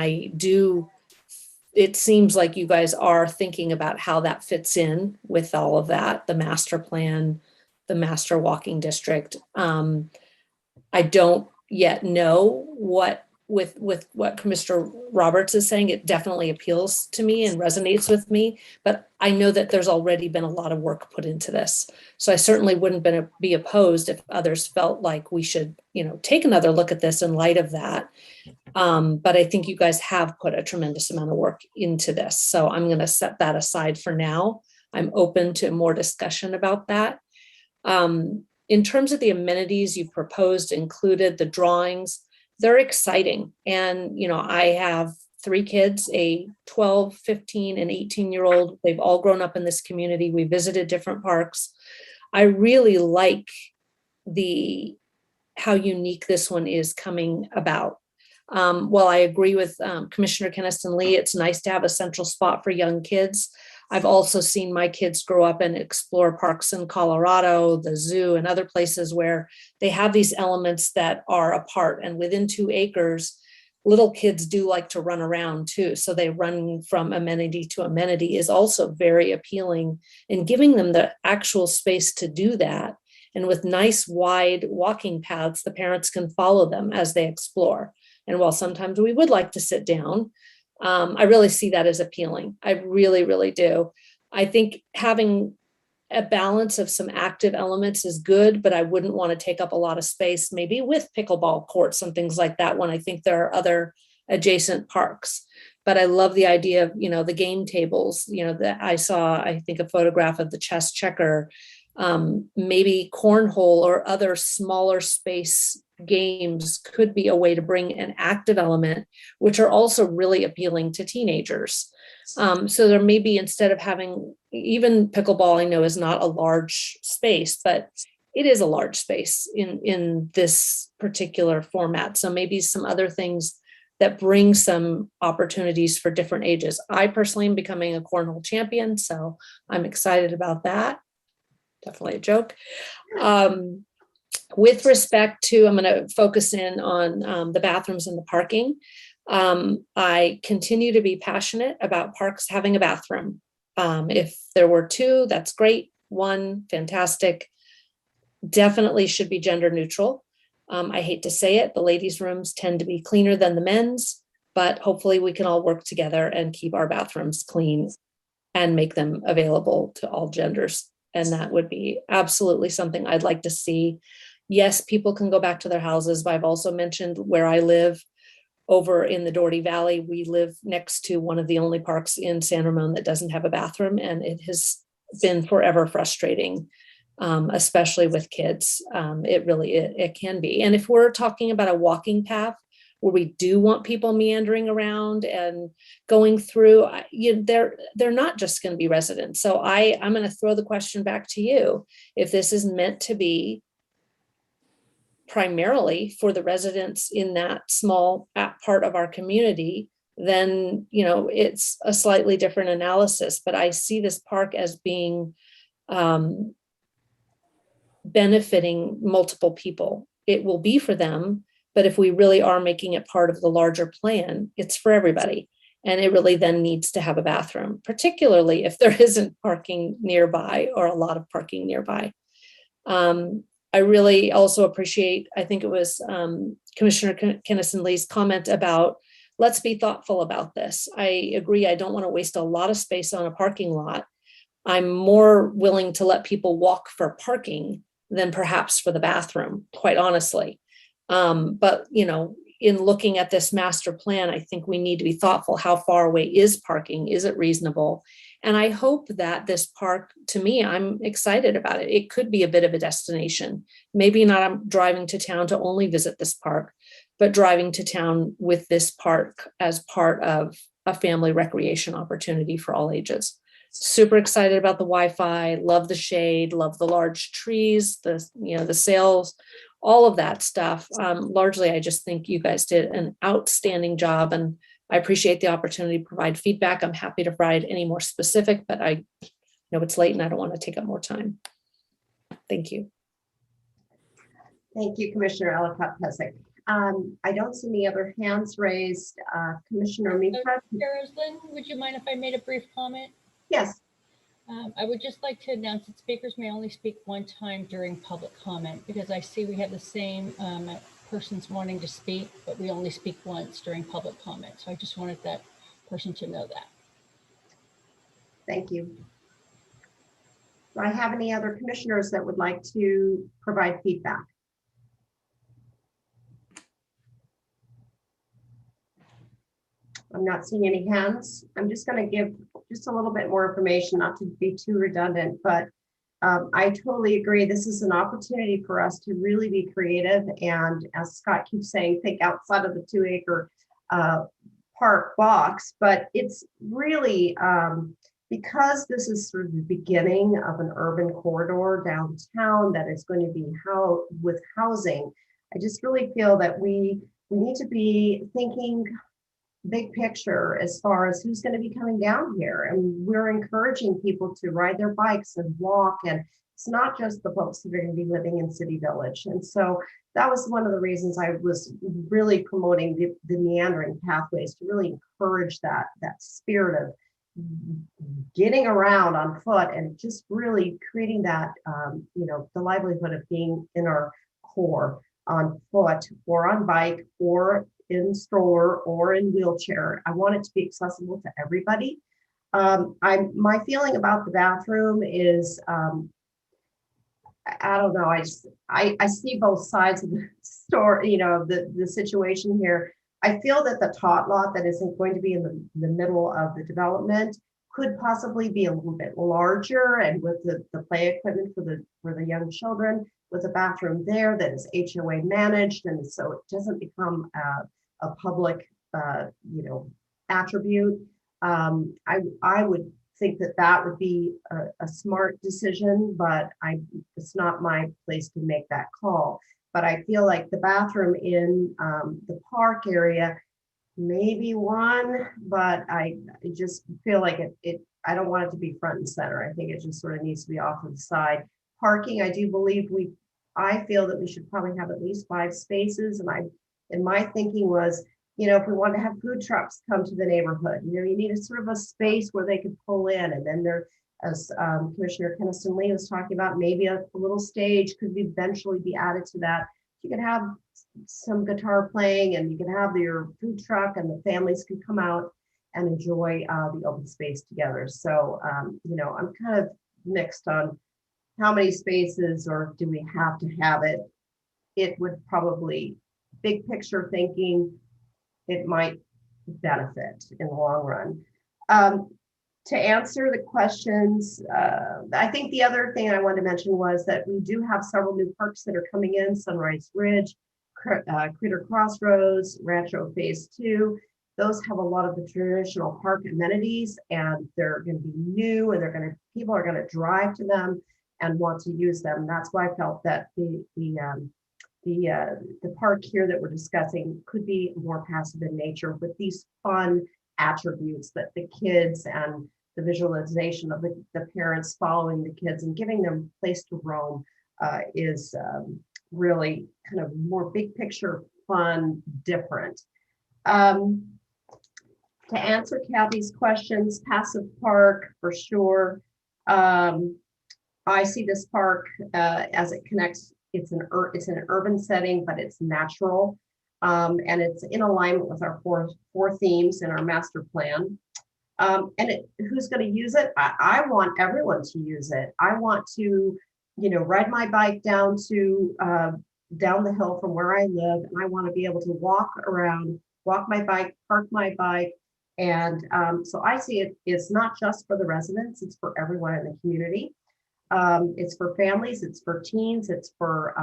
it seems like you guys are thinking about how that fits in with all of that, the master plan, the master walking district. I don't yet know what with what Commissioner Roberts is saying. It definitely appeals to me and resonates with me, but I know that there's already been a lot of work put into this. So I certainly wouldn't be opposed if others felt like we should, take another look at this in light of that. But I think you guys have put a tremendous amount of work into this. So I'm going to set that aside for now. I'm open to more discussion about that. In terms of the amenities you proposed, included the drawings, they're exciting. And, I have 3 kids, a 12, 15, and 18-year-old. They've all grown up in this community. We visited different parks. I really like how unique this one is coming about. While I agree with Commissioner Keniston Lee, it's nice to have a central spot for young kids. I've also seen my kids grow up and explore parks in Colorado, the zoo, and other places where they have these elements that are apart. And within 2 acres, little kids do like to run around too. So they run from amenity to amenity is also very appealing, and giving them the actual space to do that. And with nice wide walking paths, the parents can follow them as they explore. And while sometimes we would like to sit down, I really see that as appealing. I really, really do. I think having a balance of some active elements is good, but I wouldn't want to take up a lot of space, maybe with pickleball courts and things like that, when I think there are other adjacent parks. But I love the idea of, the game tables, that I saw, I think, a photograph of the chess checker, maybe cornhole or other smaller space games could be a way to bring an active element, which are also really appealing to teenagers. So there may be, instead of having, even pickleball, I know is not a large space, but it is a large space in this particular format. So maybe some other things that bring some opportunities for different ages. I personally am becoming a cornhole champion, so I'm excited about that. Definitely a joke. With respect to, I'm going to focus in on the bathrooms and the parking. I continue to be passionate about parks having a bathroom. If there were 2, that's great. 1, fantastic. Definitely should be gender neutral. I hate to say it, the ladies' rooms tend to be cleaner than the men's, but hopefully we can all work together and keep our bathrooms clean and make them available to all genders. And that would be absolutely something I'd like to see. Yes, people can go back to their houses, but I've also mentioned where I live over in the Doherty Valley. We live next to one of the only parks in San Ramon that doesn't have a bathroom, and it has been forever frustrating, especially with kids. It can be. And if we're talking about a walking path where we do want people meandering around and going through, they're not just going to be residents. So I'm going to throw the question back to you. If this is meant to be primarily for the residents in that small part of our community, then, you know, it's a slightly different analysis. But I see this park as being benefiting multiple people. It will be for them, but if we really are making it part of the larger plan, it's for everybody. And it really then needs to have a bathroom, particularly if there isn't parking nearby or a lot of parking nearby. I really also appreciate, I think it was Commissioner Kennison Lee's comment about, let's be thoughtful about this. I agree, I don't want to waste a lot of space on a parking lot. I'm more willing to let people walk for parking than perhaps for the bathroom, quite honestly. But, you know, in looking at this master plan, I think we need to be thoughtful. How far away is parking? Is it reasonable? And I hope that this park, to me, I'm excited about it. It could be a bit of a destination. Maybe not I'm driving to town to only visit this park, but driving to town with this park as part of a family recreation opportunity for all ages. Super excited about the Wi-Fi, love the shade, love the large trees, the sails, all of that stuff. Largely, I just think you guys did an outstanding job, and I appreciate the opportunity to provide feedback. I'm happy to provide any more specific, but I know it's late and I don't want to take up more time. Thank you. Thank you, Commissioner Ellicott-Pesek. I don't see any other hands raised. Commissioner Mitra? Carolyn, would you mind if I made a brief comment? Yes. I would just like to announce that speakers may only speak one time during public comment, because I see we have the same persons wanting to speak, but we only speak once during public comment. So I just wanted that person to know that. Thank you. Do I have any other commissioners that would like to provide feedback? I'm not seeing any hands. I'm just going to give just a little bit more information, not to be too redundant, but I totally agree. This is an opportunity for us to really be creative. And as Scott keeps saying, think outside of the 2-acre park box, but it's really, because this is sort of the beginning of an urban corridor downtown that is going to be with housing, I just really feel that we need to be thinking big picture as far as who's going to be coming down here. And we're encouraging people to ride their bikes and walk. And it's not just the folks that are going to be living in City Village. And so that was one of the reasons I was really promoting the meandering pathways, to really encourage that spirit of getting around on foot and just really creating that, the livelihood of being in our core on foot or on bike or in stroller or in wheelchair. I want it to be accessible to everybody. My feeling about the bathroom is, I don't know. I see both sides of the story, the situation here. I feel that the tot lot that isn't going to be in the middle of the development could possibly be a little bit larger, and with the play equipment for the young children, with a bathroom there that is HOA managed, and so it doesn't become a public, attribute. I would think that would be a smart decision, but it's not my place to make that call. But I feel like the bathroom in the park area, maybe one, but I just feel like I don't want it to be front and center. I think it just sort of needs to be off to the side. Parking, I do believe I feel that we should probably have at least 5 spaces. And my thinking was, if we want to have food trucks come to the neighborhood, you need a sort of a space where they could pull in. And then there, as Commissioner Kennison Lee was talking about, maybe a little stage could eventually be added to that. You could have some guitar playing, and you can have your food truck, and the families can come out and enjoy the open space together. So, I'm kind of mixed on how many spaces, or do we have to have it? It would probably, big picture thinking, it might benefit in the long run. To answer the questions, I think the other thing I wanted to mention was that we do have several new parks that are coming in: Sunrise Ridge, Critter Crossroads, Rancho Phase 2. Those have a lot of the traditional park amenities, and they're going to be new, and people are going to drive to them and want to use them. And that's why I felt that the the park here that we're discussing could be more passive in nature with these fun attributes that the kids and the visualization of the parents following the kids and giving them a place to roam is really kind of more big picture, fun, different. To answer Kathy's questions, passive park for sure. I see this park as it connects. It's an urban setting, but it's natural, and it's in alignment with our four themes in our master plan. And who's going to use it? I want everyone to use it. I want to, ride my bike down the hill from where I live, and I want to be able to walk around, walk my bike, park my bike. And so I see it's not just for the residents, it's for everyone in the community. It's for families, it's for teens, it's for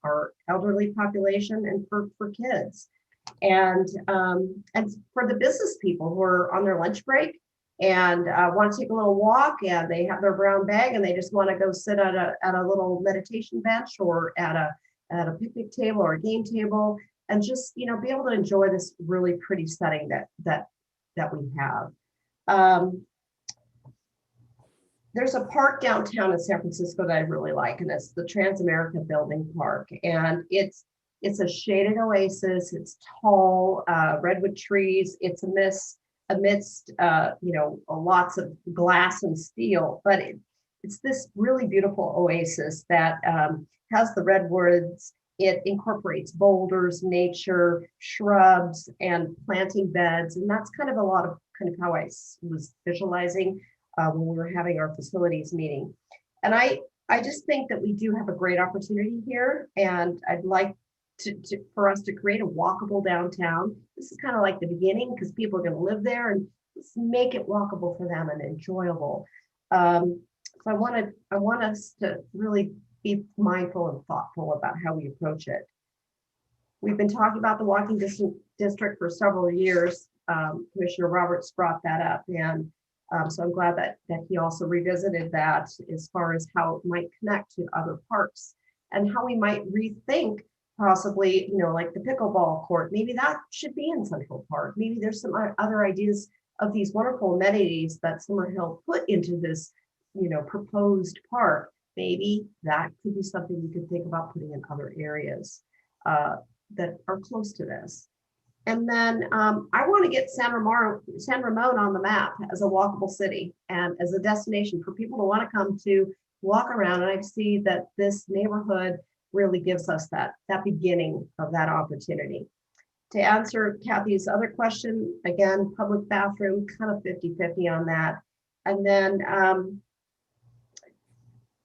our elderly population, and for kids. And for the business people who are on their lunch break and want to take a little walk, and they have their brown bag and they just want to go sit at a little meditation bench or at a picnic table or a game table, and just be able to enjoy this really pretty setting that we have. There's a park downtown in San Francisco that I really like, and it's the Transamerica Building Park. And it's a shaded oasis. It's tall redwood trees. It's amidst lots of glass and steel, but it's this really beautiful oasis that has the redwoods. It incorporates boulders, nature, shrubs, and planting beds. And that's kind of how I was visualizing when we were having our facilities meeting. And I just think that we do have a great opportunity here. And I'd like for us to create a walkable downtown. This is kind of like the beginning, because people are going to live there, and let's make it walkable for them and enjoyable. So I want us to really be mindful and thoughtful about how we approach it. We've been talking about the walking district for several years. Commissioner Roberts brought that up, and so I'm glad that he also revisited that as far as how it might connect to other parks and how we might rethink possibly, like the pickleball court. Maybe that should be in Central Park. Maybe there's some other ideas of these wonderful amenities that Summerhill put into this, proposed park. Maybe that could be something we could think about putting in other areas that are close to this. And then I want to get San Ramon on the map as a walkable city and as a destination for people to want to come to walk around. And I see that this neighborhood really gives us that beginning of that opportunity. To answer Kathy's other question, again, public bathroom, kind of 50-50 on that. And then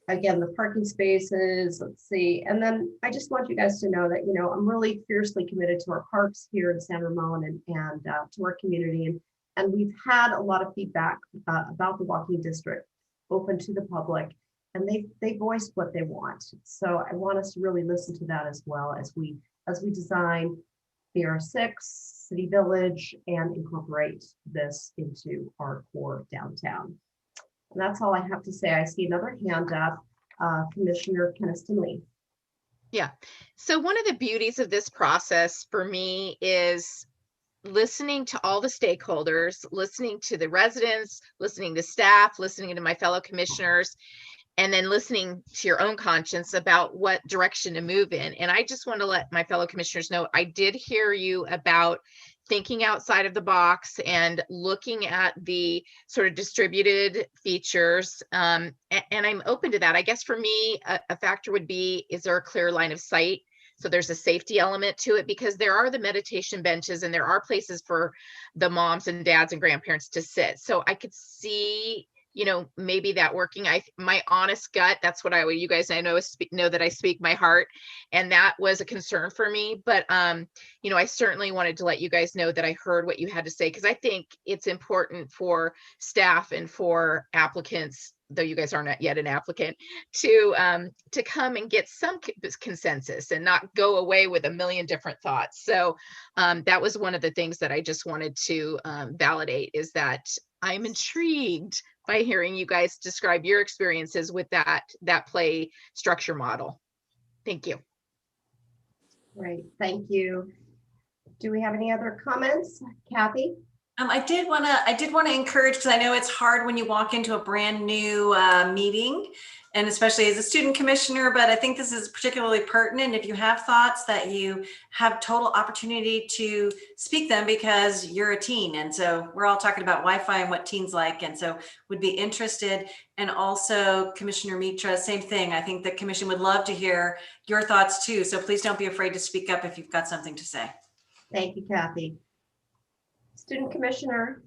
again, the parking spaces, let's see. And then I just want you guys to know that, I'm really fiercely committed to our parks here in San Ramon and to our community. And we've had a lot of feedback about the walking district open to the public, and they voiced what they want. So I want us to really listen to that as well as we design BR6, City Village, and incorporate this into our core downtown. And that's all I have to say. I see another hand up, Commissioner Keniston Lee. Yeah. So one of the beauties of this process for me is listening to all the stakeholders, listening to the residents, listening to staff, listening to my fellow commissioners, and then listening to your own conscience about what direction to move in. And I just want to let my fellow commissioners know, I did hear you about thinking outside of the box and looking at the sort of distributed features. And I'm open to that. I guess for me, a factor would be, is there a clear line of sight? So there's a safety element to it, because there are the meditation benches and there are places for the moms and dads and grandparents to sit. So I could see, maybe that working. My honest gut, that's what you guys know that I speak my heart, and that was a concern for me. But I certainly wanted to let you guys know that I heard what you had to say, because I think it's important for staff and for applicants, though you guys aren't yet an applicant, to come and get some consensus and not go away with a million different thoughts. So that was one of the things that I just wanted to validate, is that I'm intrigued by hearing you guys describe your experiences with that play structure model. Thank you. Great, thank you. Do we have any other comments? Kathy? I did want to encourage, because I know it's hard when you walk into a brand new meeting, and especially as a student commissioner, but I think this is particularly pertinent. If you have thoughts, that you have total opportunity to speak them, because you're a teen. And so we're all talking about Wi-Fi and what teens like, and so would be interested. And also Commissioner Mitra, same thing. I think the commission would love to hear your thoughts too. So please don't be afraid to speak up if you've got something to say. Thank you, Kathy. Student Commissioner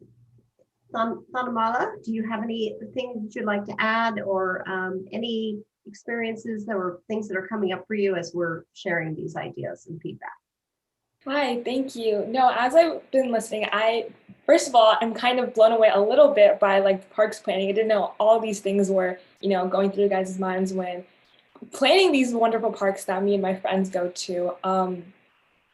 Thanamala, do you have anything that you'd like to add, or any experiences or things that are coming up for you as we're sharing these ideas and feedback? Hi, thank you. No, as I've been listening, first of all, I'm kind of blown away a little bit by like the parks planning. I didn't know all these things were, going through you guys' minds when planning these wonderful parks that me and my friends go to.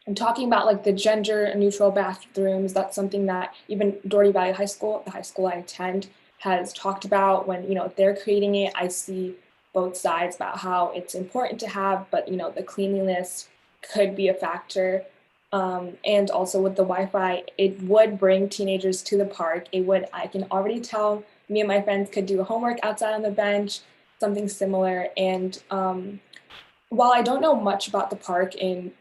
I'm talking about like the gender neutral bathrooms. That's something that even Doherty Valley High School, the high school I attend, has talked about when, they're creating it. I see both sides about how it's important to have, but, the cleanliness could be a factor. And also with the Wi-Fi, it would bring teenagers to the park. I can already tell me and my friends could do homework outside on the bench, something similar. And while I don't know much about the park in,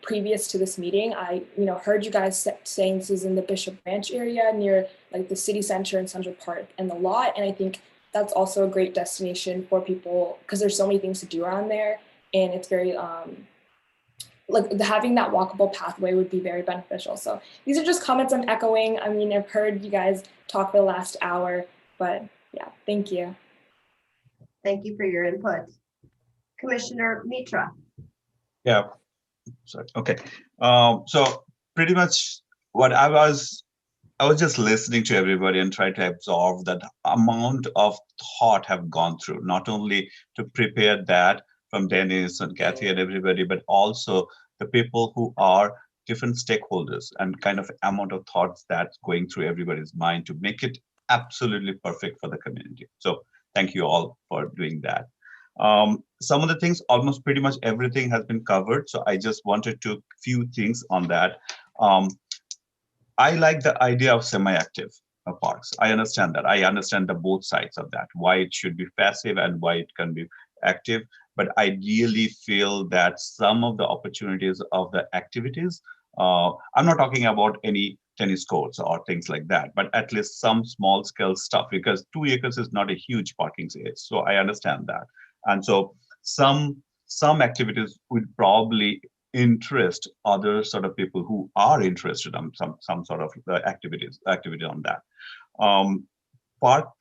previous to this meeting, I, heard you guys saying this is in the Bishop Branch area near like the city center and Central Park and the lot. And I think that's also a great destination for people because there's so many things to do around there. And it's very, like having that walkable pathway would be very beneficial. So these are just comments I'm echoing. I mean, I've heard you guys talk for the last hour, but yeah, thank you. Thank you for your input. Commissioner Mitra. Yeah, sorry. Okay. So pretty much what I was just listening to everybody and trying to absorb that amount of thought have gone through, not only to prepare that from Denise and Kathy and everybody, but also the people who are different stakeholders and kind of amount of thoughts that's going through everybody's mind to make it absolutely perfect for the community. So thank you all for doing that. Some of the things, almost pretty much everything has been covered. So I just wanted to few things on that. I like the idea of semi-active parks. I understand that. I understand the both sides of that, why it should be passive and why it can be active. But I really feel that some of the opportunities of the activities, I'm not talking about any tennis courts or things like that, but at least some small scale stuff, because 2 acres is not a huge parking space. So I understand that. And so some activities would probably interest other sort of people who are interested in some sort of activity on that.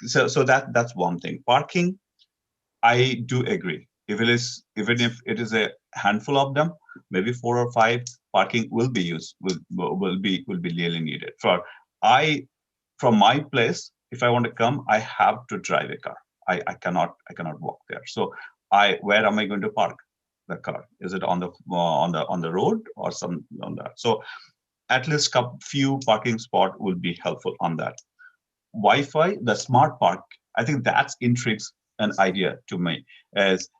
So that's one thing. Parking, I do agree. Even if it is a handful of them, maybe 4 or 5, parking will be used, will be really needed. From my place, if I want to come, I have to drive a car. I cannot walk there. So where am I going to park the car? Is it on the road or some on that? So at least a few parking spot will be helpful on that. Wi-Fi, the smart park, I think that's intrigues an idea to me. As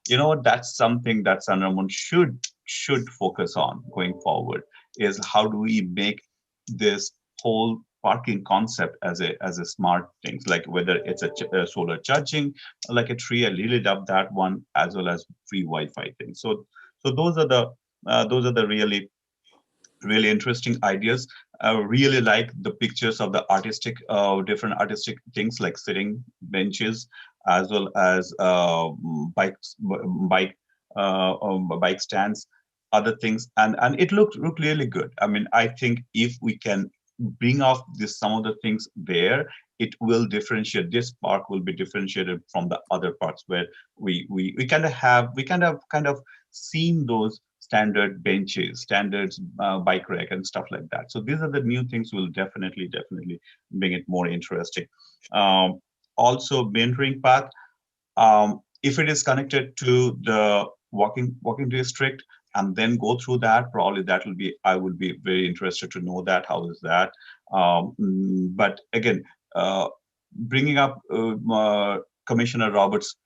that's something that San Ramon should focus on going forward. Is how do we make this whole parking concept as a smart things, like whether it's a solar charging, like a tree. I really love that one, as well as free Wi-Fi things. So those are the really interesting ideas. I really like the pictures of the different artistic things like sitting benches, as well as bike stands, other things, and it looked really good. I mean, I think if we can bring off some of the things there, it will differentiate. This park will be differentiated from the other parks where we kind of seen those standard benches, standards, bike rack and stuff like that. So these are the new things will definitely make it more interesting. Also, mentoring path, if it is connected to the walking district and then go through that, probably I would be very interested to know that. How is that? But again, bringing up Commissioner Roberts'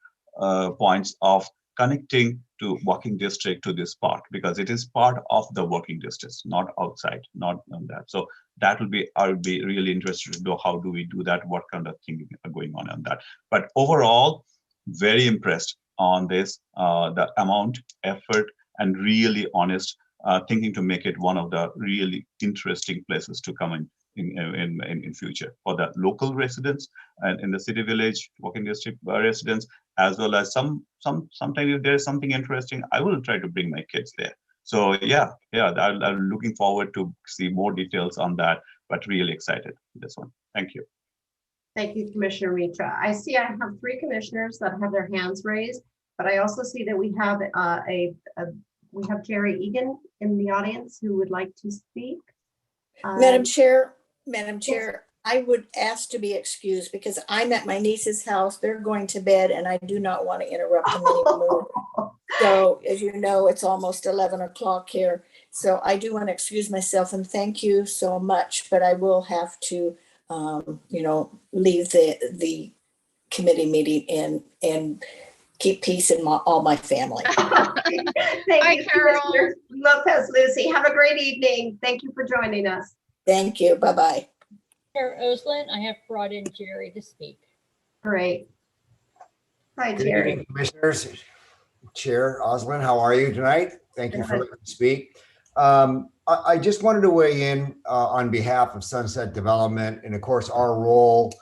points of connecting to walking district to this park, because it is part of the walking district, not outside, not on that. So that will be, I would be really interested to know how do we do that, what kind of thing are going on that. But overall, very impressed on this, the amount, effort, and really honest thinking to make it one of the really interesting places to come in future for the local residents and in the city village walking district residents, as well as sometimes if there is something interesting, I will try to bring my kids there. So yeah, I'm looking forward to see more details on that, but really excited for this one. Thank you. Thank you, Commissioner Mitra. I see I have 3 commissioners that have their hands raised, but I also see that we have we have Jerry Egan in the audience who would like to speak. Madam Chair, I would ask to be excused because I'm at my niece's house. They're going to bed and I do not want to interrupt them anymore. So as you know, it's almost 11 o'clock here. So I do want to excuse myself and thank you so much, but I will have to, leave the committee meeting and keep peace in all my family. Thank you, Commissioner Lopez Lucy. Have a great evening. Thank you for joining us. Thank you. Bye-bye. Chair Oslin, I have brought in Jerry to speak. Great. Hi, Good Jerry. evening, Commissioners. Chair Oslin, how are you tonight? Thank you for letting me speak. I just wanted to weigh in on behalf of Sunset Development and, of course, our role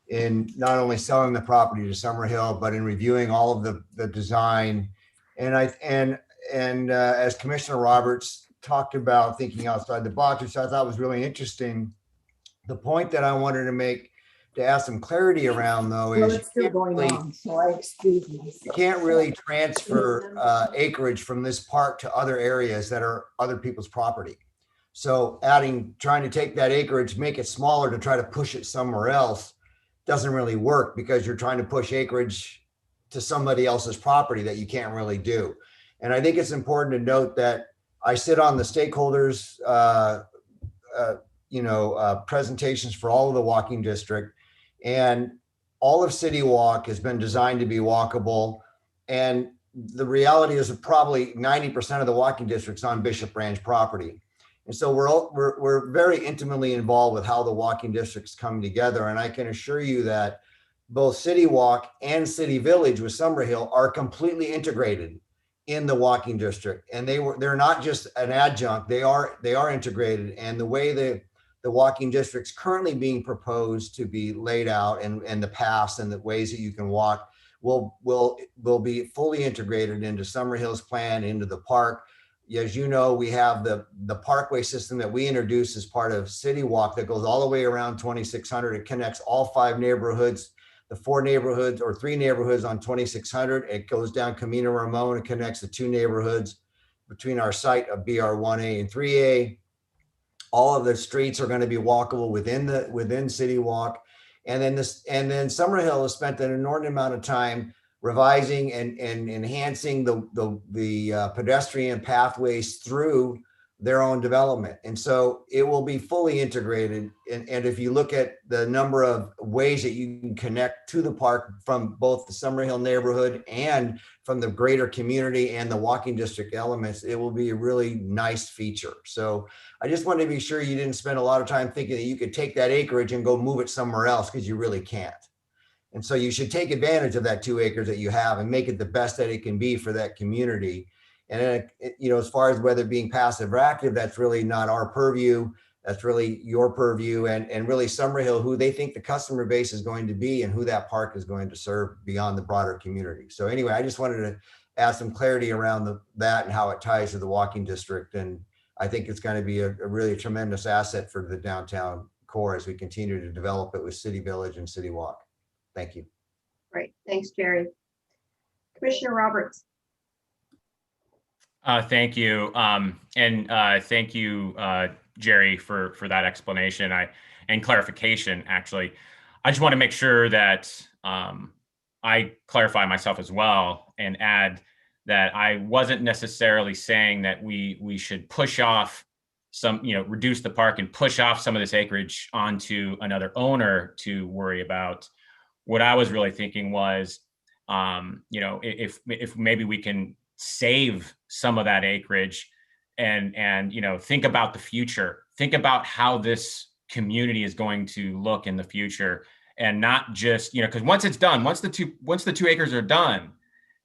in not only selling the property to Summerhill, but in reviewing all of the design. And as Commissioner Roberts talked about thinking outside the box, which I thought was really interesting. The point that I wanted to make to ask some clarity around, though, is it's still going on, so I excuse myself. you can't really transfer acreage from this park to other areas that are other people's property. So trying to take that acreage, make it smaller to try to push it somewhere else doesn't really work, because you're trying to push acreage to somebody else's property that you can't really do. And I think it's important to note that I sit on the stakeholders, presentations for all of the walking district, and all of City Walk has been designed to be walkable. And the reality is that probably 90% of the walking district's on Bishop Ranch property. And so we're very intimately involved with how the walking districts come together. And I can assure you that both City Walk and City Village with Summerhill are completely integrated in the walking district. And they're not just an adjunct, they are integrated. And the way the walking district's currently being proposed to be laid out and the paths and the ways that you can walk will be fully integrated into Summerhill's plan, into the park. As you know, we have the parkway system that we introduced as part of City Walk that goes all the way around 2600. It connects all 5 neighborhoods, the 4 neighborhoods or 3 neighborhoods on 2600. It goes down Camino Ramon and connects the 2 neighborhoods between our site of BR 1A and 3A. All of the streets are going to be walkable within City Walk. And then Summerhill has spent an inordinate amount of time revising and enhancing the pedestrian pathways through their own development. And so it will be fully integrated. And if you look at the number of ways that you can connect to the park from both the Summerhill neighborhood and from the greater community and the walking district elements, it will be a really nice feature. So I just wanted to be sure you didn't spend a lot of time thinking that you could take that acreage and go move it somewhere else, because you really can't. And so you should take advantage of that 2 acres that you have and make it the best that it can be for that community. And as far as whether being passive or active, that's really not our purview. That's really your purview, and really Summerhill, who they think the customer base is going to be and who that park is going to serve beyond the broader community. So anyway, I just wanted to add some clarity around that and how it ties to the walking district. And I think it's going to be a really tremendous asset for the downtown core as we continue to develop it with City Village and City Walk. Thank you. Great. Thanks, Jerry. Commissioner Roberts. Thank you. Thank you, Jerry, for that explanation and clarification, actually. I just want to make sure that I clarify myself as well and add that I wasn't necessarily saying that we should push off reduce the park and push off some of this acreage onto another owner to worry about. What I was really thinking was You know, if maybe we can save some of that acreage and you know, think about the future, think about how this community is going to look in the future, and not just, you know, because once it's done, once the 2 acres are done,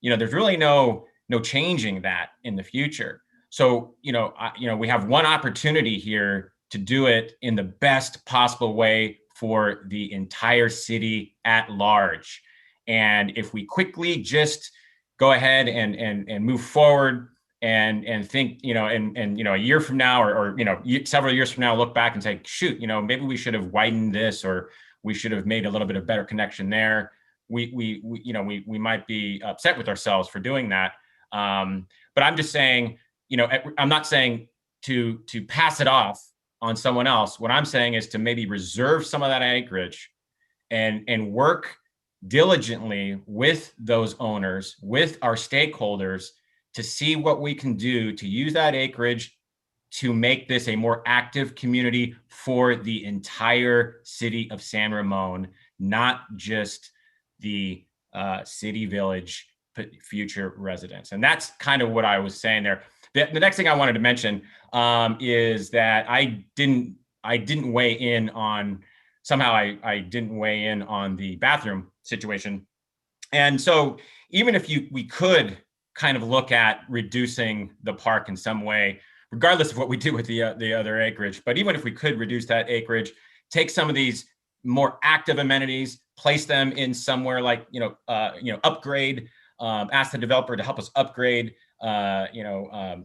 you know, there's really no changing that in the future. So, you know, we have one opportunity here to do it in the best possible way for the entire city at large. And if we quickly just go ahead and move forward and think, you know, and you know, a year from now, or you know, several years from now, look back and say, shoot, you know, maybe we should have widened this, or we should have made a little bit of better connection there. We might be upset with ourselves for doing that. But I'm just saying, you know, I'm not saying to pass it off on someone else. What I'm saying is to maybe reserve some of that acreage and work diligently with those owners, with our stakeholders, to see what we can do to use that acreage to make this a more active community for the entire city of San Ramon, not just the city village future residents. And that's kind of what I was saying there. The next thing I wanted to mention is that I didn't weigh in on, somehow I didn't weigh in on the bathroom situation. And so even if we could kind of look at reducing the park in some way, regardless of what we do with the other acreage, but even if we could reduce that acreage, take some of these more active amenities, place them in somewhere like, upgrade, ask the developer to help us upgrade,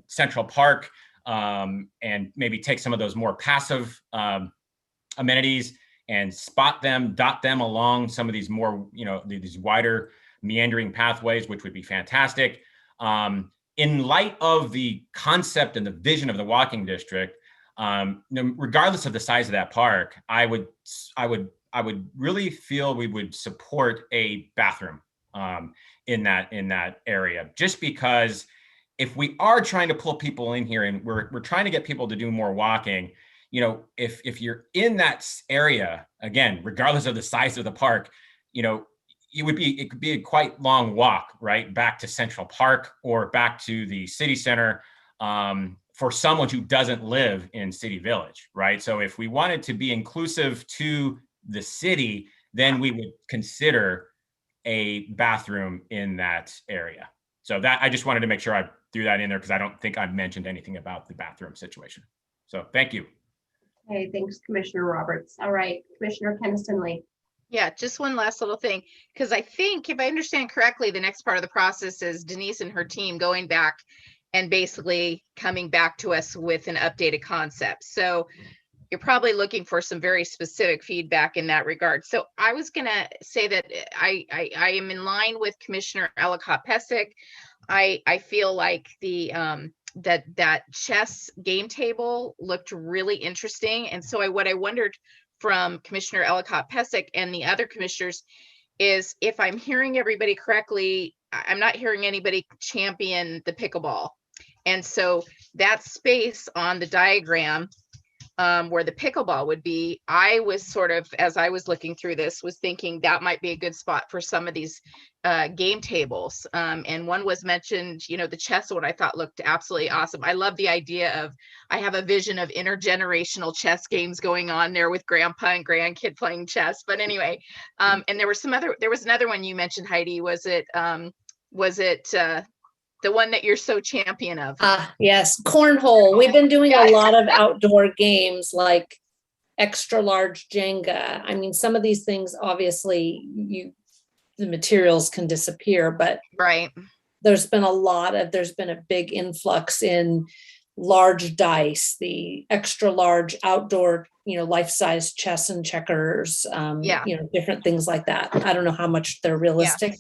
Central Park, and maybe take some of those more passive amenities and dot them along some of these more, these wider meandering pathways, which would be fantastic. In light of the concept and the vision of the walking district, regardless of the size of that park, I would really feel we would support a bathroom in that area, just because if we are trying to pull people in here and we're trying to get people to do more walking, if you're in that area, again, regardless of the size of the park, it could be a quite long walk, right, back to Central Park or back to the city center, for someone who doesn't live in City Village, right? So if we wanted to be inclusive to the city, then we would consider a bathroom in that area. So that, I just wanted to make sure I threw that in there because I don't think I mentioned anything about the bathroom situation. So thank you. Okay, thanks, Commissioner Roberts. All right, Commissioner Keniston-Lee. Yeah, just one last little thing, because I think if I understand correctly, the next part of the process is Denise and her team going back and basically coming back to us with an updated concept. So you're probably looking for some very specific feedback in that regard. So I was going to say that I am in line with Commissioner Ellicott-Pesic. I feel like the that chess game table looked really interesting. And so what I wondered from Commissioner Ellicott-Pesic and the other commissioners is, if I'm hearing everybody correctly, I'm not hearing anybody champion the pickleball. And so that space on the diagram where the pickleball would be, I was sort of, as I was looking through this, was thinking that might be a good spot for some of these game tables. And one was mentioned, the chess one I thought looked absolutely awesome. I love the idea of, I have a vision of intergenerational chess games going on there with grandpa and grandkid playing chess. But anyway, and there was another one you mentioned, Heidi. Was it the one that you're so champion of? Yes, cornhole. We've been doing a lot of outdoor games like extra large Jenga. I mean, some of these things, obviously, the materials can disappear, but right. There's been a big influx in large dice, the extra large outdoor, life-size chess and checkers, different things like that. I don't know how much they're realistic.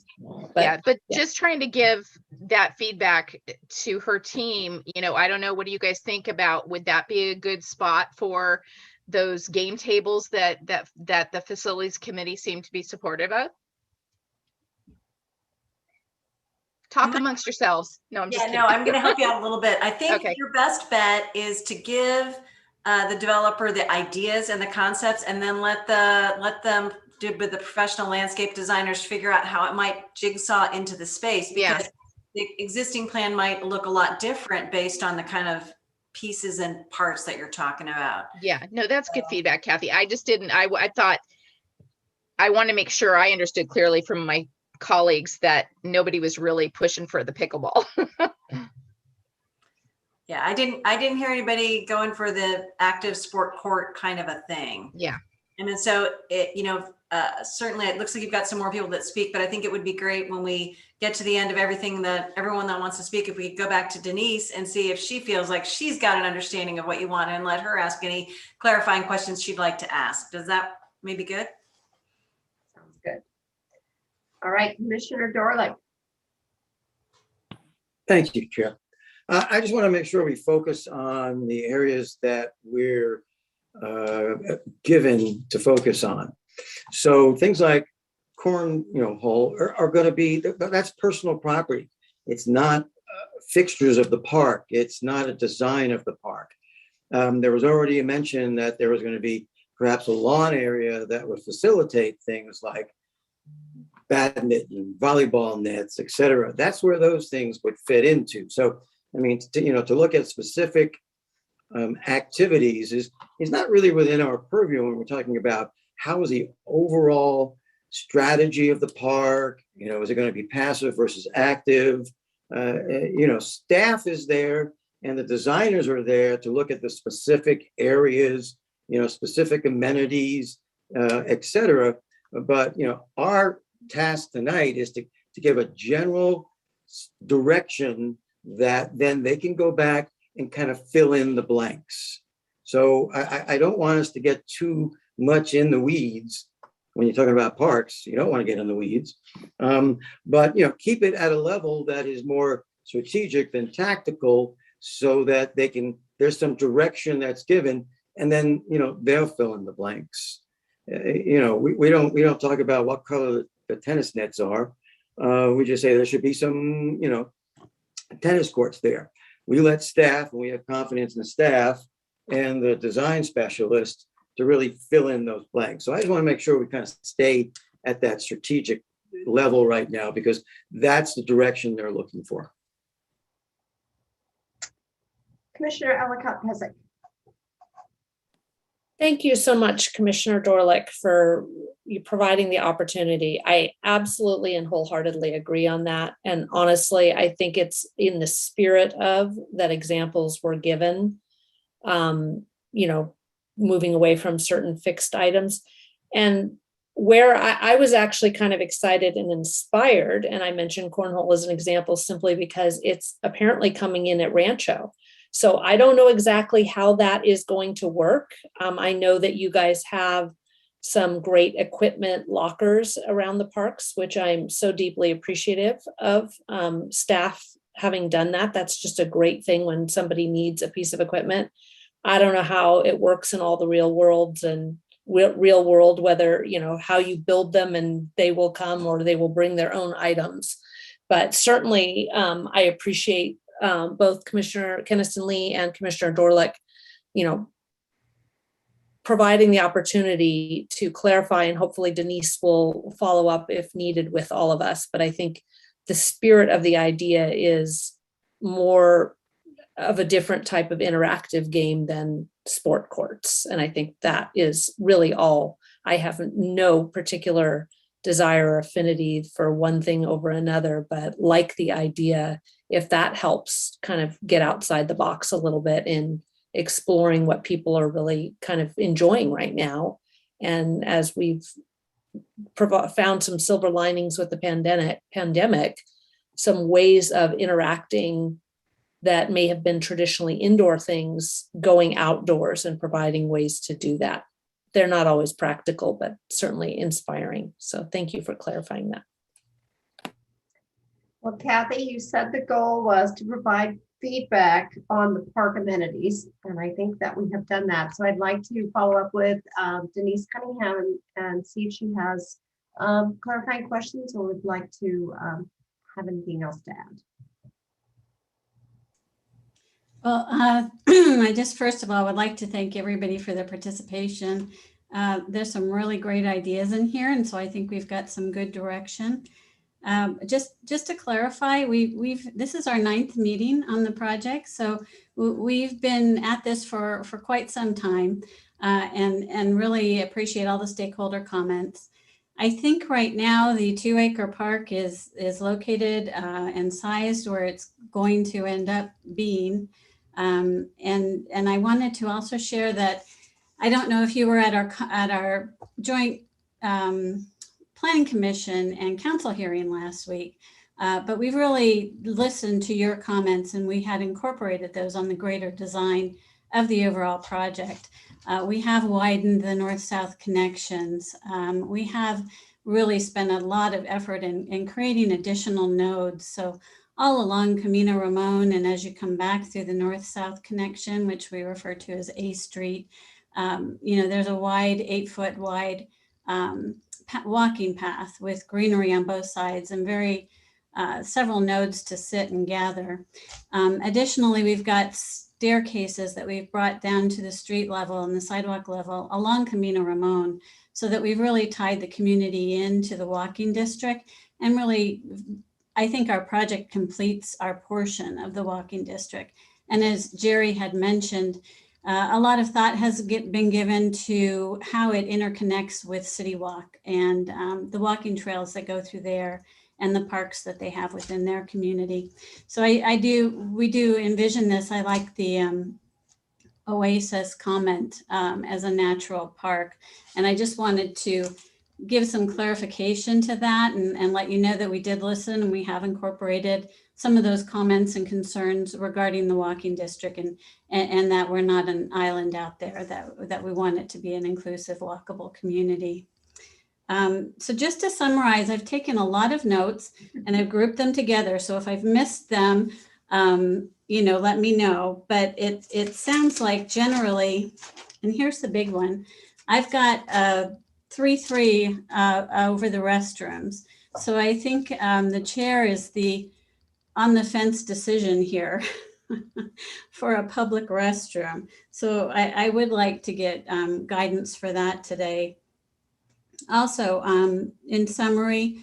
But just trying to give that feedback to her team, I don't know, what do you guys think about, would that be a good spot for those game tables that the facilities committee seemed to be supportive of? Talk amongst yourselves. No, I'm just kidding. I'm going to help you out a little bit. I think your best bet is to give the developer the ideas and the concepts, and then let them did with the professional landscape designers figure out how it might jigsaw into the space, Yeah. because the existing plan might look a lot different based on the kind of pieces and parts that you're talking about. Yeah, no, that's good feedback, Kathy. I just didn't, I thought, I want to make sure I understood clearly from my colleagues that nobody was really pushing for the pickleball. Yeah, I didn't hear anybody going for the active sport court kind of a thing. Yeah. And then so it, certainly it looks like you've got some more people that speak, but I think it would be great when we get to the end of everything, that everyone that wants to speak, if we could go back to Denise and see if she feels like she's got an understanding of what you want, and let her ask any clarifying questions she'd like to ask. Does that maybe good? Sounds good. All right, Commissioner Dorlick. Thank you, Chair. I just want to make sure we focus on the areas that we're given to focus on. So things like Cornhole are going to be, that's personal property. It's not fixtures of the park. It's not a design of the park. There was already a mention that there was going to be perhaps a lawn area that would facilitate things like badminton, volleyball nets, et cetera. That's where those things would fit into. So, I mean, to look at specific activities is not really within our purview when we're talking about how is the overall strategy of the park. Is it going to be passive versus active? Staff is there and the designers are there to look at the specific areas, specific amenities, et cetera. But, our task tonight is to give a general direction that then they can go back and kind of fill in the blanks. So I don't want us to get too much in the weeds. When you're talking about parks, you don't want to get in the weeds. But keep it at a level that is more strategic than tactical, so that there's some direction that's given, and then they'll fill in the blanks. We don't talk about what color the tennis nets are. We just say there should be some tennis courts there. We let staff, and we have confidence in the staff and the design specialist to really fill in those blanks. So I just want to make sure we kind of stay at that strategic level right now, because that's the direction they're looking for. Commissioner Ellicott-Pesek. Thank you so much, Commissioner Dorlick, for you providing the opportunity. I absolutely and wholeheartedly agree on that. And honestly, I think it's in the spirit of that examples were given, moving away from certain fixed items. And where I was actually kind of excited and inspired, and I mentioned Cornhole as an example simply because it's apparently coming in at Rancho. So I don't know exactly how that is going to work. I know that you guys have some great equipment lockers around the parks, which I'm so deeply appreciative of staff having done that. That's just a great thing when somebody needs a piece of equipment. I don't know how it works in all the real worlds and real world, whether, how you build them and they will come or they will bring their own items. But certainly I appreciate both Commissioner Keniston-Lee and Commissioner Dorlick, providing the opportunity to clarify, and hopefully Denise will follow up if needed with all of us. But I think the spirit of the idea is more of a different type of interactive game than sport courts. And I think that is really all. I have no particular desire or affinity for one thing over another, but like the idea, if that helps kind of get outside the box a little bit in exploring what people are really kind of enjoying right now. And as we've found some silver linings with the pandemic, some ways of interacting that may have been traditionally indoor things, going outdoors and providing ways to do that. They're not always practical, but certainly inspiring. So thank you for clarifying that. Well, Kathy, you said the goal was to provide feedback on the park amenities, and I think that we have done that. So I'd like to follow up with Denise Cunningham and see if she has clarifying questions or would like to have anything else to add. Well, I just first of all would like to thank everybody for their participation. There's some really great ideas in here, and so I think we've got some good direction. Just to clarify, this is our 9th meeting on the project, so we've been at this for quite some time, and really appreciate all the stakeholder comments. I think right now the 2-acre park is located and sized where it's going to end up being, and I wanted to also share that I don't know if you were at our joint Planning Commission and Council hearing last week, but we've really listened to your comments, and we had incorporated those on the greater design of the overall project. We have widened the north-south connections. We have really spent a lot of effort in creating additional nodes. So all along Camino Ramon, and as you come back through the north-south connection, which we refer to as A Street, there's a wide 8-foot wide walking path with greenery on both sides and several nodes to sit and gather. Additionally, we've got staircases that we've brought down to the street level and the sidewalk level along Camino Ramon, so that we've really tied the community into the walking district. And really, I think our project completes our portion of the walking district. And as Jerry had mentioned, a lot of thought has been given to how it interconnects with City Walk and the walking trails that go through there and the parks that they have within their community. So we do envision this. I like the Oasis comment as a natural park. And I just wanted to give some clarification to that and let you know that we did listen, and we have incorporated some of those comments and concerns regarding the walking district, and that we're not an island out there, that we want it to be an inclusive, walkable community. So just to summarize, I've taken a lot of notes and I've grouped them together. So if I've missed them, let me know. But it sounds like generally, and here's the big one, I've got 3-3 over the restrooms. So I think the chair is the on the fence decision here for a public restroom. So I would like to get guidance for that today. Also, in summary,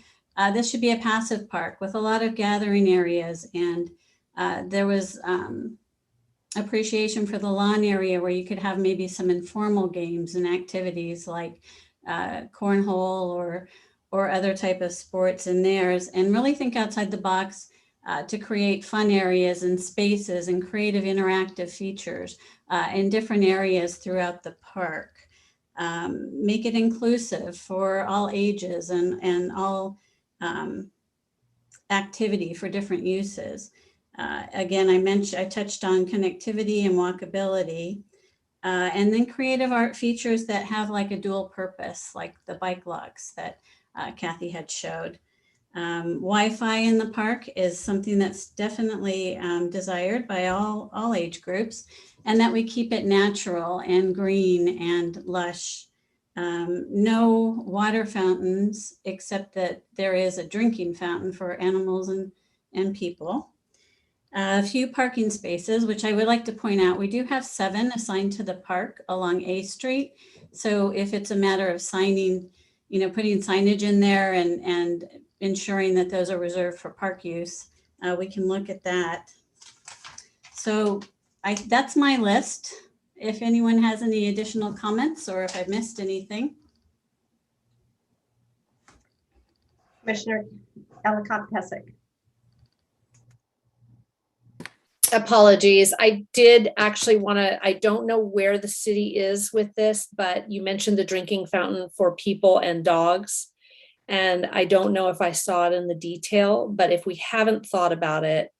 this should be a passive park with a lot of gathering areas, and there was appreciation for the lawn area where you could have maybe some informal games and activities like cornhole or other type of sports in theirs, and really think outside the box to create fun areas and spaces and creative interactive features in different areas throughout the park. Make it inclusive for all ages and all activity for different uses. Again, I touched on connectivity and walkability, and then creative art features that have like a dual purpose, like the bike locks that Kathy had showed. Wi-Fi in the park is something that's definitely desired by all age groups, and that we keep it natural and green and lush. No water fountains, except that there is a drinking fountain for animals and people. A few parking spaces, which I would like to point out, we do have 7 assigned to the park along A Street. So if it's a matter of signing, putting signage in there and ensuring that those are reserved for park use, we can look at that. So that's my list. If anyone has any additional comments or if I've missed anything. Commissioner Ellicott-Pesic. Apologies. I did actually I don't know where the city is with this, but you mentioned the drinking fountain for people and dogs. And I don't know if I saw it in the detail, but if we haven't thought about it,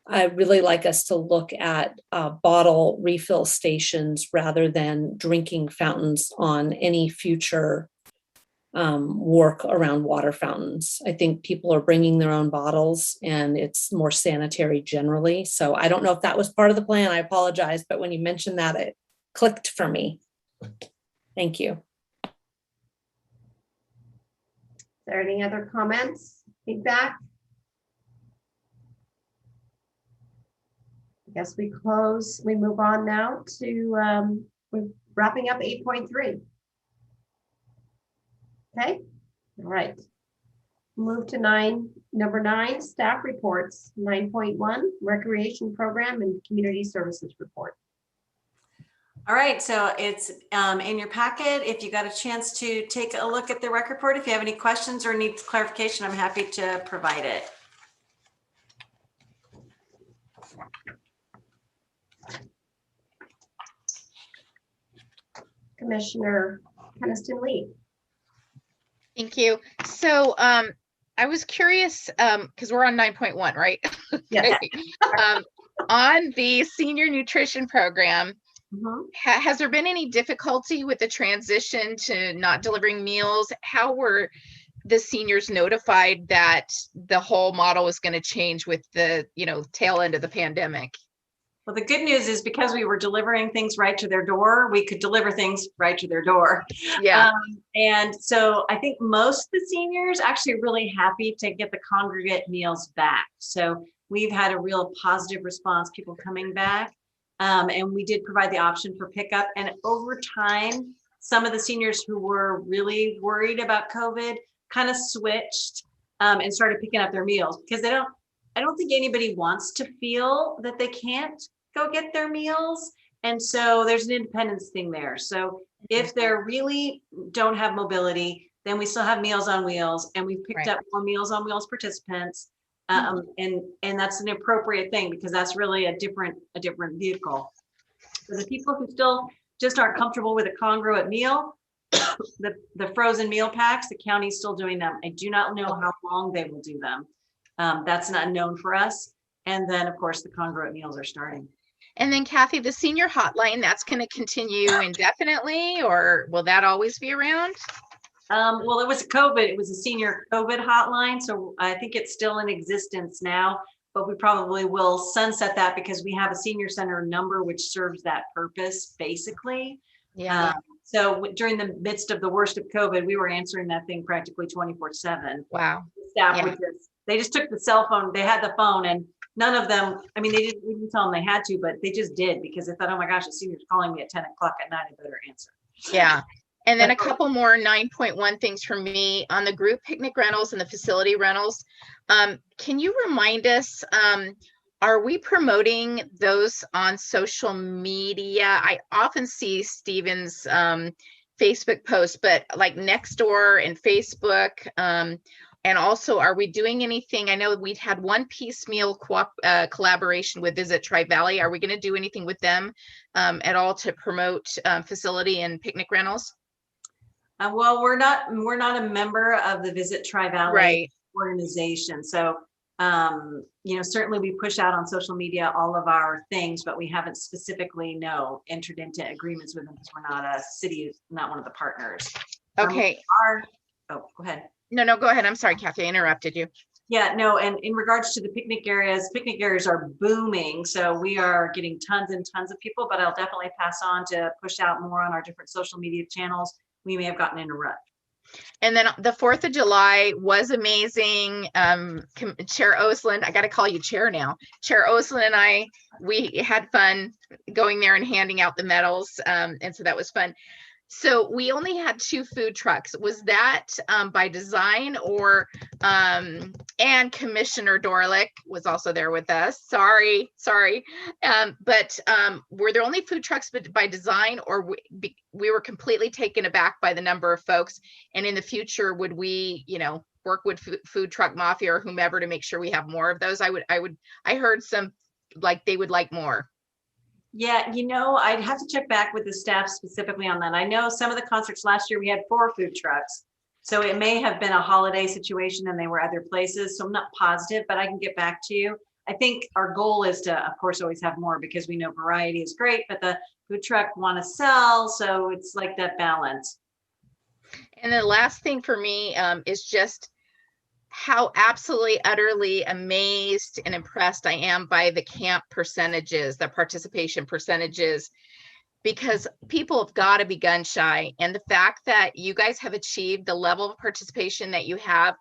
I'd really like us to look at bottle refill stations rather than drinking fountains on any future work around water fountains. I think people are bringing their own bottles and it's more sanitary generally. So I don't know if that was part of the plan. I apologize, but when you mentioned that, it clicked for me. Thank you. Is there any other comments, feedback? I guess we move on now to we're wrapping up 8.3. Okay, all right. Move to number 9, staff reports. 9.1, recreation program and community services report. All right, so it's in your packet. If you got a chance to take a look at the rec report, if you have any questions or need clarification, I'm happy to provide it. Commissioner Keniston-Lee. Thank you. So I was curious, because we're on 9.1, right? Yes. On the senior nutrition program, has there been any difficulty with the transition to not delivering meals? How were the seniors notified that the whole model was going to change with the, tail end of the pandemic? Well, the good news is because we were delivering things right to their door, we could deliver things right to their door. Yeah. And so I think most of the seniors actually are really happy to get the congregate meals back. So we've had a real positive response, people coming back. And we did provide the option for pickup. And over time, some of the seniors who were really worried about COVID kind of switched and started picking up their meals because I don't think anybody wants to feel that they can't go get their meals. And so there's an independence thing there. So if they really don't have mobility, then we still have Meals on Wheels, and we've picked up more Meals on Wheels participants. And that's an appropriate thing because that's really a different vehicle. For the people who still just aren't comfortable with a congruent meal, the frozen meal packs, the county's still doing them. I do not know how long they will do them. That's not known for us. And then, of course, the congruent meals are starting. And then, Kathy, the senior hotline, that's going to continue indefinitely, or will that always be around? Well, it was COVID. It was a senior COVID hotline. So I think it's still in existence now, but we probably will sunset that because we have a senior center number which serves that purpose, basically. Yeah. So during the midst of the worst of COVID, we were answering that thing practically 24/7. Wow. Staff would they just took the cell phone, they had the phone, and none of them, I mean, we didn't tell them they had to, but they just did because they thought, oh my gosh, a senior's calling me at 10 o'clock at night, I better answer. Yeah. And then a couple more 9.1 things from me on the group picnic rentals and the facility rentals. Can you remind us, are we promoting those on social media? I often see Stephen's Facebook posts, but like Nextdoor and Facebook, and also, are we doing anything? I know we'd had one piecemeal collaboration with Visit Tri-Valley. Are we going to do anything with them at all to promote facility and picnic rentals? Well, we're not a member of the Visit Tri-Valley organization. So, certainly we push out on social media all of our things, but we haven't specifically entered into agreements with them because we're not a city, not one of the partners. Okay. Go ahead. No, go ahead. I'm sorry, Kathy, I interrupted you. Yeah, no, and in regards to the picnic areas are booming. So we are getting tons and tons of people, but I'll definitely pass on to push out more on our different social media channels. We may have gotten in a rut. And then the 4th of July was amazing. Chair Osland, I got to call you Chair now. Chair Osland and we had fun going there and handing out the medals. And so that was fun. So we only had 2 food trucks. Was that by design or, and Commissioner Dorlick was also there with us. Sorry. But were there only food trucks by design, or we were completely taken aback by the number of folks? And in the future, would we, work with Food Truck Mafia or whomever to make sure we have more of those? I heard some like they would like more. Yeah, I'd have to check back with the staff specifically on that. I know some of the concerts last year, we had 4 food trucks. So it may have been a holiday situation and they were other places. So I'm not positive, but I can get back to you. I think our goal is to, of course, always have more because we know variety is great, but the food truck want to sell. So it's like that balance. And the last thing for me is just how absolutely, utterly amazed and impressed I am by the camp percentages, the participation percentages, because people have got to be gun shy. And the fact that you guys have achieved the level of participation that you have,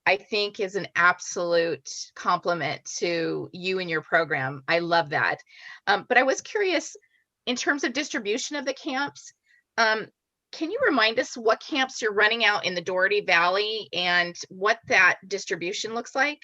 I think is an absolute compliment to you and your program. I love that. But I was curious in terms of distribution of the camps. can you remind us what camps you're running out in the Doherty Valley and what that distribution looks like?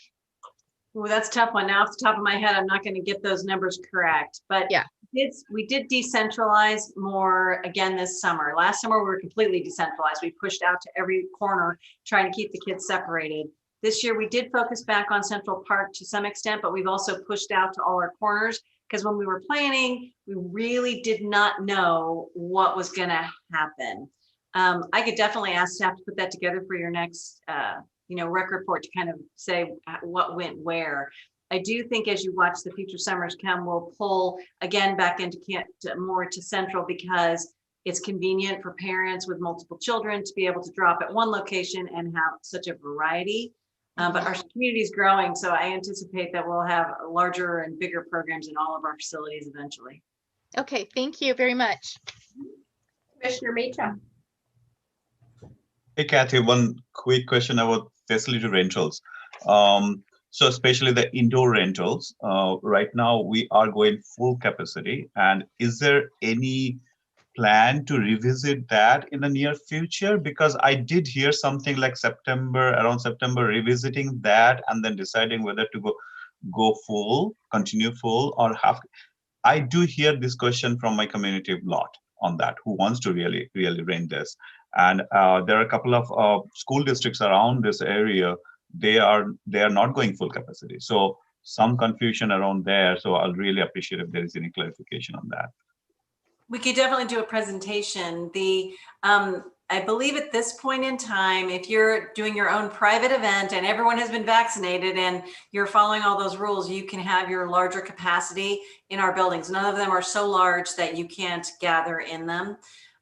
Well, that's a tough one. Now, off the top of my head, I'm not going to get those numbers correct, but yeah, we did decentralize more again this summer. Last summer, we were completely decentralized. We pushed out to every corner, trying to keep the kids separated. This year, we did focus back on Central Park to some extent, but we've also pushed out to all our corners because when we were planning, we really did not know what was going to happen. I could definitely ask staff to put that together for your next rec report to kind of say what went where. I do think as you watch the future summers come, we'll pull again back into more to Central because it's convenient for parents with multiple children to be able to drop at one location and have such a variety. But our community is growing, so I anticipate that we'll have larger and bigger programs in all of our facilities eventually. Okay, thank you very much. Commissioner Mitra. Hey, Kathy, one quick question about facility rentals. So especially the indoor rentals, right now we are going full capacity. And is there any plan to revisit that in the near future? Because I did hear something like around September, revisiting that and then deciding whether to go full, continue full or half. I do hear this question from my community a lot on that, who wants to really rent this. And there are a couple of school districts around this area. They are not going full capacity. So some confusion around there. So I'll really appreciate if there is any clarification on that. We could definitely do a presentation. I believe at this point in time, if you're doing your own private event and everyone has been vaccinated and you're following all those rules, you can have your larger capacity in our buildings. None of them are so large that you can't gather in them.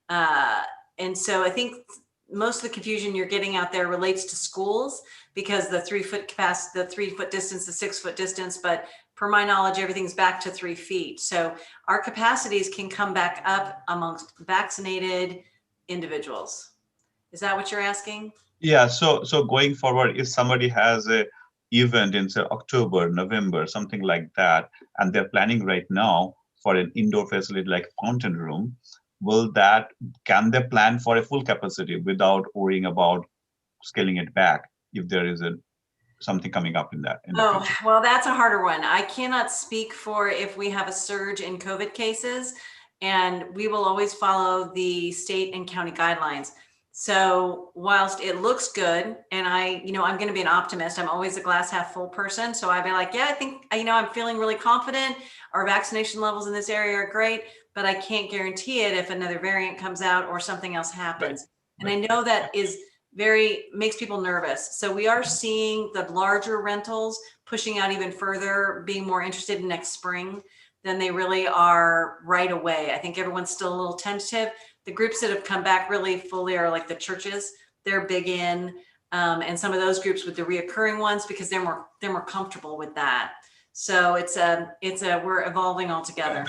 And so I think most of the confusion you're getting out there relates to schools because the 3 foot capacity, the 3 foot distance, the 6 foot distance, but per my knowledge, everything's back to 3 feet. So our capacities can come back up amongst vaccinated individuals. Is that what you're asking? Yeah, so going forward, if somebody has a event in say October, November, something like that, and they're planning right now for an indoor facility like fountain room, can they plan for a full capacity without worrying about scaling it back if there is something coming up in that? Well, that's a harder one. I cannot speak for if we have a surge in COVID cases, and we will always follow the state and county guidelines. So whilst it looks good, and I'm going to be an optimist, I'm always a glass half full person. So I'd be like, yeah, I think, I'm feeling really confident. Our vaccination levels in this area are great, but I can't guarantee it if another variant comes out or something else happens. Right. And I know that makes people nervous. So we are seeing the larger rentals pushing out even further, being more interested in next spring than they really are right away. I think everyone's still a little tentative. The groups that have come back really fully are like the churches. They're big in, and some of those groups with the reoccurring ones because they're more comfortable with that. So we're evolving all together.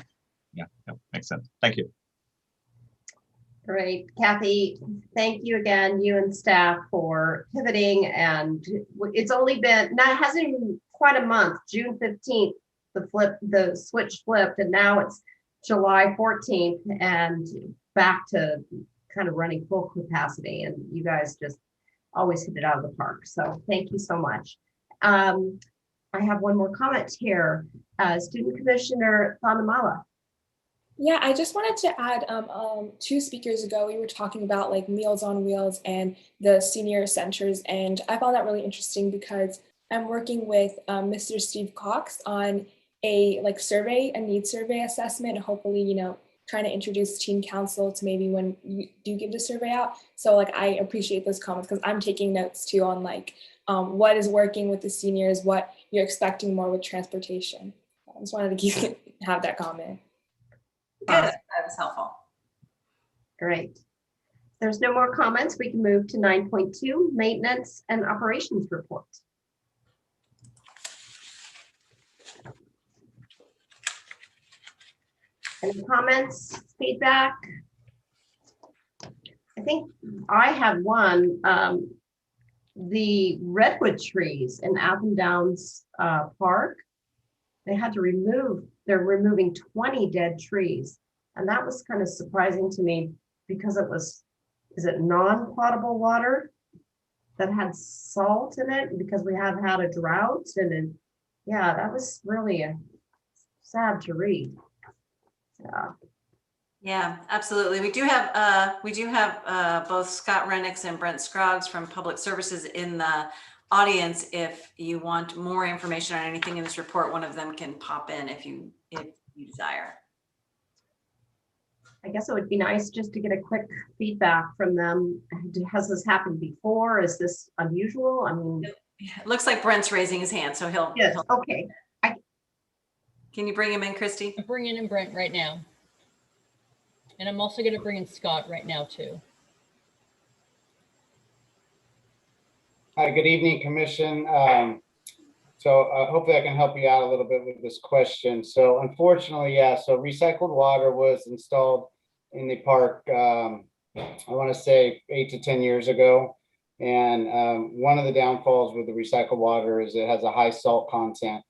Yeah, makes sense. Thank you. Great, Kathy, thank you again, you and staff, for pivoting. And it's only been, it hasn't even quite a month, June 15th, the switch flipped, and now it's July 14th and back to kind of running full capacity. And you guys just always hit it out of the park. So thank you so much. I have one more comment here. Student Commissioner Thanamala. Yeah, I just wanted to add, 2 speakers ago, we were talking about like Meals on Wheels and the senior centers. And I found that really interesting because I'm working with Mr. Steve Cox on a needs survey assessment, and hopefully, trying to introduce teen council to maybe when you do give the survey out. So I appreciate those comments because I'm taking notes too on what is working with the seniors, what you're expecting more with transportation. I just wanted to have that comment. Good, that was helpful. Great. If there's no more comments, we can move to 9.2, maintenance and operations report. Any comments, feedback? I think I had one. The redwood trees in Athens Downs Park, they're removing 20 dead trees. And that was kind of surprising to me because it was is it non-potable water that had salt in it because we have had a drought and then, yeah, that was really sad to read. Yeah. Yeah, absolutely. We do have both Scott Rennicks and Brent Scroggs from Public Services in the audience. If you want more information on anything in this report, one of them can pop in if you desire. I guess it would be nice just to get a quick feedback from them. Has this happened before? Is this unusual? I mean, it looks like Brent's raising his hand, so he'll. Yes. Okay. Can you bring him in, Christy? I'm bringing in Brent right now. And I'm also going to bring in Scott right now too. Hi, good evening, Commission. Hopefully I can help you out a little bit with this question. So unfortunately, yeah, so recycled water was installed in the park, I want to say 8 to 10 years ago. And one of the downfalls with the recycled water is it has a high salt content.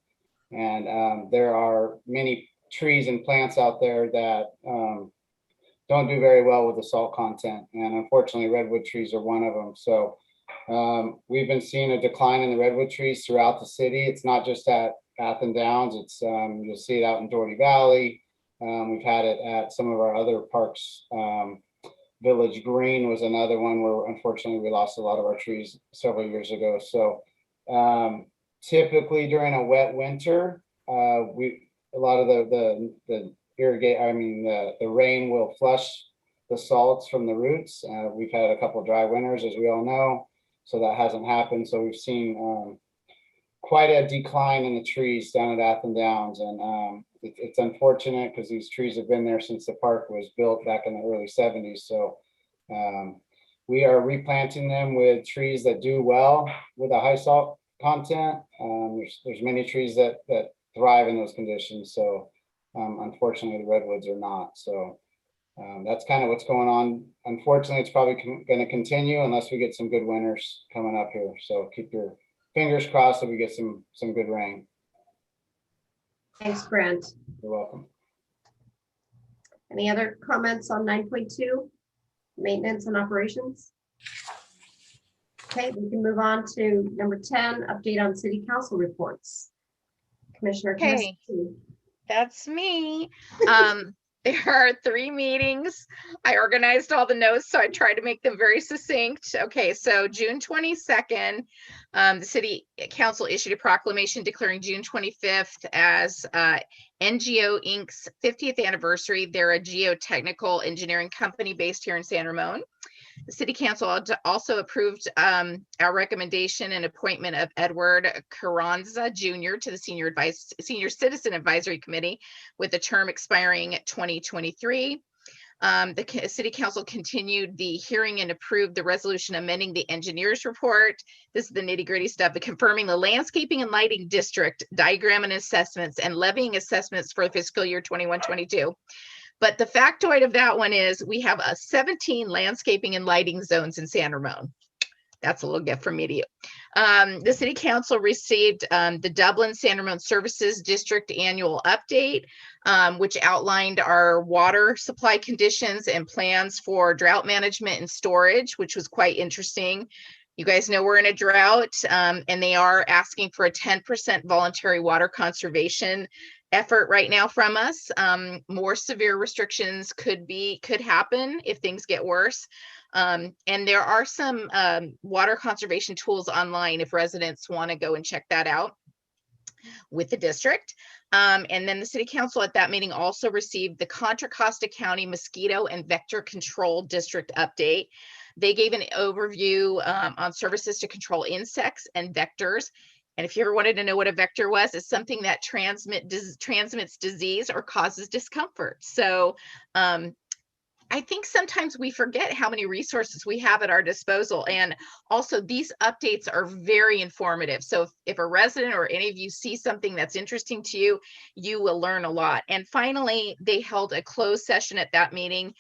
And there are many trees and plants out there that don't do very well with the salt content. And unfortunately, redwood trees are one of them. So we've been seeing a decline in the redwood trees throughout the city. It's not just at Athens Downs. It's you'll see it out in Doherty Valley. We've had it at some of our other parks. Village Green was another one where unfortunately we lost a lot of our trees several years ago. So typically during a wet winter, a lot of the rain will flush the salts from the roots. We've had a couple of dry winters, as we all know, so that hasn't happened. So we've seen quite a decline in the trees down at Athens Downs, and it's unfortunate because these trees have been there since the park was built back in the early 70s. So we are replanting them with trees that do well with a high salt content. There's many trees that thrive in those conditions. So unfortunately, the redwoods are not. So that's kind of what's going on. Unfortunately, it's probably going to continue unless we get some good winters coming up here. So keep your fingers crossed that we get some good rain. Thanks, Brent. You're welcome. Any other comments on 9.2, maintenance and operations? Okay, we can move on to number 10, update on city council reports. Commissioner. Hey, that's me. There are 3 meetings. I organized all the notes, so I tried to make them very succinct. Okay, so June 22nd, the City Council issued a proclamation declaring June 25th as NGO Inc.'s 50th anniversary. They're a geotechnical engineering company based here in San Ramon. The City Council also approved our recommendation and appointment of Edward Carranza Jr. to the Senior Citizen Advisory Committee with a term expiring 2023. The City Council continued the hearing and approved the resolution amending the engineer's report. This is the nitty-gritty stuff, but confirming the landscaping and lighting district diagram and assessments and levying assessments for fiscal year 21-22. But the factoid of that one is we have 17 landscaping and lighting zones in San Ramon. That's a little gift from me to you. The City Council received the Dublin San Ramon Services District Annual Update, which outlined our water supply conditions and plans for drought management and storage, which was quite interesting. You guys know we're in a drought, and they are asking for a 10% voluntary water conservation effort right now from us. More severe restrictions could happen if things get worse. And there are some water conservation tools online if residents want to go and check that out with the district. And then the City Council at that meeting also received the Contra Costa County Mosquito and Vector Control District Update. They gave an overview on services to control insects and vectors. And if you ever wanted to know what a vector was, it's something that transmits disease or causes discomfort. So I think sometimes we forget how many resources we have at our disposal. And also these updates are very informative. So if a resident or any of you see something that's interesting to you, you will learn a lot. And finally, they held a closed session at that meeting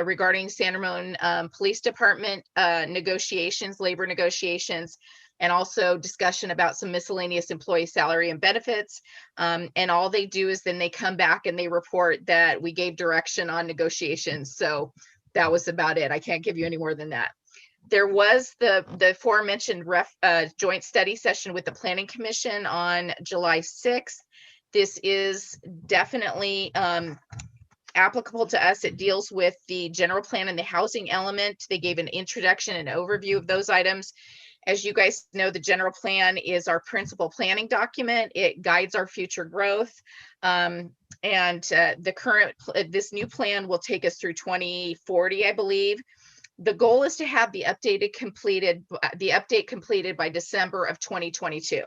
regarding San Ramon Police Department negotiations, labor negotiations, and also discussion about some miscellaneous employee salary and benefits. And all they do is then they come back and they report that we gave direction on negotiations. So that was about it. I can't give you any more than that. There was the aforementioned joint study session with the Planning Commission on July 6th. This is definitely applicable to us. It deals with the general plan and the housing element. They gave an introduction and overview of those items. As you guys know, the general plan is our principal planning document. It guides our future growth. This new plan will take us through 2040, I believe. The goal is to have the update completed by December of 2022.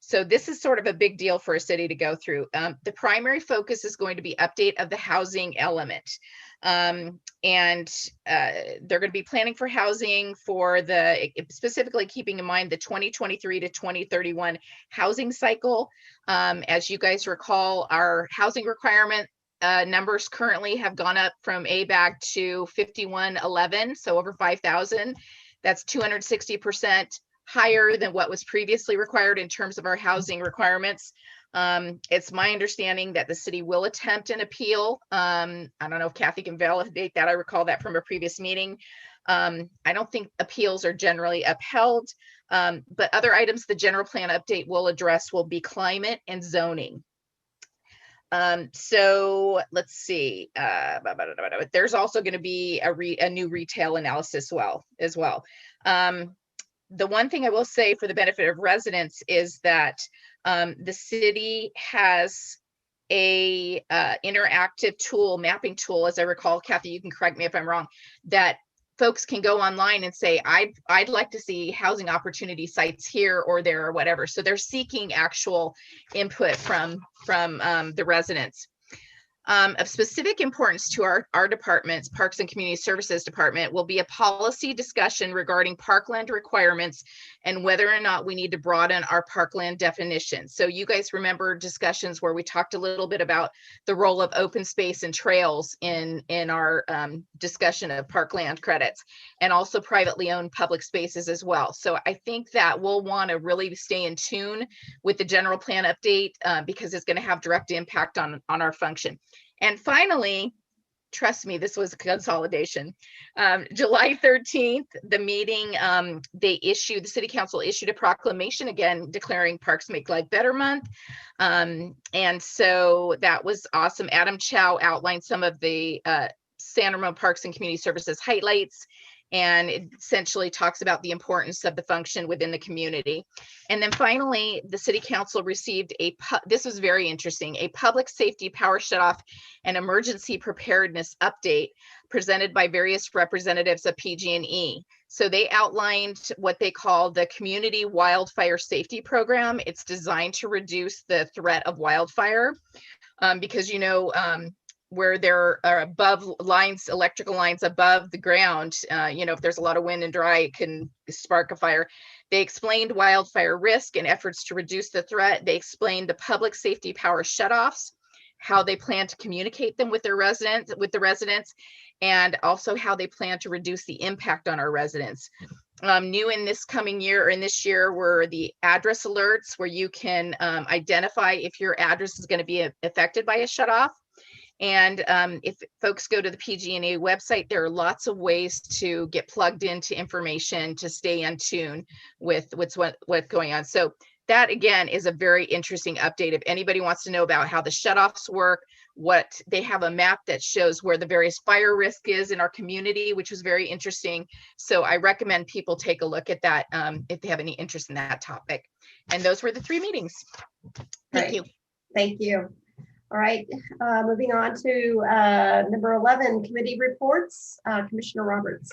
So this is sort of a big deal for a city to go through. The primary focus is going to be update of the housing element. They're going to be planning for housing for specifically keeping in mind the 2023 to 2031 housing cycle. As you guys recall, our housing requirement numbers currently have gone up from ABAG to 5111, so over 5,000. That's 260% higher than what was previously required in terms of our housing requirements. It's my understanding that the city will attempt an appeal. I don't know if Kathy can validate that. I recall that from a previous meeting. I don't think appeals are generally upheld, but other items the general plan update will address will be climate and zoning. So let's see. There's also going to be a new retail analysis as well. The one thing I will say for the benefit of residents is that the city has a interactive tool, mapping tool, as I recall. Kathy, you can correct me if I'm wrong, that folks can go online and say, I'd like to see housing opportunity sites here or there or whatever. So they're seeking actual input from the residents. Of specific importance to our departments, Parks and Community Services Department, will be a policy discussion regarding parkland requirements and whether or not we need to broaden our parkland definition. So you guys remember discussions where we talked a little bit about the role of open space and trails in our discussion of parkland credits, and also privately owned public spaces as well. So I think that we'll want to really stay in tune with the general plan update because it's going to have direct impact on our function. And finally, trust me, this was a consolidation. July 13th, the meeting, the city council issued a proclamation again declaring Parks Make Life Better Month. And so that was awesome. Adam Chow outlined some of the San Ramon Parks and Community Services highlights, and it essentially talks about the importance of the function within the community. And then finally, the city council received this was very interesting, a public safety power shutoff and emergency preparedness update presented by various representatives of PG&E. So they outlined what they call the Community Wildfire Safety Program. It's designed to reduce the threat of wildfire because, where there are electrical lines above the ground, if there's a lot of wind and dry, it can spark a fire. They explained wildfire risk and efforts to reduce the threat. They explained the public safety power shutoffs, how they plan to communicate them with the residents, and also how they plan to reduce the impact on our residents. New in this coming year or in this year were the address alerts, where you can identify if your address is going to be affected by a shutoff. And if folks go to the PG&E website, there are lots of ways to get plugged into information to stay in tune with what's going on. So that again is a very interesting update. If anybody wants to know about how the shutoffs work, they have a map that shows where the various fire risk is in our community, which was very interesting. So I recommend people take a look at that if they have any interest in that topic. And those were the 3 meetings. Thank you. Thank you. All right, moving on to number 11, committee reports. Commissioner Roberts.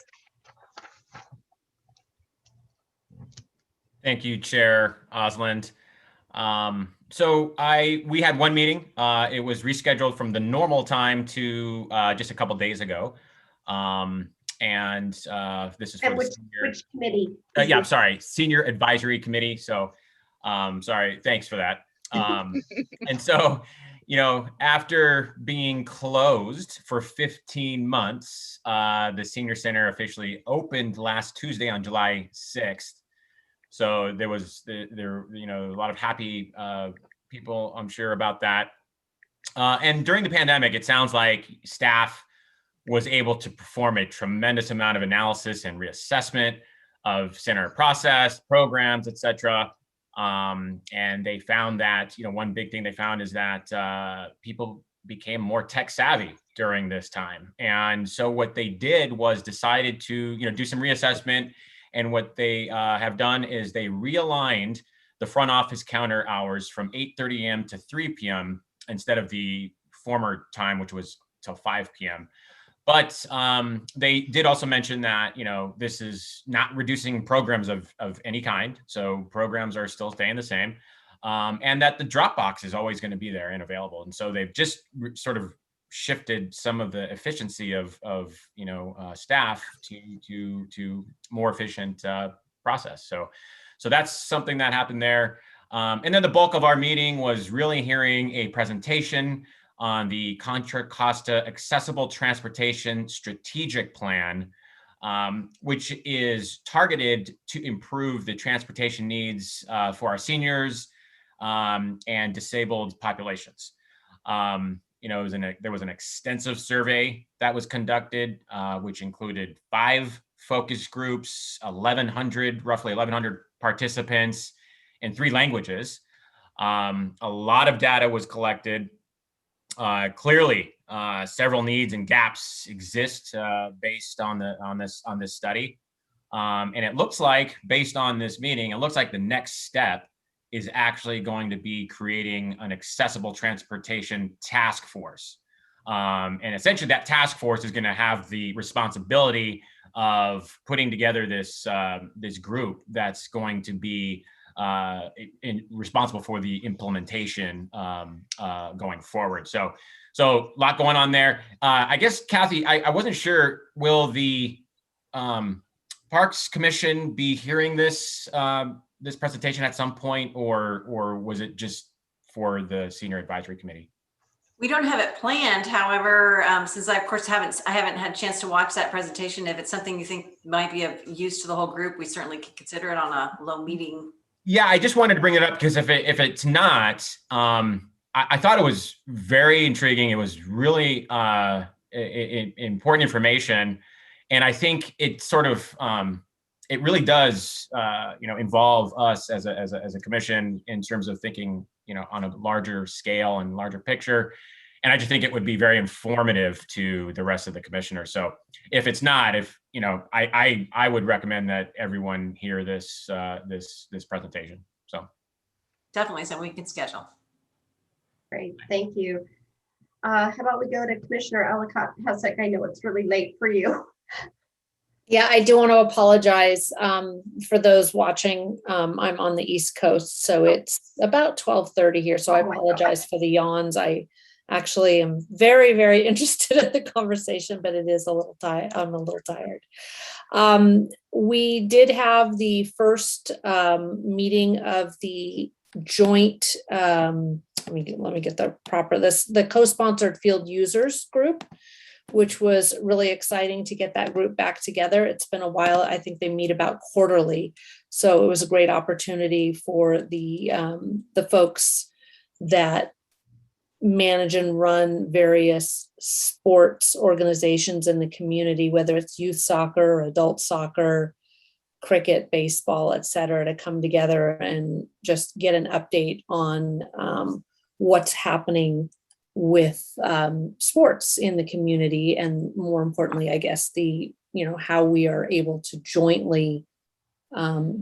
Thank you, Chair Osland. So we had one meeting. It was rescheduled from the normal time to just a couple days ago. This is for which committee? Yeah, I'm sorry, Senior Advisory Committee. So sorry, thanks for that. And so, after being closed for 15 months, the Senior Center officially opened last Tuesday on July 6th. So there was a lot of happy people, I'm sure, about that. And during the pandemic, it sounds like staff was able to perform a tremendous amount of analysis and reassessment of center process, programs, et cetera. And they found that, one big thing they found is that people became more tech savvy during this time. And so what they did was decided to, do some reassessment. And what they have done is they realigned the front office counter hours from 8:30 a.m. to 3 p.m. instead of the former time, which was till 5 p.m. But they did also mention that, this is not reducing programs of any kind. So programs are still staying the same. And that the Dropbox is always going to be there and available. And so they've just sort of shifted some of the efficiency of staff to more efficient process. So that's something that happened there. And then the bulk of our meeting was really hearing a presentation on the Contra Costa Accessible Transportation Strategic Plan, which is targeted to improve the transportation needs for our seniors and disabled populations. There was an extensive survey that was conducted, which included 5 focus groups, roughly 1,100 participants in 3 languages. A lot of data was collected. Clearly, several needs and gaps exist based on this study, and it looks like, based on this meeting, it looks like the next step is actually going to be creating an accessible transportation task force, and essentially that task force is going to have the responsibility of putting together this group that's going to be responsible for the implementation going forward. So a lot going on there. I guess, Kathy, I wasn't sure, will the Parks Commission be hearing this presentation at some point, or was it just for the Senior Advisory Committee? We don't have it planned. However, since I, of course, haven't had a chance to watch that presentation, if it's something you think might be of use to the whole group, we certainly could consider it on a low meeting. Yeah, I just wanted to bring it up because if it's not, I thought it was very intriguing. It was really important information, and I think it sort of it really does involve us as a commission in terms of thinking on a larger scale and larger picture. And I just think it would be very informative to the rest of the commissioners. So if it's not, I would recommend that everyone hear this presentation. So definitely something we can schedule. Great, thank you. How about we go to Commissioner Ellicott-Hussack? I know it's really late for you. Yeah, I do want to apologize for those watching. I'm on the East Coast, so it's about 12:30 here. So I apologize for the yawns. I actually am very, very interested in the conversation, but it is a little tired. I'm a little tired. We did have the first meeting of the joint, let me get the proper, the co-sponsored field users group, which was really exciting to get that group back together. It's been a while. I think they meet about quarterly. So it was a great opportunity for the folks that manage and run various sports organizations in the community, whether it's youth soccer, adult soccer, cricket, baseball, et cetera, to come together and just get an update on what's happening with sports in the community, and more importantly, I guess, how we are able to jointly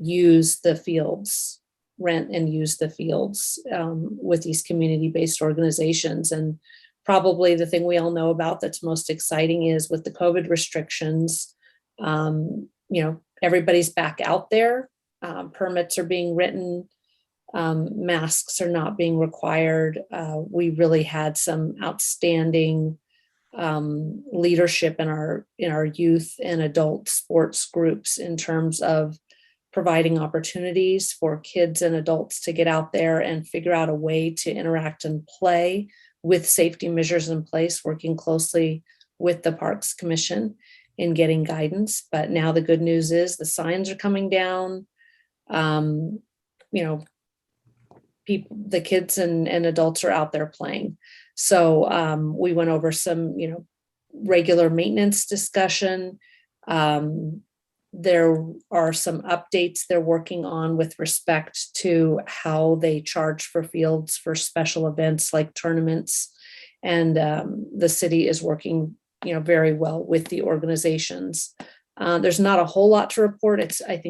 use the fields, rent and use the fields with these community-based organizations. And probably the thing we all know about that's most exciting is with the COVID restrictions, everybody's back out there. Permits are being written. Masks are not being required. We really had some outstanding leadership in our youth and adult sports groups in terms of providing opportunities for kids and adults to get out there and figure out a way to interact and play with safety measures in place, working closely with the Parks Commission in getting guidance. But now the good news is the signs are coming down. The kids and adults are out there playing. So we went over some, regular maintenance discussion. There are some updates they're working on with respect to how they charge for fields for special events like tournaments. And the city is working, very well with the organizations. There's not a whole lot to report. I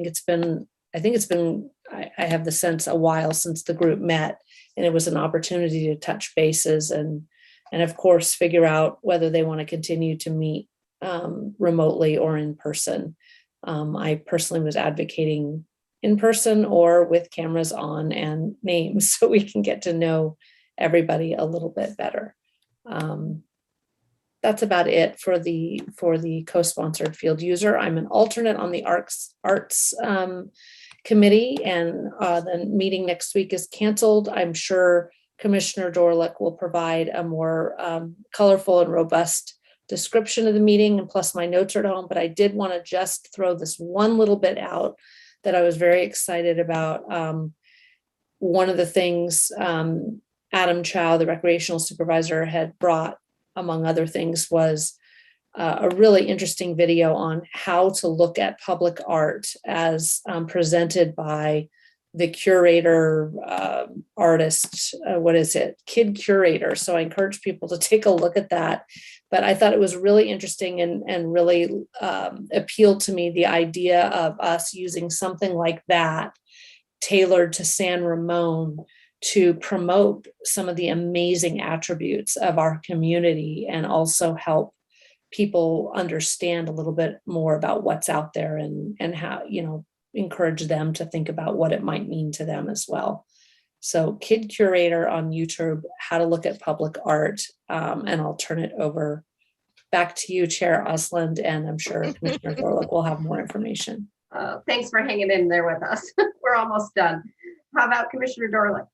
have the sense a while since the group met, and it was an opportunity to touch bases and of course figure out whether they want to continue to meet remotely or in person. I personally was advocating in person or with cameras on and names so we can get to know everybody a little bit better. That's about it for the co-sponsored field user. I'm an alternate on the arts committee, and the meeting next week is canceled. I'm sure Commissioner Dorlick will provide a more colorful and robust description of the meeting, and plus my notes are at home, but I did want to just throw this one little bit out that I was very excited about. One of the things Adam Chow, the recreational supervisor, had brought, among other things, was a really interesting video on how to look at public art as presented by the curator, artist, kid curator. So I encourage people to take a look at that. But I thought it was really interesting and really appealed to me, the idea of us using something like that tailored to San Ramon to promote some of the amazing attributes of our community and also help people understand a little bit more about what's out there and how, encourage them to think about what it might mean to them as well. So Kid Curator on YouTube, how to look at public art, and I'll turn it over back to you, Chair Usland, and I'm sure Commissioner Dorlick will have more information. Thanks for hanging in there with us. We're almost done. How about Commissioner Dorlick?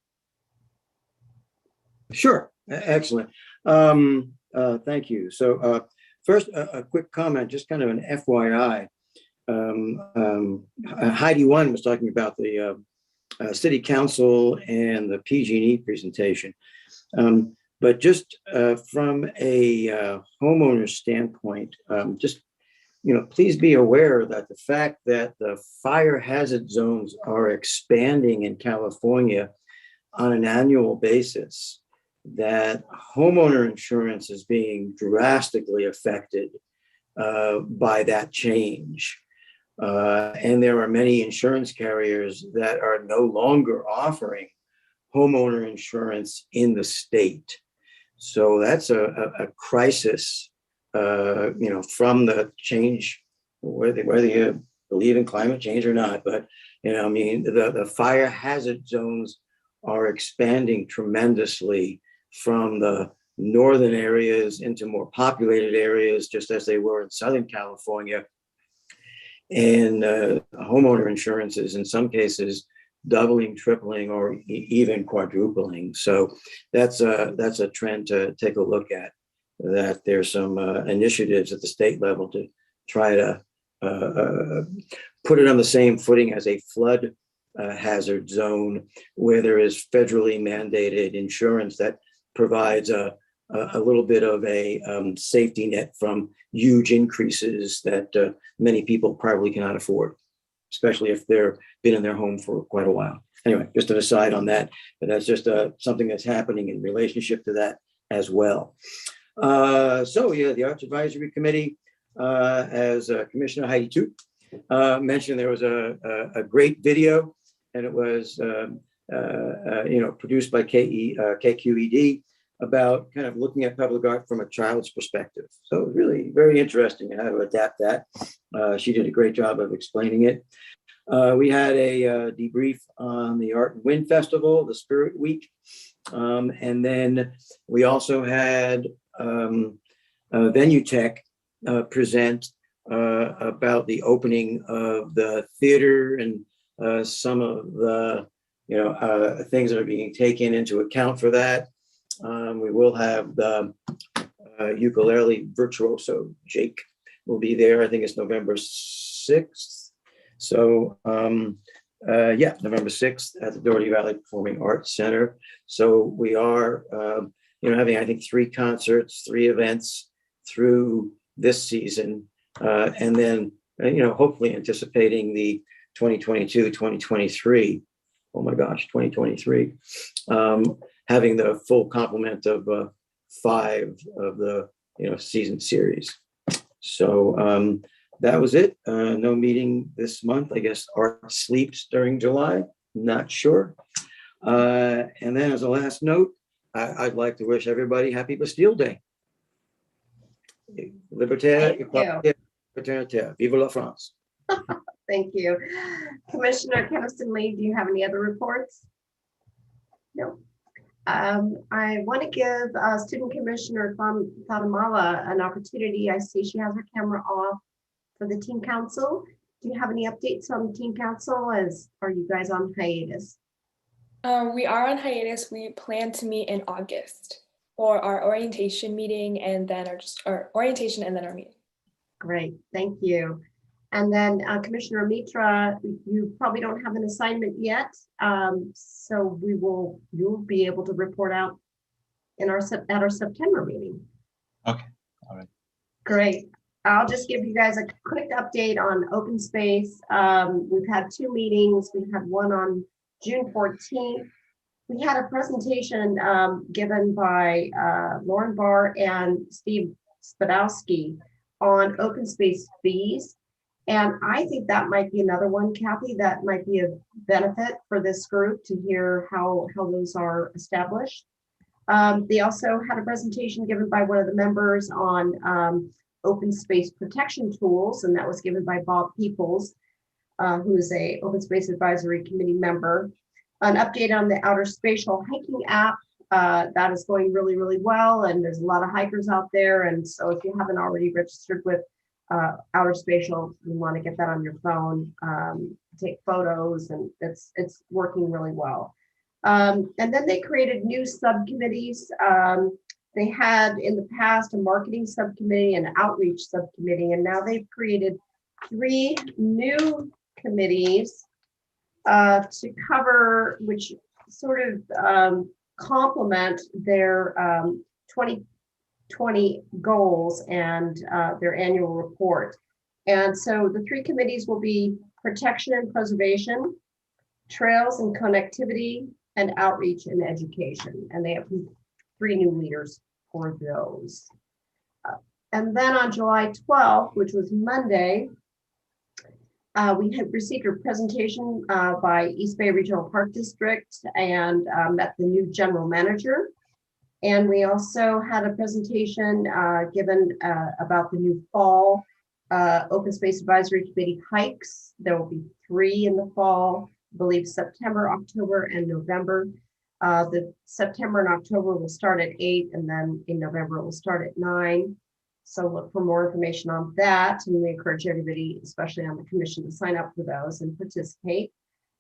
Sure, excellent. Thank you. So first, a quick comment, just kind of an FYI. Heidi One was talking about the City Council and the PG&E presentation. But just from a homeowner standpoint, please be aware that the fact that the fire hazard zones are expanding in California on an annual basis, that homeowner insurance is being drastically affected by that change. And there are many insurance carriers that are no longer offering homeowner insurance in the state. So that's a crisis, from the change, whether you believe in climate change or not. But, the fire hazard zones are expanding tremendously from the northern areas into more populated areas, just as they were in Southern California. And homeowner insurance is in some cases doubling, tripling, or even quadrupling. So that's a trend to take a look at, that there's some initiatives at the state level to try to put it on the same footing as a flood hazard zone, where there is federally mandated insurance that provides a little bit of a safety net from huge increases that many people probably cannot afford, especially if they've been in their home for quite a while. Anyway, just an aside on that, but that's just something that's happening in relationship to that as well. The Arts Advisory Committee, as Commissioner Heidi Toot mentioned, there was a great video, and it was produced by KQED, about kind of looking at public art from a child's perspective. So really very interesting how to adapt that. She did a great job of explaining it. We had a debrief on the Art and Wind Festival, the Spirit Week. And then we also had Venue Tech present about the opening of the theater and some of the things that are being taken into account for that. We will have the ukulele virtuoso Jake will be there. I think it's November 6th. So November 6th at the Doherty Valley Performing Arts Center. So we are having, I think, 3 concerts, 3 events, through this season. And then, hopefully anticipating the 2022, 2023, oh my gosh, 2023, having the full complement of 5 of the, season series. So that was it. No meeting this month. I guess Art sleeps during July. Not sure. And then as a last note, I'd like to wish everybody happy Bastille Day. Liberté, Equality, Fraternité. Vive la France. Thank you. Commissioner Keniston-Lee, do you have any other reports? No. I want to give Student Commissioner Thanamala an opportunity. I see she has her camera off for the Teen Council. Do you have any updates on the Teen Council? Are you guys on hiatus? We are on hiatus. We plan to meet in August for our orientation meeting and then our orientation and then our meeting. Great, thank you. And then Commissioner Mitra, you probably don't have an assignment yet, so you'll be able to report out at our September meeting. Okay, all right. Great. I'll just give you guys a quick update on open space. We've had 2 meetings. We had one on June 14th. We had a presentation given by Lauren Barr and Steve Spadowski on open space fees. And I think that might be another one, Kathy, that might be a benefit for this group to hear how those are established. They also had a presentation given by one of the members on open space protection tools, and that was given by Bob Peoples, who is a Open Space Advisory Committee member. An update on the Outer Spatial hiking app. That is going really, really well, and there's a lot of hikers out there. And so if you haven't already registered with Outer Spatial, you want to get that on your phone, take photos, and it's working really well. And then they created new subcommittees. They had in the past a marketing subcommittee and outreach subcommittee, and now they've created 3 new committees to cover, which sort of complement their 2020 goals and their annual report. And so the 3 committees will be protection and preservation, trails and connectivity, and outreach and education. And they have 3 new leaders for those. And then on July 12th, which was Monday, we had received a presentation by East Bay Regional Park District and met the new general manager. And we also had a presentation given about the new fall Open Space Advisory Committee hikes. There will be 3 in the fall, I believe September, October, and November. The September and October will start at 8, and then in November it will start at 9. So look for more information on that. And we encourage everybody, especially on the commission, to sign up for those and participate.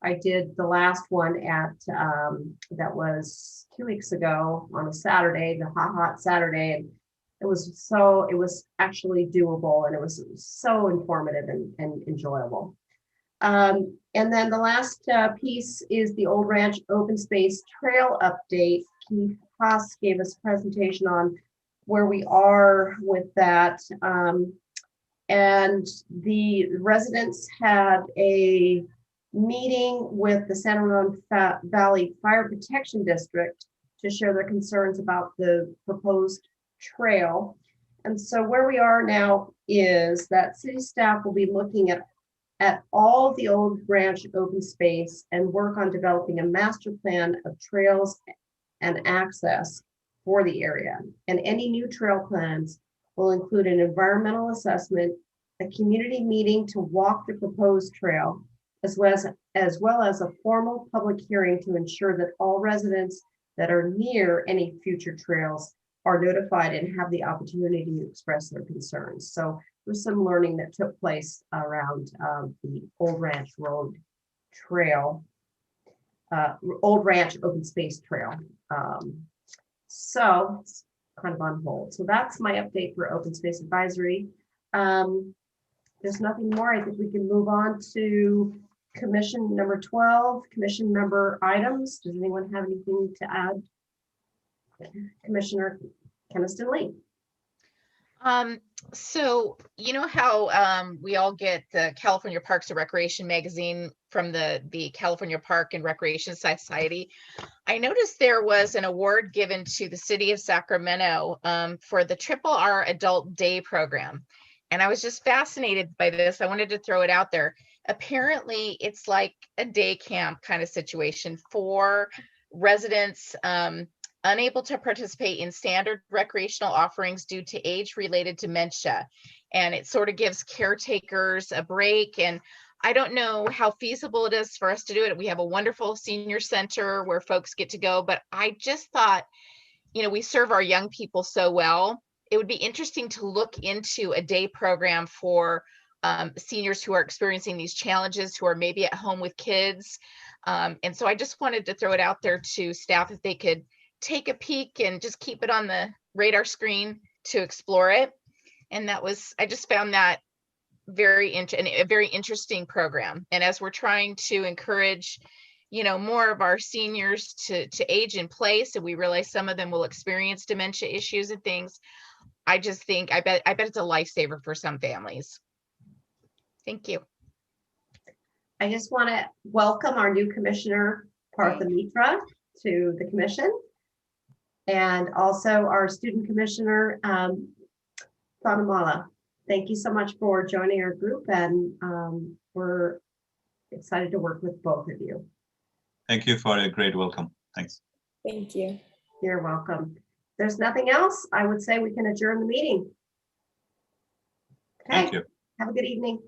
I did the last one at, that was 2 weeks ago on a Saturday, the hot Saturday. And it was actually doable, and it was so informative and enjoyable. And then the last piece is the Old Ranch Open Space Trail update. Keith Haas gave us a presentation on where we are with that. And the residents had a meeting with the San Ramon Valley Fire Protection District to share their concerns about the proposed trail. And so where we are now is that city staff will be looking at all the Old Ranch open space and work on developing a master plan of trails and access for the area. And any new trail plans will include an environmental assessment, a community meeting to walk the proposed trail, as well as a formal public hearing to ensure that all residents that are near any future trails are notified and have the opportunity to express their concerns. So there's some learning that took place around the Old Ranch Road Trail, Old Ranch Open Space Trail. So it's kind of on hold. So that's my update for Open Space Advisory. There's nothing more. I think we can move on to commission number 12, commission member items. Does anyone have anything to add? Commissioner Keniston-Lee. So you know how we all get the California Parks and Recreation magazine from the California Park and Recreation Society. I noticed there was an award given to the city of Sacramento for the Triple R Adult Day program. And I was just fascinated by this. I wanted to throw it out there. Apparently, it's like a day camp kind of situation for residents unable to participate in standard recreational offerings due to age-related dementia. And it sort of gives caretakers a break. And I don't know how feasible it is for us to do it. We have a wonderful senior center where folks get to go, but I just thought, you know, we serve our young people so well. It would be interesting to look into a day program for seniors who are experiencing these challenges, who are maybe at home with kids. And so I just wanted to throw it out there to staff if they could take a peek and just keep it on the radar screen to explore it. And that was, I just found that a very interesting program. And as we're trying to encourage, you know, more of our seniors to age in place, and we realize some of them will experience dementia issues and things, I just think, I bet it's a lifesaver for some families. Thank you. I just want to welcome our new commissioner, Mitra, to the commission. And also our student commissioner, Thanamala. Thank you so much for joining our group, and we're excited to work with both of you. Thank you for a great welcome. Thanks. Thank you. You're welcome. If there's nothing else, I would say we can adjourn the meeting. Okay. Thank you. Have a good evening.